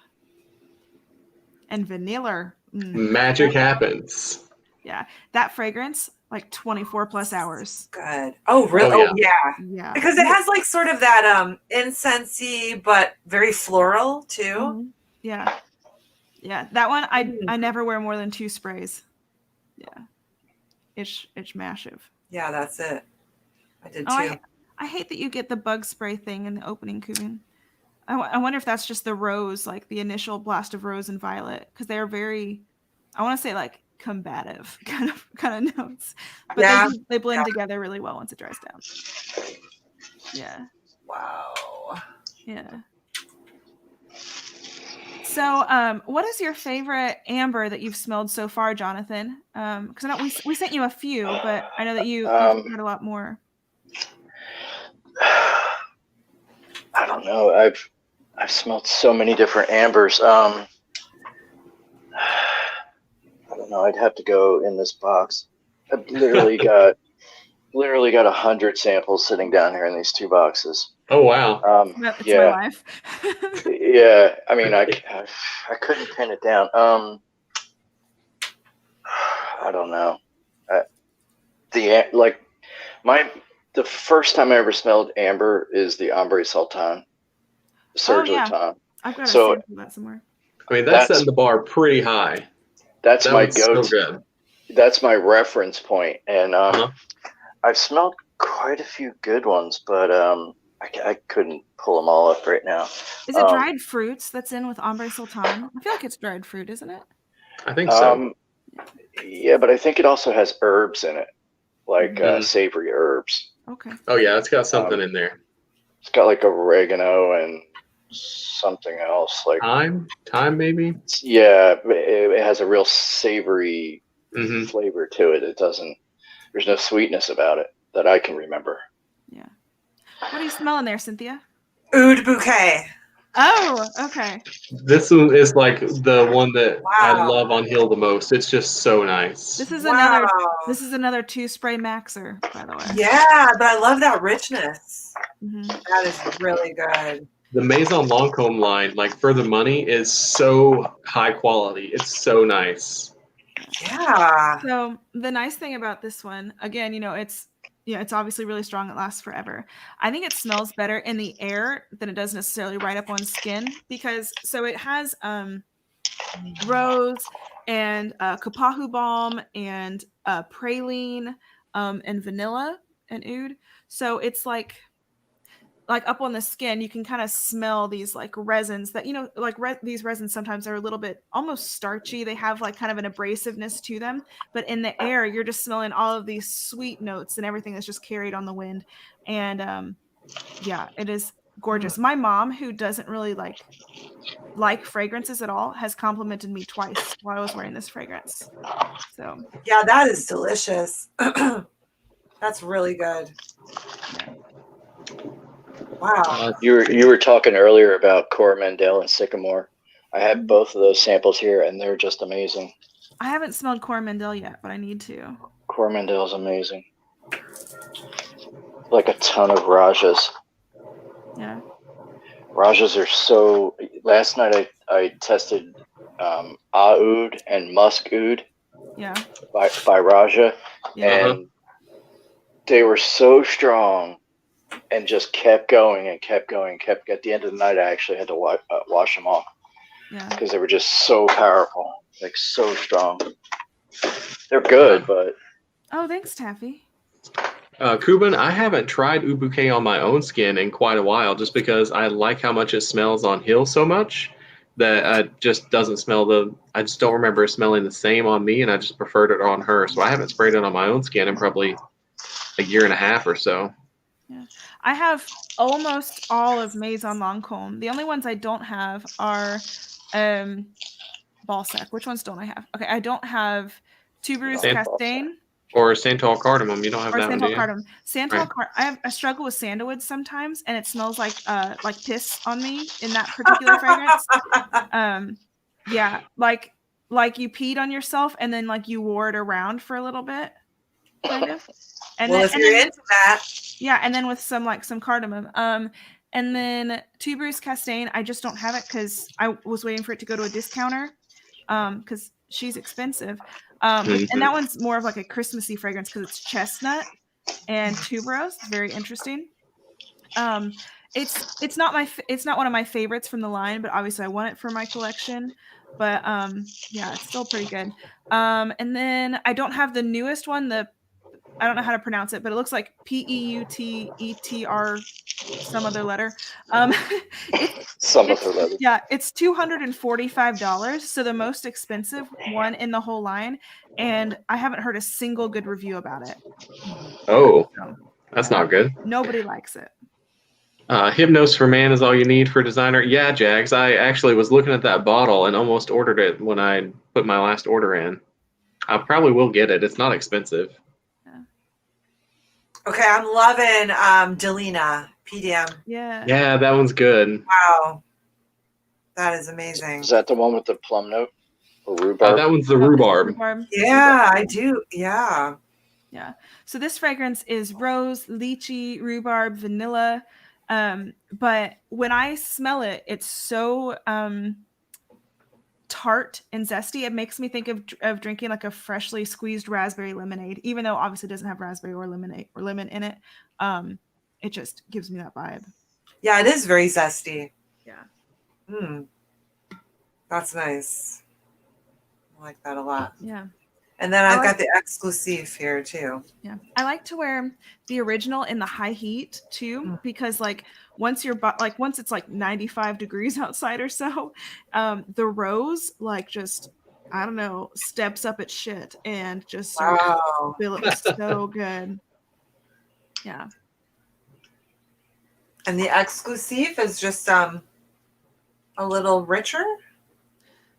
And vanilla. Magic happens. Yeah. That fragrance, like 24 plus hours. Good. Oh, really? Oh, yeah. Yeah. Because it has like sort of that incensey, but very floral too. Mm-hmm. Yeah. Yeah, that one I never wear more than 2 sprays. Yeah, it's massive. Yeah, that's it. I did too. Oh, I hate that you get the bug spray thing in the opening, Kuban. I wonder if that's just the rose, like the initial blast of rose and violet, because they are very, I want to say like combative kind of notes, but Yeah. they blend together really well once it dries down. Yeah. Wow. Yeah. So, what is your favorite amber that you've smelled so far, Jonathan? Because I know we sent you a few, but I know that you've heard a lot more. I don't know. I've smelled so many different ambers. I don't know. I'd have to go in this box. I've literally got 100 samples sitting down here in these 2 boxes. Oh wow. It's my life. Yeah. I mean, I couldn't pin it down. I don't know. The first time I ever smelled amber is the Ambre Sultan. Serge Lutens. I've got a sample of that somewhere. I mean, that's setting the bar pretty high. That's my go-to. So good. That's my reference point, and I've smelled quite a few good ones, but I couldn't pull them all up right now. Is it dried fruits that's in with Ambre Sultan? I feel like it's dried fruit, isn't it? I think so. Yeah, but I think it also has herbs in it, like savory herbs. Okay. Oh yeah, it's got something in there. It's got like oregano and something else, like thyme maybe. Yeah, it has a real savory flavor to it. It doesn't. There's no sweetness about it that I can remember. Yeah. What are you smelling there, Cynthia? Oud Bouquet. Oh, okay. This one is like the one that I love on Heel the most. It's just so nice. This is another 2 spray maxer, by the way. Yeah, but I love that richness. That is really good. The Maison Lancome line, like for the money, is so high quality. It's so nice. Yeah. So the nice thing about this one, again, it's obviously really strong. It lasts forever. I think it smells better in the air than it does necessarily right up on skin, because it has rose and kapahu balm and praline and vanilla and oud. So it's like up on the skin, you can kind of smell these like resins that, these resins sometimes are a little bit almost starchy. They have like kind of an abrasiveness to them, but in the air, you're just smelling all of these sweet notes and everything that's just carried on the wind. And it is gorgeous. My mom, who doesn't really like fragrances at all, has complimented me twice while I was wearing this fragrance. So yeah, that is delicious. That's really good. Yeah. Wow. You were talking earlier about Coromandel and Sycamore. I have both of those samples here, and they're just amazing. I haven't smelled Coromandel yet, but I need to. Coromandel is amazing. Like a ton of Rajas. Yeah. Rajas are so. Last night I tested Oud and Musk Oud. Yeah. By Raja, and they were so strong. And just kept going and kept going. At the end of the night, I actually had to wash them off because they were just so powerful, like so strong. They're good, but thanks, Taffy. Kuban, I haven't tried Oud Bouquet on my own skin in quite a while, just because I like how much it smells on Heel so much that it just doesn't smell I just don't remember it smelling the same on me, and I just preferred it on her. So I haven't sprayed it on my own skin in probably a year and a half or so. Yeah, I have almost all of Maison Lancome. The only ones I don't have are Balsac. Which ones don't I have? Okay, I don't have Tuberose Castaigne. Or Santal Cardamom. You don't have that one, do you? Cardamom. Santal I struggle with sandalwood sometimes, and it smells like piss on me in that particular fragrance. Yeah, like you peed on yourself and then like you wore it around for a little bit, kind of. And if you're into that. Yeah, and then with some cardamom. And then Tuberose Castaigne, I just don't have it because I was waiting for it to go to a discounter because she's expensive. And that one's more of like a Christmassy fragrance because it's chestnut and tuberose. It's very interesting. It's not one of my favorites from the line, but obviously I want it for my collection. But yeah, it's still pretty good. And then I don't have the newest one. I don't know how to pronounce it, but it looks like PEUTETR, some other letter. Some other letter. Yeah, it's $245. So the most expensive one in the whole line, and I haven't heard a single good review about it. Oh, So, that's not good. Nobody likes it. Hypnos for Man is all you need for designer. Yeah, Jags. I actually was looking at that bottle and almost ordered it when I put my last order in. I probably will get it. It's not expensive. Okay, I'm loving Delina PDM. Yeah. Yeah, that one's good. Wow, that is amazing. Is that the one with the plum note or rhubarb? That one's the rhubarb. Yeah, I do. Yeah. Yeah. So this fragrance is rose, lychee, rhubarb, vanilla. But when I smell it, it's so tart and zesty. It makes me think of drinking like a freshly squeezed raspberry lemonade, even though obviously it doesn't have raspberry or lemonade or lemon in it. It just gives me that vibe. Yeah, it is very zesty. Yeah. That's nice. I like that a lot. Yeah. And then I've got the exclusive here too. Yeah. I like to wear the original in the high heat too, because like once it's like 95 degrees outside or so, the rose like just, I don't know, steps up its shit and just feel it so good. Yeah. And the exclusive is just a little richer.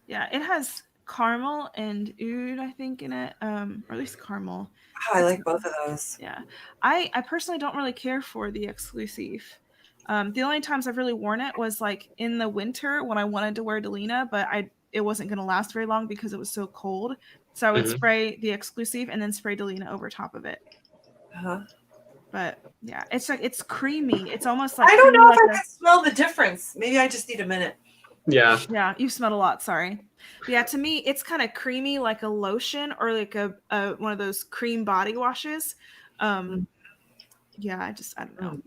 Yeah, it has caramel and oud, I think, in it, or at least caramel. Oh, I like both of those. Yeah, I personally don't really care for the exclusive. The only times I've really worn it was like in the winter when I wanted to wear Delina, but it wasn't going to last very long because it was so cold. So I would spray the exclusive and then spray Delina over top of it. But yeah, it's creamy. It's almost like I don't know if I can smell the difference. Maybe I just need a minute. Yeah. Yeah, you've smelled a lot. Sorry. But yeah, to me, it's kind of creamy, like a lotion or like a one of those cream body washes. Yeah, I don't know.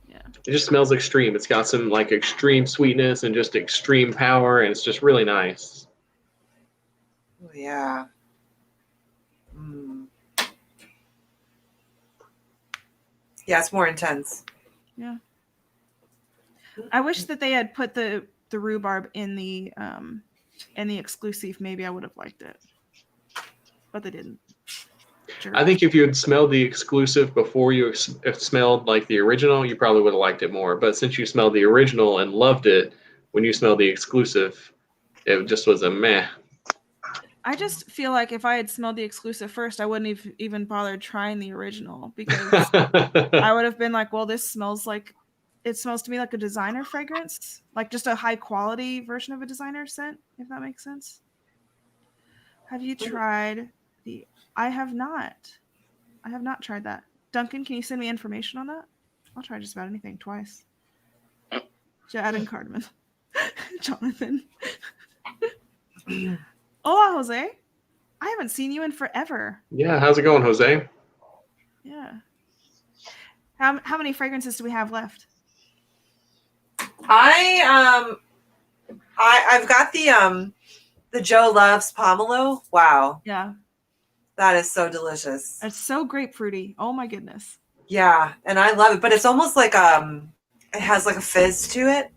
Yeah. It just smells extreme. It's got some like extreme sweetness and just extreme power, and it's just really nice. Oh, yeah. Yeah, it's more intense. Yeah. I wish that they had put the rhubarb in the exclusive. Maybe I would have liked it, but they didn't. Sure. I think if you had smelled the exclusive before you smelled like the original, you probably would have liked it more. But since you smelled the original and loved it, when you smelled the exclusive, it just was a meh. I just feel like if I had smelled the exclusive first, I wouldn't have even bothered trying the original because I would have been like, well, this smells like, it smells to me like a designer fragrance, like just a high quality version of a designer scent, if that makes sense. Have you tried I have not tried that. Duncan, can you send me information on that? I'll try just about anything twice. Jad and Cardamom. Jonathan. Hola, Jose. I haven't seen you in forever. Yeah, how's it going, Jose? Yeah. How many fragrances do we have left? I've got the Joe Loves Pomelo. Wow. Yeah. That is so delicious. It's so grapefruity. Oh my goodness. Yeah, and I love it, but it's almost like it has like a fizz to it.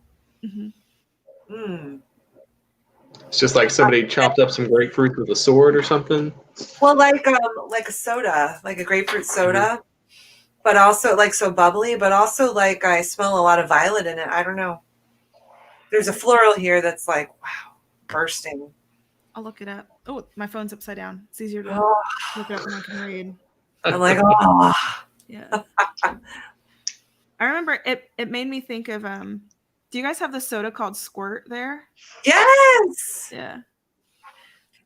It's just like somebody chopped up some grapefruit with a sword or something. Well, like a soda, like a grapefruit soda, but also like so bubbly, but also like I smell a lot of violet in it. I don't know. There's a floral here that's like, wow, bursting. I'll look it up. Oh, my phone's upside down. It's easier to look it up when I can read. I'm like, oh. Yeah. I remember it made me think of do you guys have the soda called Squirt there? Yes. Yeah.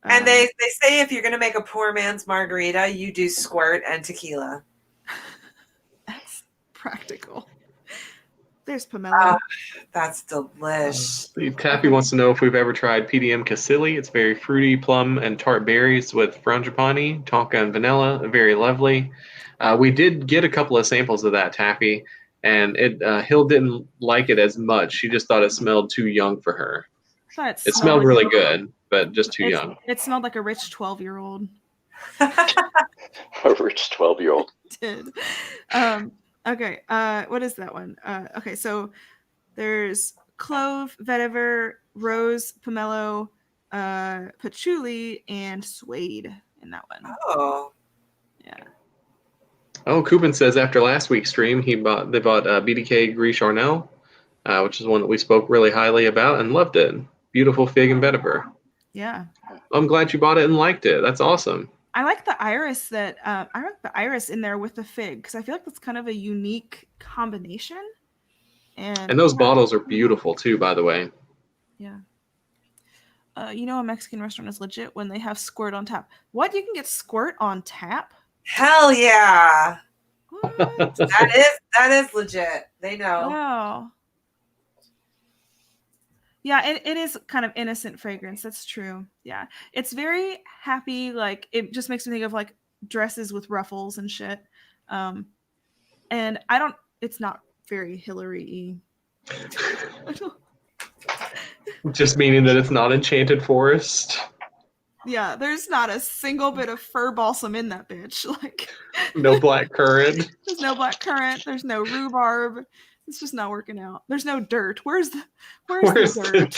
And they say if you're going to make a poor man's margarita, you do squirt and tequila. That's practical. There's Pomelo. That's delish. Steve Taffy wants to know if we've ever tried PDM Casilli. It's very fruity, plum, and tart berries with frangipani, tonka, and vanilla. Very lovely. We did get a couple of samples of that, Taffy, and Hill didn't like it as much. She just thought it smelled too young for her. I thought It smelled really good, but just too young. It smelled like a rich 12-year-old. A rich 12-year-old. Did. Okay. What is that one? Okay. So there's clove, vetiver, rose, pomelo, patchouli, and suede in that one. Oh. Yeah. Oh, Coupon says after last week's stream, they bought BDK Gris Charnel, which is one that we spoke really highly about and loved it. Beautiful fig and vetiver. Yeah. I'm glad you bought it and liked it. That's awesome. I like the iris I like the iris in there with the fig because I feel like that's kind of a unique combination. And those bottles are beautiful too, by the way. Yeah. You know, a Mexican restaurant is legit when they have squirt on tap. What? You can get squirt on tap? Hell yeah. What? that is legit. They know. Wow. Yeah, it is kind of innocent fragrance. That's true. Yeah. It's very happy. Like, it just makes me think of like dresses with ruffles and shit. And it's not very Hillary-y. Just meaning that it's not Enchanted Forest. Yeah, there's not a single bit of fir balsam in that bitch. Like, no black currant. There's no black currant. There's no rhubarb. It's just not working out. There's no dirt. Where's the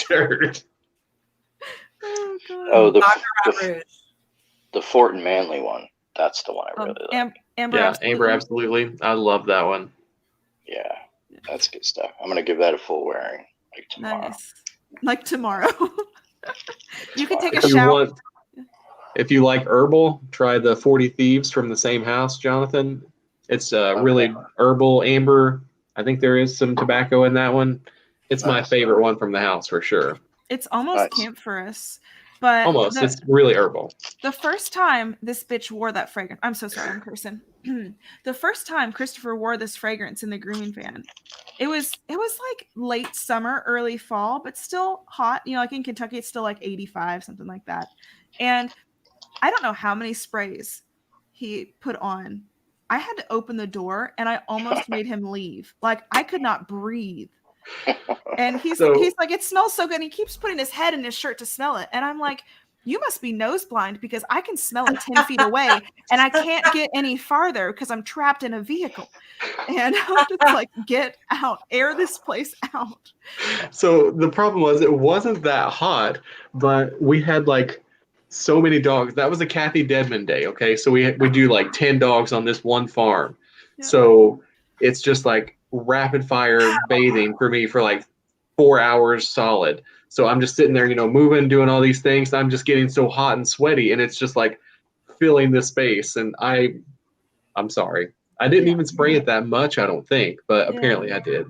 dirt? Oh, God. Oh, the Fort and Manly one. That's the one I really like. Amber. Yeah, absolutely. Amber, absolutely. I love that one. Yeah, that's good stuff. I'm gonna give that a full wearing like tomorrow. Nice. Like tomorrow. You can take a If you shower. if you like herbal, try the 40 Thieves from the same house, Jonathan. It's really herbal amber. I think there is some tobacco in that one. It's my favorite one from the house for sure. It's almost camphoras, but almost. It's really herbal. The first time this bitch wore that fragrance, I'm so sorry, I'm cursing. The first time Christopher wore this fragrance in the grooming van, it was like late summer, early fall, but still hot. You know, like in Kentucky, it's still like 85, something like that. And I don't know how many sprays he put on. I had to open the door and I almost made him leave. Like, I could not breathe. And he's like, it smells so good. And he keeps putting his head in his shirt to smell it. And I'm like, you must be nose blind because I can smell it 10 feet away and I can't get any farther because I'm trapped in a vehicle. And I'm just like, get out, air this place out. So the problem was it wasn't that hot, but we had like so many dogs. That was a Kathy Deadman day. Okay. So we do like 10 dogs on this one farm. Yeah. So it's just like rapid fire bathing for me for like 4 hours solid. So I'm just sitting there, you know, moving, doing all these things. I'm just getting so hot and sweaty, and it's just like filling the space. And I'm sorry, I didn't even spray it that much, I don't think, but apparently I did.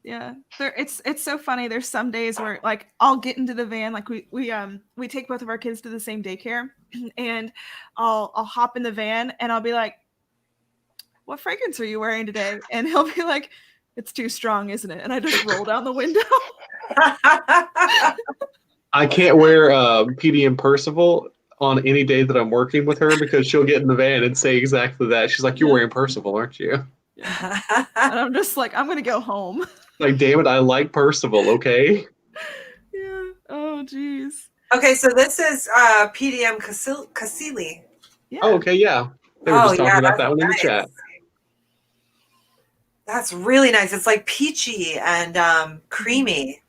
Yeah, it's so funny. There's some days where like I'll get into the van, like we take both of our kids to the same daycare, and I'll hop in the van and I'll be like, "What fragrance are you wearing today?" And he'll be like, "It's too strong, isn't it?" And I just roll down the window. I can't wear PDM Percival on any day that I'm working with her because she'll get in the van and say exactly that. She's like, "You're wearing Percival, aren't you?" Yeah. And I'm just like, I'm gonna go home. Like, damn it, I like Percival, okay? Yeah. Oh, geez. Okay, so this is PDM Cassili. Yeah. Oh, okay, yeah. They were just talking about that one in the chat. That's really nice. It's like peachy and creamy.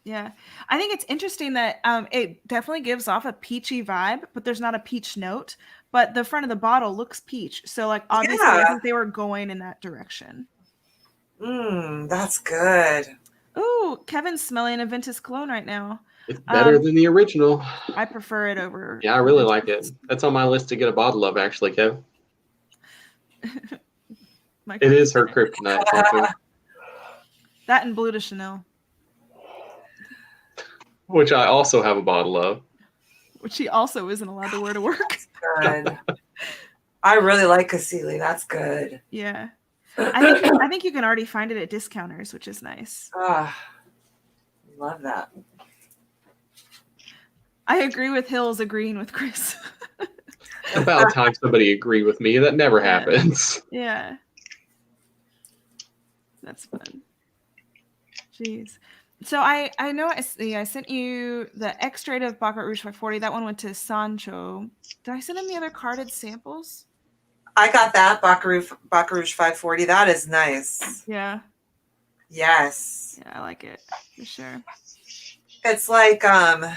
Yeah. I think it's interesting that it definitely gives off a peachy vibe, but there's not a peach note. But the front of the bottle looks peach. So, like, obviously, I think they were going in that direction. That's good. Ooh, Kevin's smelling a Ventus cologne right now. It's better than the original. I prefer it over. Yeah, I really like it. That's on my list to get a bottle of, actually, Kev. It is her kryptonite. That and Bleu de Chanel. Which I also have a bottle of. Which he also isn't allowed to wear to work. Good. I really like Cassili. That's good. Yeah. I think you can already find it at discounters, which is nice. Love that. I agree with Hills agreeing with Chris. About time somebody agreed with me. That never happens. Yeah. That's fun. Jeez. So I know I sent you the extrait of Baccarat Rouge 540. That one went to Sancho. Did I send him the other carded samples? I got that Baccarat Rouge 540. That is nice. Yeah. Yes. Yeah, I like it for sure. It's like I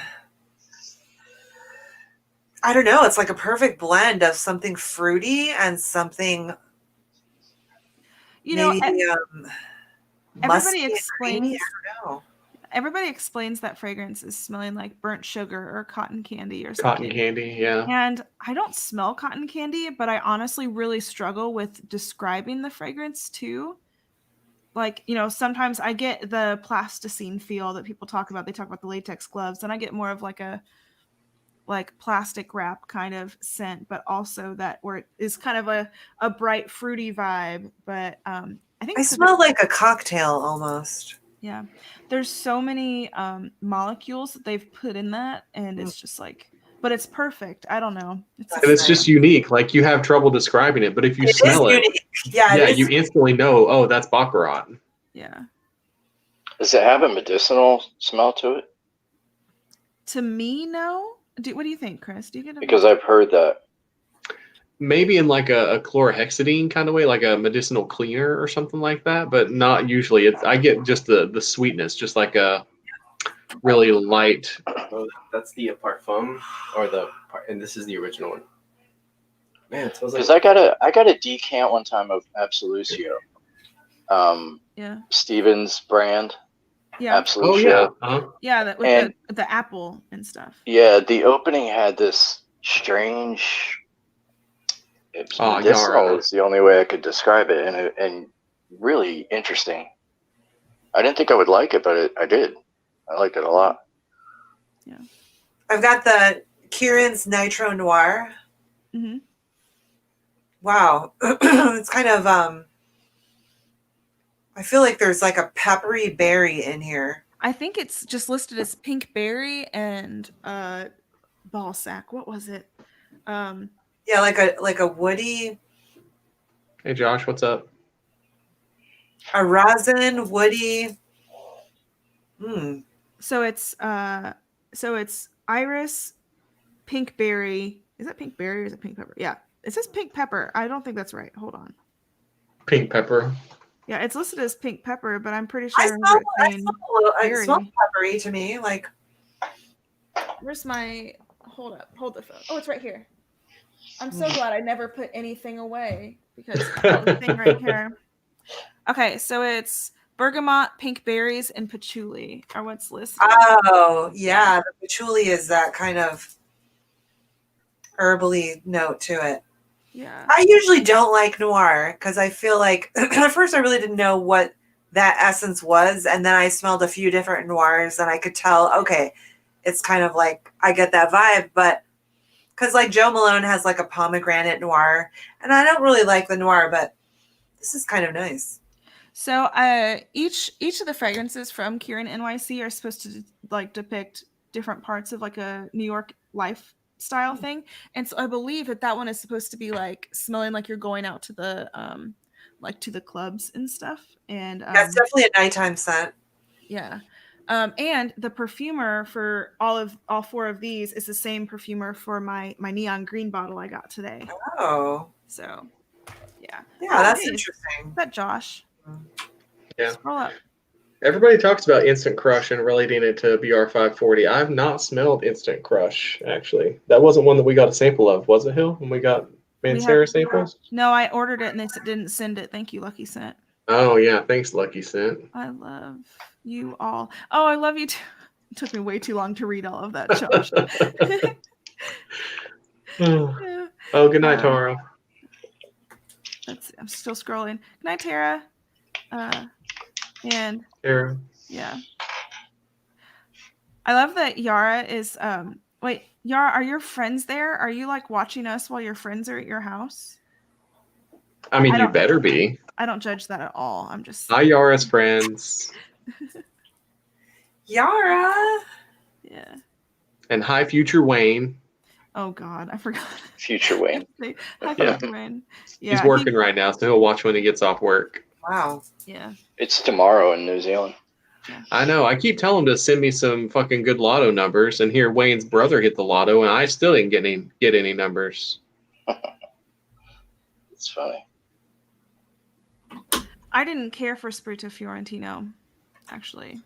don't know. It's like a perfect blend of something fruity and something. You know, maybe, everybody musky and explains. creamy. I don't know. Everybody explains that fragrance is smelling like burnt sugar or cotton candy or something. Cotton candy, yeah. And I don't smell cotton candy, but I honestly really struggle with describing the fragrance too. Like, you know, sometimes I get the plasticine feel that people talk about. They talk about the latex gloves, and I get more of like a plastic wrap kind of scent, but also that where it is kind of a bright fruity vibe. But I think I smell like a cocktail almost. Yeah, there's so many molecules that they've put in that, and it's just like, but it's perfect. I don't know. It's just unique. Like you have trouble describing it, but if you smell it, yeah, you instantly know. Oh, that's Baccarat. Yeah. Does it have a medicinal smell to it? To me, no. What do you think, Chris? Do you get because I've heard that. Maybe in like a chlorhexidine kind of way, like a medicinal cleaner or something like that, but not usually. I get just the sweetness, just like a really light. Oh, that's the parfum, and this is the original one. Man, it smells like. Because I got a decant one time of Absolutio. Yeah. Stevens brand. Yeah. Absolutio. Oh yeah. Uh-huh. Yeah, with the apple and stuff. Yeah, the opening had this strange. It's medicinal is the only way I could describe it, and really interesting. I didn't think I would like it, but I did. I liked it a lot. Yeah. I've got the Kieran's Nitro Noir. Mm-hmm. Wow. It's kind of, I feel like there's like a peppery berry in here. I think it's just listed as pink berry and ball sack. What was it? Yeah, like a woody. Hey Josh, what's up? A rosin, woody. So it's iris, pink berry. Is that pink berry or is it pink pepper? Yeah, it says pink pepper. I don't think that's right. Hold on. Pink pepper. Yeah, it's listed as pink pepper, but I'm pretty sure It smells peppery to me. Like, where's my? Hold the phone. Oh, it's right here. I'm so glad I never put anything away because I got the thing right here. Okay, so it's bergamot, pink berries, and patchouli are what's listed. Oh, yeah. The patchouli is that kind of herbally note to it. Yeah. I usually don't like noir because I feel like at first I really didn't know what that essence was. And then I smelled a few different noirs and I could tell, okay, it's kind of like I get that vibe. But because like Joe Malone has like a pomegranate noir, and I don't really like the noir, but this is kind of nice. So each of the fragrances from Kieran NYC are supposed to like depict different parts of like a New York lifestyle thing, and so I believe that one is supposed to be like smelling like you're going out to the to the clubs and stuff. And yeah, it's definitely a nighttime scent. Yeah. And the perfumer for all four of these is the same perfumer for my neon green bottle I got today. Oh. So, yeah. Yeah, that's interesting. Is that Josh? Yeah. Scroll up. Everybody talks about Instant Crush and relating it to BR540. I've not smelled Instant Crush, actually. That wasn't one that we got a sample of, was it, Hill, when we got Mancera samples? No, I ordered it and they didn't send it. Thank you, Lucky Scent. Oh, yeah. Thanks, Lucky Scent. I love you all. Oh, I love you too. It took me way too long to read all of that, Josh. Oh, good night, Tara. Let's see. I'm still scrolling. Good night, Tara. And Tara. Yeah. I love that Yara is wait, Yara, are your friends there? Are you like watching us while your friends are at your house? I mean, you better be. I don't judge that at all. I'm just Hi, Yara's friends. Yara. Yeah. And hi, future Wayne. Oh God, I forgot. Future Wayne. Hi, future Wayne. Yeah, he's working right now, so he'll watch when he gets off work. Wow. Yeah. It's tomorrow in New Zealand. I know. I keep telling him to send me some fucking good lotto numbers, and here Wayne's brother hit the lotto, and I still didn't get any numbers. It's funny. I didn't care for Spirito Fiorentino, actually.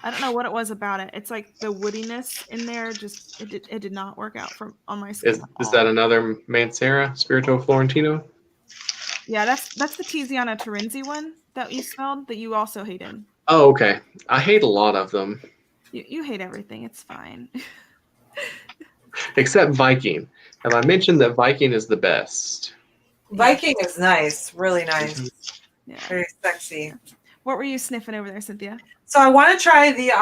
I don't know what it was about it. It's like the woodiness in there. Just it did not work out on my skin. Is that another Mancera Spirito Florentino? Yeah, that's the Tiziana Terenzi one that you smelled that you also hated. Oh, okay. I hate a lot of them. You hate everything. It's fine. Except Viking. Have I mentioned that Viking is the best? Viking is nice, really nice. Yeah. Very sexy. What were you sniffing over there, Cynthia? So I want to try the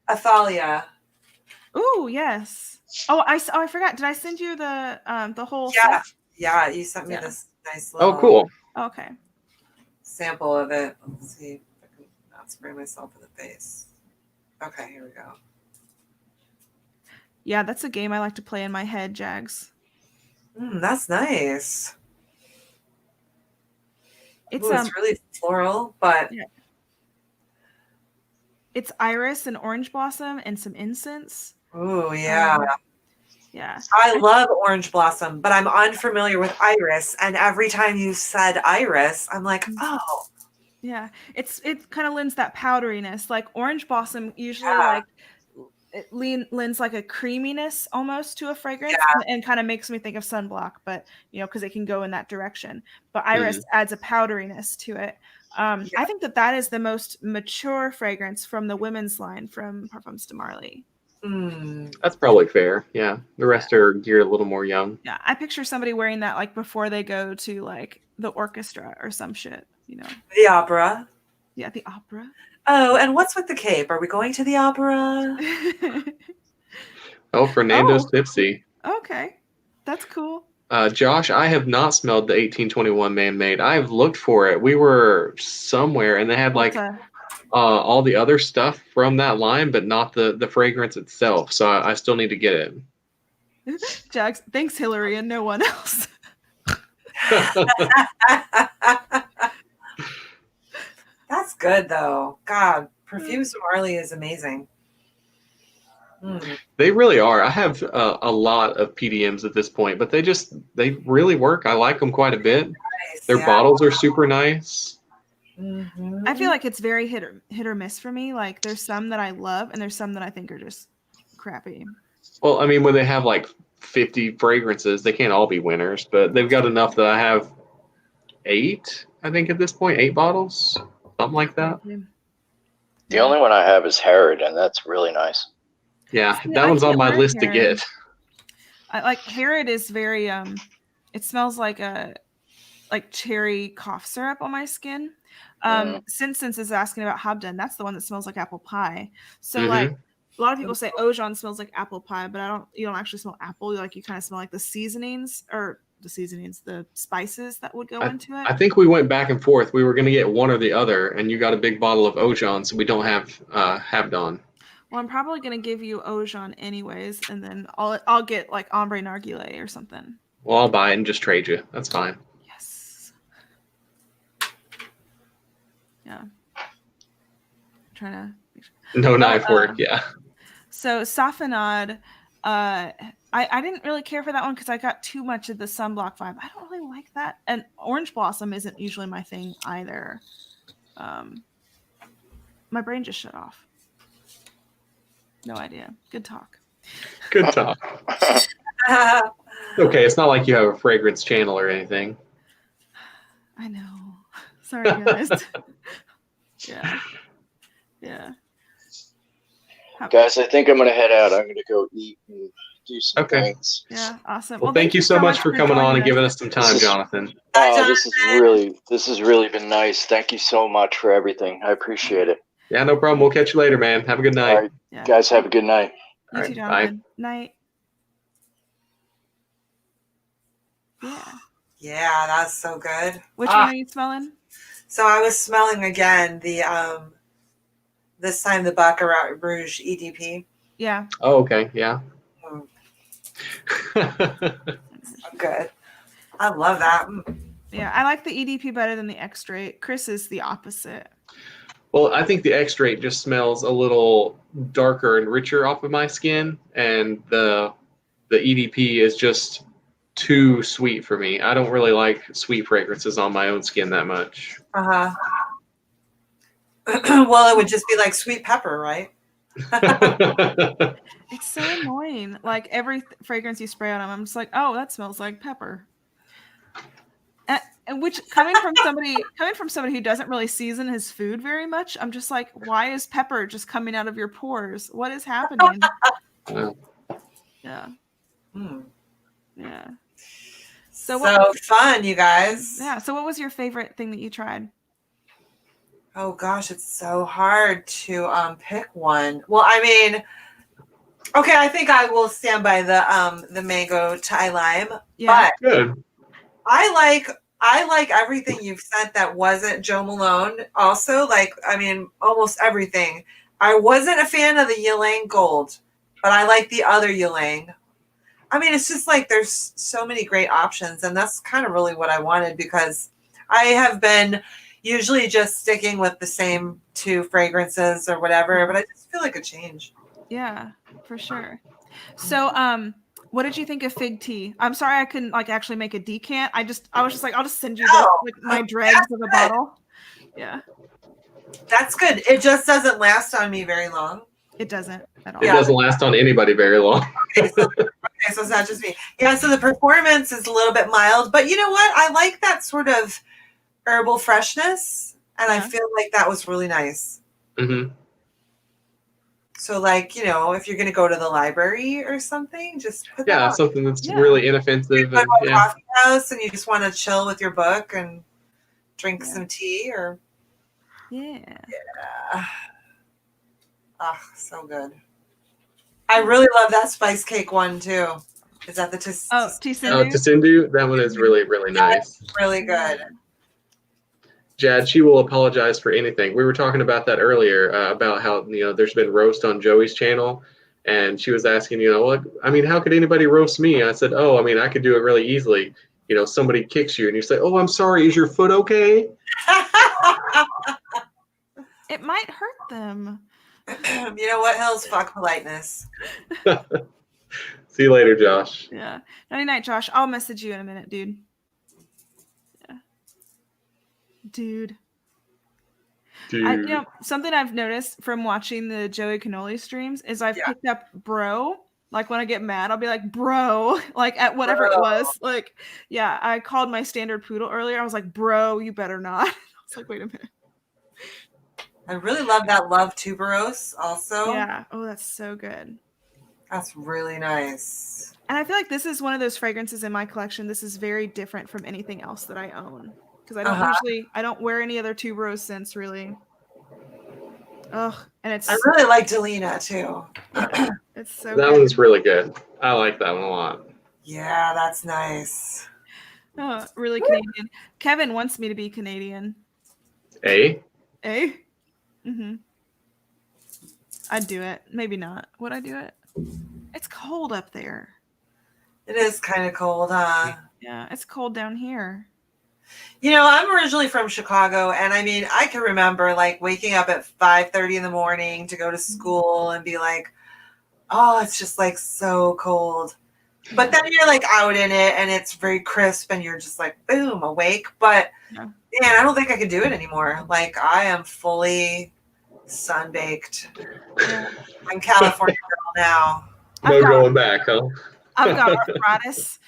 Athalia. Ooh, yes. Oh, I forgot. Did I send you the whole Yeah. set? Yeah, you sent me this nice little Oh, cool. Okay. sample of it. Let's see if I can not spray myself in the face. Okay, here we go. Yeah, that's a game I like to play in my head, Jags. That's nice. It's It's really floral, but yeah. It's iris and orange blossom and some incense. ooh, yeah. Yeah. I love orange blossom, but I'm unfamiliar with iris. And every time you said iris, I'm like, oh. Yeah. It kind of lends that powderiness. Like orange blossom usually like it lends like a creaminess almost to a fragrance and kind of makes me think of sunblock, but because it can go in that direction. But iris adds a powderiness to it. I think that is the most mature fragrance from the women's line from Parfums de Marly. That's probably fair. Yeah, the rest are geared a little more young. Yeah, I picture somebody wearing that like before they go to like the orchestra or some shit. The opera. Yeah, the opera. Oh, and what's with the cape? Are we going to the opera? Oh, Fernando's tipsy. Okay, that's cool. Josh, I have not smelled the 1821 Man-Made. I've looked for it. We were somewhere, and they had like all the other stuff from that line, but not the fragrance itself. So I still need to get it. Jax, thanks, Hillary, and no one else. That's good, though. God, Perfumes de Marly is amazing. They really are. I have a lot of PDMs at this point, but they really work. I like them quite a bit. Nice, Their bottles are super nice. I feel like it's very hit or miss for me. Like there's some that I love and there's some that I think are just crappy. Well, I mean, when they have like 50 fragrances, they can't all be winners, but they've got enough that I have 8, I think at this point, 8 bottles, something like that. The only one I have is Herod, and that's really nice. Yeah, that one's on my list to get. I like Herod is very it smells like cherry cough syrup on my skin. Since is asking about Hobden, that's the one that smells like apple pie. So like a lot of people say Ojon smells like apple pie, but you don't actually smell apple. You kind of smell like the spices that would go into it. I think we went back and forth. We were going to get one or the other, and you got a big bottle of Ojon, so we don't have Habdon. Well, I'm probably going to give you Ojon anyways, and then I'll get like Ombre Narguilé or something. Well, I'll buy it and just trade you. That's fine. Yes. Yeah. I'm trying to. No knife work, yeah. So Safanad, I didn't really care for that one because I got too much of the sunblock vibe. I don't really like that. And Orange Blossom isn't usually my thing either. My brain just shut off. No idea. Good talk. Good talk. Okay, it's not like you have a fragrance channel or anything. I know. Sorry, guys. Yeah. Guys, I think I'm going to head out. I'm going to go eat and do some things. Yeah, awesome. Well, thank you so much for coming on and giving us some time, Jonathan. This has really been nice. Thank you so much for everything. I appreciate it. Yeah, no problem. We'll catch you later, man. Have a good night. All right. Yeah. Guys, have a good night. You too, Jonathan. Bye. Night. Yeah, that's so good. Which one are you smelling? So I was smelling again the this time the Baccarat Rouge EDP. Yeah. Oh, okay. Yeah. So good. I love that. Yeah, I like the EDP better than the X-Straight. Chris is the opposite. Well, I think the X-Straight just smells a little darker and richer off of my skin, and the EDP is just too sweet for me. I don't really like sweet fragrances on my own skin that much. Uh-huh. Well, it would just be like sweet pepper, right? It's so annoying. Like every fragrance you spray on them, I'm just like, oh, that smells like pepper. And which coming from somebody who doesn't really season his food very much, I'm just like, why is pepper just coming out of your pores? What is happening? Yeah. Yeah. So fun, you guys. Yeah. So what was your favorite thing that you tried? Oh gosh, it's so hard to pick one. Well, I mean, okay, I think I will stand by the mango Thai lime. Yeah. But Good. I like everything you've said that wasn't Jo Malone. Also, like, I mean, almost everything. I wasn't a fan of the Ylang Gold, but I like the other Ylang. I mean, it's just like there's so many great options, and that's kind of really what I wanted, because I have been usually just sticking with the same 2 fragrances or whatever, but I just feel like a change. Yeah, for sure. So, what did you think of Fig Tea? I'm sorry I couldn't like actually make a decant. I was just like, I'll just send you my dregs of a bottle. Yeah. That's good. It just doesn't last on me very long. It doesn't at all. It doesn't last on anybody very long. Okay, so it's not just me. Yeah, so the performance is a little bit mild, but you know what? I like that sort of herbal freshness, and I feel like that was really nice. Mm-hmm. So, like, you know, if you're going to go to the library or something, just put that on. Something that's really inoffensive. You go to a coffee house and you just want to chill with your book and drink some tea, or yeah. Oh, so good. I really love that spice cake one too. Is that the Tisindu? Tisindu? That one is really, really nice. Really good. Jad, she will apologize for anything. We were talking about that earlier, about how, there's been roast on Joey's channel, and she was asking, how could anybody roast me? I said, I could do it really easily. Somebody kicks you and you say, oh, I'm sorry, is your foot okay? It might hurt them. You know what? Hell's fuck politeness. See you later, Josh. Yeah. Nighty night, Josh. I'll message you in a minute, dude. Dude. Something I've noticed from watching the Joey Cannoli streams is I've picked up bro. Like when I get mad, I'll be like, bro, like at whatever it was. Like, yeah, I called my standard poodle earlier. I was like, bro, you better not. I was like, wait a minute. I really love that Love Tuberose also. Yeah. Oh, that's so good. That's really nice. And I feel like this is one of those fragrances in my collection. This is very different from anything else that I own. Because I don't wear any other tuberose scents really. Ugh, and I really like Delina too. Yeah, it's so that good. one's really good. I like that one a lot. Yeah, that's nice. Oh, really Canadian. Kevin wants me to be Canadian. Eh? Mm-hmm. I'd do it. Maybe not. Would I do it? It's cold up there. It is kind of cold, huh? Yeah, it's cold down here. I'm originally from Chicago, and I mean, I can remember like waking up at 5:30 in the morning to go to school and be like, oh, it's just like so cold. But then you're like out in it and it's very crisp and you're just like, boom, awake. But man, I don't think I can do it anymore. Like I am fully sunbaked. I'm California girl now. No going back, huh? I've got arthritis.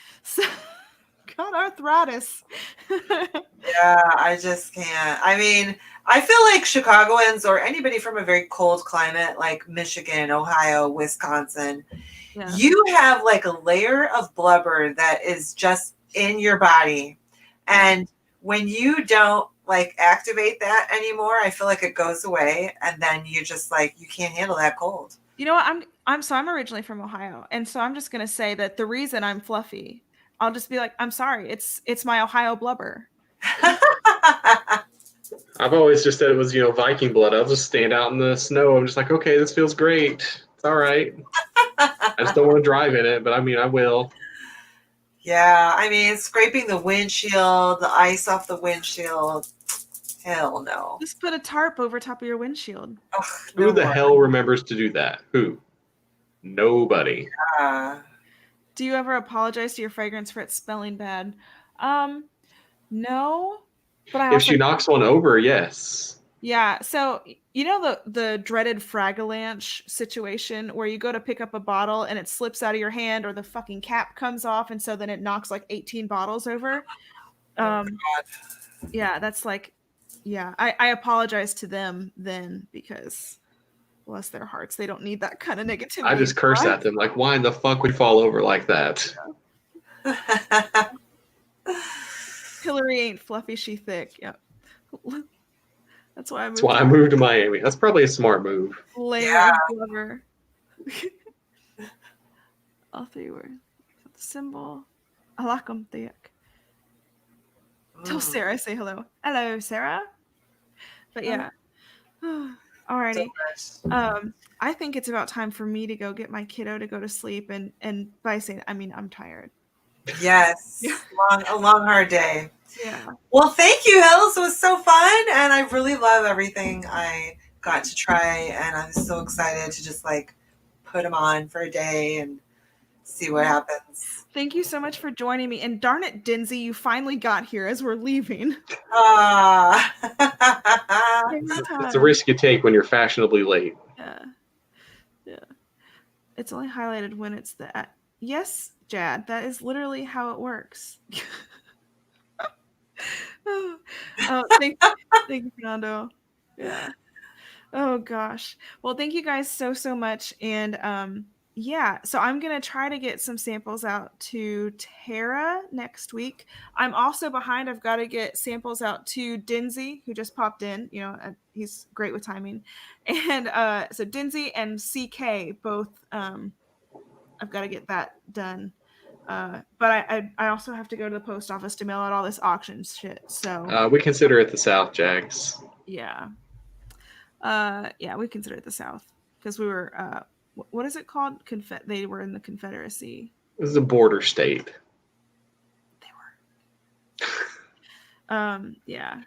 Yeah, I just can't. I mean, I feel like Chicagoans or anybody from a very cold climate like Michigan, Ohio, Wisconsin, you have like a layer of blubber that is just in your body. And when you don't like activate that anymore, I feel like it goes away. And then you just like, you can't handle that cold. You know what? I'm originally from Ohio. And so I'm just going to say that the reason I'm fluffy, I'll just be like, I'm sorry. It's my Ohio blubber. I've always just said it was, Viking blood. I'll just stand out in the snow. I'm just like, okay, this feels great. It's all right. I just don't want to drive in it, but I mean, I will. Yeah, I mean, scraping the windshield, the ice off the windshield. Hell no. Just put a tarp over top of your windshield. Ugh, Who no the more. hell remembers to do that? Who? Nobody. Do you ever apologize to your fragrance for it smelling bad? No, but I If also she knocks one over, yes. yeah. So you know the dreaded Fragalanche situation where you go to pick up a bottle and it slips out of your hand or the fucking cap comes off and so then it knocks like 18 bottles over. Yeah, that's like, yeah. I apologize to them then because bless their hearts, they don't need that kind of negativity. I just curse at them like, why in the fuck would you fall over like that? Hillary ain't fluffy, she thick. Yep. That's why I moved to Miami. That's probably a smart move. Layer of blubber. All three words. The symbol. I like them thick. Tell Sarah I say hello. Hello, Sarah. But yeah. Alrighty. I think it's about time for me to go get my kiddo to go to sleep, and by saying I mean I'm tired. Yes. A long hard day. Yeah. Well, thank you, Hills. It was so fun, and I really love everything I got to try, and I'm so excited to just like put them on for a day and see what happens. Thank you so much for joining me, and darn it, Dinsey, you finally got here as we're leaving. It's a risk you take when you're fashionably late. Yeah. It's only highlighted when it's the yes, Jad. That is literally how it works. Thank you, Fernando. Yeah. Oh gosh. Well, thank you guys so much, and yeah. So I'm gonna try to get some samples out to Tara next week. I'm also behind. I've got to get samples out to Dinsey, who just popped in. You know, he's great with timing, and so Dinsey and CK both. I've got to get that done. But I also have to go to the post office to mail out all this auction shit. So we consider it the South, Jags. yeah. Yeah, we consider it the South because we were what is it called? They were in the Confederacy. This is a border state. They were. Yeah.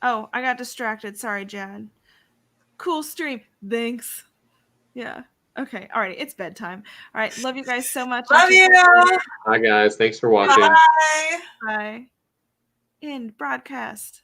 Oh, I got distracted. Sorry, Jad. Cool stream. Thanks. Yeah. Okay. All right. It's bedtime. All right. Love you guys so much. Love you. Hi, guys. Thanks for watching. Bye. Bye. End broadcast.